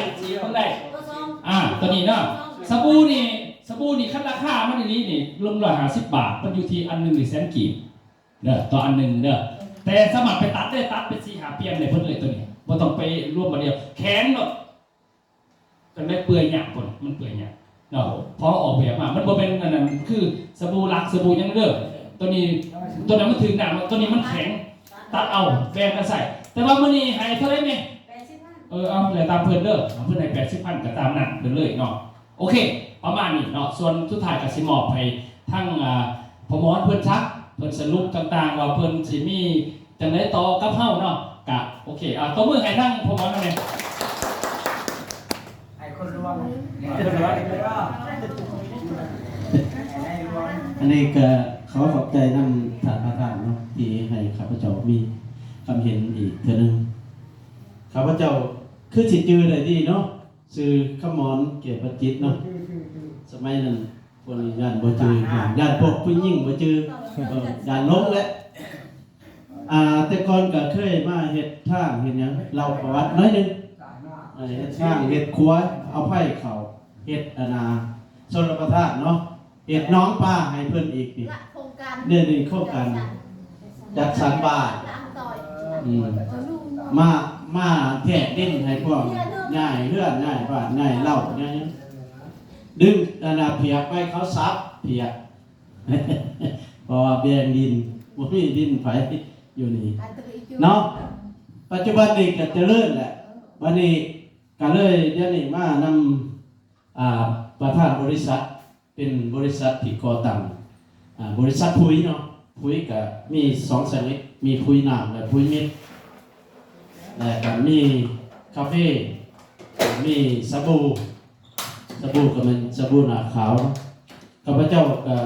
ตัวนี้เนาะสบู่นี่คันราคามันนี่รวม150 บาทมันอยู่ที่อันนึง1แสนกีบเด้อต่ออันนึงเด้อแต่สมัครไปตัดเป็น4-5เปลี่ยนเลยเพิ่นเลยตัวนี้บ่ต้องไปรวมมาเดียวแข็งเนาะกันได้เปื่อยหยาบพุ่นมันเปื่อยหยาบเนาะพอออกแบบมามันบ่เป็นอันนั้นคือสบู่ลักสบู่ยังเด้อตัวนั้นมันถึงหนักตัวนี้มันแข็งตัดเอาแบ่งกันใส่แต่ว่ามื้อนี้ให้เท่าไหร่แม่เอาเลยตามเพิ่นเด้อเพิ่นให้80,000ก็ตามนั้นเพิ่นเลยเนาะโอเคประมาณนี้เนาะส่วนสุดท้ายก็สิมอบให้ทั้งพมรเพิ่นชักเพิ่นสรุปต่างๆว่าเพิ่นสิมีจังได๋ต่อกับเฮาเนาะก็โอเคตบมือให้ทั้งพมรนำแม่ให้คนรวมอันนี้ก็เขาขอบใจนำฐานพระธาตุเนาะที่ให้ข้าพเจ้ามีความเห็นอีกเทื่อนึงข้าพเจ้าคือสิจื้อได้ดีเนาะชื่อขมรเกียรติประจิตเนาะสมัยนั้นพวกนี้ย่านบ่จื้อย่านพวกผู้หญิงบ่จื้อย่านลงแหละแต่ก่อนก็เคยมาเฮ็ดทางเฮ็ดหยังเล่าประวัติน้อยนึงเฮ็ดทางเฮ็ดครัวเอาไผเข้าเฮ็ดชลประทานเนาะเฮ็ดน้องป้าให้เพิ่นอีกนี่นี่โครงการจัดสรรบ้านมาแทกดินให้พวกง่ายเฮือนง่ายบ้านง่ายเล่าอย่างนี้ดึงเพียกไปเขาซับเพียกเพราะว่าแบ่งดินบ่มีดินไผอยู่นี่เนาะปัจจุบันนี้ก็เจริญแหละวันนี้ก็เลยเดี๋ยวนี้มานำประธานบริษัทเป็นบริษัทที่ก่อตั้งบริษัทปุ๋ยเนาะปุ๋ยก็มี2ชนิดมีปุ๋ยน้ำและปุ๋ยเม็ดและก็มีคาเฟ่มีสบู่ก็เป็นสบู่หน้าขาวข้าพเจ้าก็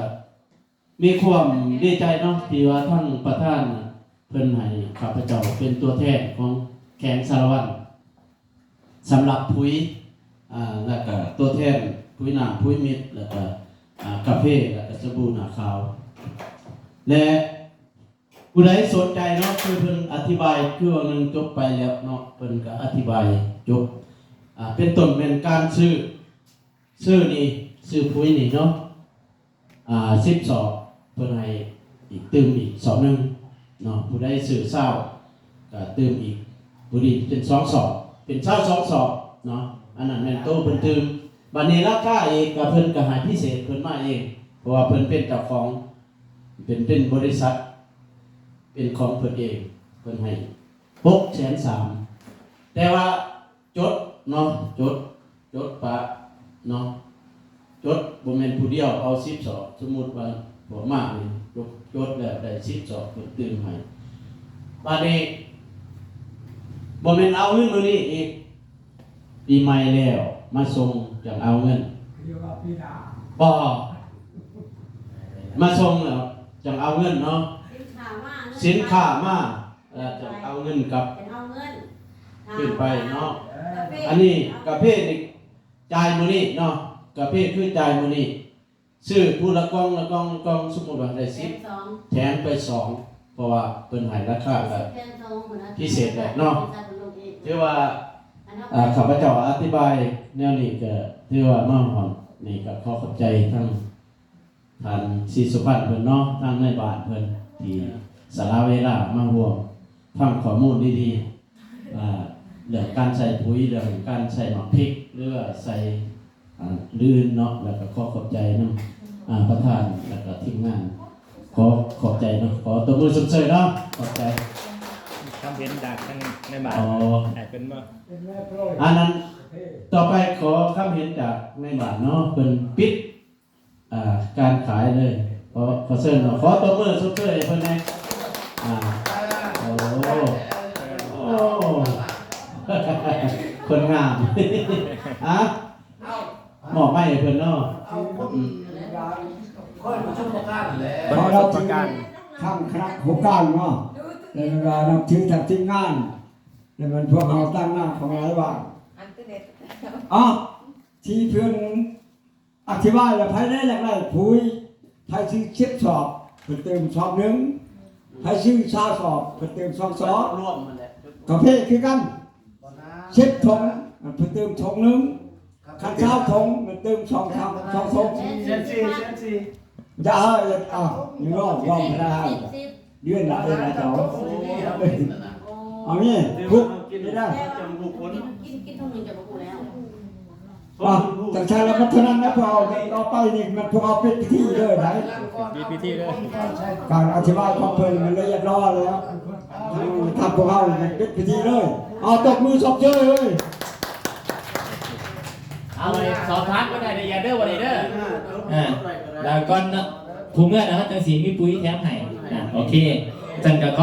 มีความดีใจเนาะที่ว่าท่านประธานเพิ่นให้ข้าพเจ้าเป็นตัวแทนของแขงสารวัตรสำหรับปุ๋ยแล้วก็ตัวแทนปุ๋ยน้ำปุ๋ยเม็ดแล้วก็กาแฟแล้วก็สบู่หน้าขาวและผู้ใดสนใจเนาะคือเพิ่นอธิบายคือว่านึงจบไปแล้วเนาะเพิ่นก็อธิบายจบเป็นต้นเป็นการซื้อนี่ซื้อปุ๋ยนี่เนาะ10 สอบเพิ่นให้อีกเติมอีกสอบนึงเนาะผู้ใดซื้อเช้าก็เติมอีกผู้นี้เป็น2 สอบเป็นเช้า2 สอบเนาะอันนั้นแม่นโตเพิ่นเติมบัดนี้ราคาอีกก็เพิ่นก็ให้พิเศษเพิ่นมาเองเพราะว่าเพิ่นเป็นเจ้าของเป็นบริษัทเป็นของเพิ่นเองเพิ่นให้630,000แต่ว่าจดเนาะจดปะเนาะจดบ่แม่นผู้เดียวเอา10 สอบสมมุติว่าบ่มากนี่จดแล้วได้10 สอบเพิ่นตื่นให้บัดนี้บ่แม่นเอาเงินมื้อนี้อีกปีใหม่แล้วมาส่งจังเอาเงินบ่มาส่งแล้วจังเอาเงินเนาะสินค้ามาจังเอาเงินกับขึ้นไปเนาะอันนี้กาแฟนี่จ่ายมื้อนี้เนาะกาแฟคือจ่ายมื้อนี้ซื้อผู้ละกล่องสมมุติว่าได้10แถมไป2เพราะว่าเพิ่นให้ราคาก็พิเศษแหละเนาะถือว่าข้าพเจ้าอธิบายแนวนี้ก็ถือว่ามาฮอดนี่ก็ขอขอบใจทั้งท่านศรีสุพรรณเพิ่นเนาะทั้งในบ้านเพิ่นที่สละเวลามาร่วมฟังข้อมูลดีๆเรื่องการใส่ปุ๋ยเรื่องการใส่หมักพริกหรือว่าใส่ลื่นเนาะแล้วก็ขอขอบใจนำประธานแล้วก็ทีมงานขอบใจเนาะขอตบมือสมเสยเนาะขอบใจคำเห็นจากทางในบ้านเป็นว่าอันนั้นต่อไปขอคำเห็นจากในบ้านเนาะเป็นปิดการขายเลยขอเชิญเนาะขอตบมือสมเสยเพิ่นนะคนงามหมอบไม่เพิ่นเนาะประการข้างครับหัวก้านเนาะแล้วก็นับถือจากทีมงานแล้วมันพวกเราตั้งหน้าของหลายว่าที่เพื่อนอธิบายแล้วภายในอย่างไรปุ๋ยไทยชื่อ10 สอบเพิ่นเติมสอบนึงไทยชื่อชาสอบเพิ่นเติม2 สอบร่วมมันแหละกาแฟคือกัน 10ถุงมันเพิ่มเติมถุงนึงคันเช้าถุงมันเติม2ถุง2ถุงอย่าอยู่รอบไม่ได้เดือนละเจ้าเอานี่พุกไม่ได้ กินทุ่งนึงจะบ่กูแล้ว ว่าจากชาแล้วมันเท่านั้นนะพอเอาไปนี่มันพวกเอาเป็นพิธีเลยไหน พิธีเลย การอธิบายความเพลินมันละเอียดรอแล้วทำพวกเขาเป็นพิธีเลยเอาตบมือสอบเชยเลย เอาเลยสอบถามก็ได้ในยาเด้อวันนี้เด้อแล้วก็ผู้เมื่อนะครับจังสีมีปุ๋ยแถมให้โอเคจันกับข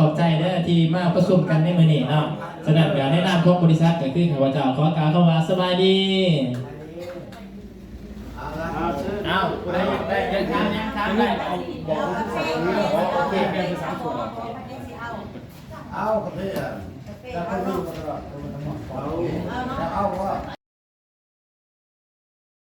อบใจเด้อที่มาประชุมกันในมื้อนี้เนาะฉะนั้นเดี๋ยวแนะนำของบริษัทก็คือข้าพเจ้าขอกล่าวคำว่าสบายดีเอาได้ยังถามได้บอกโอเคเป็นภาษาส่วน เอาครับพี่แล้วก็มี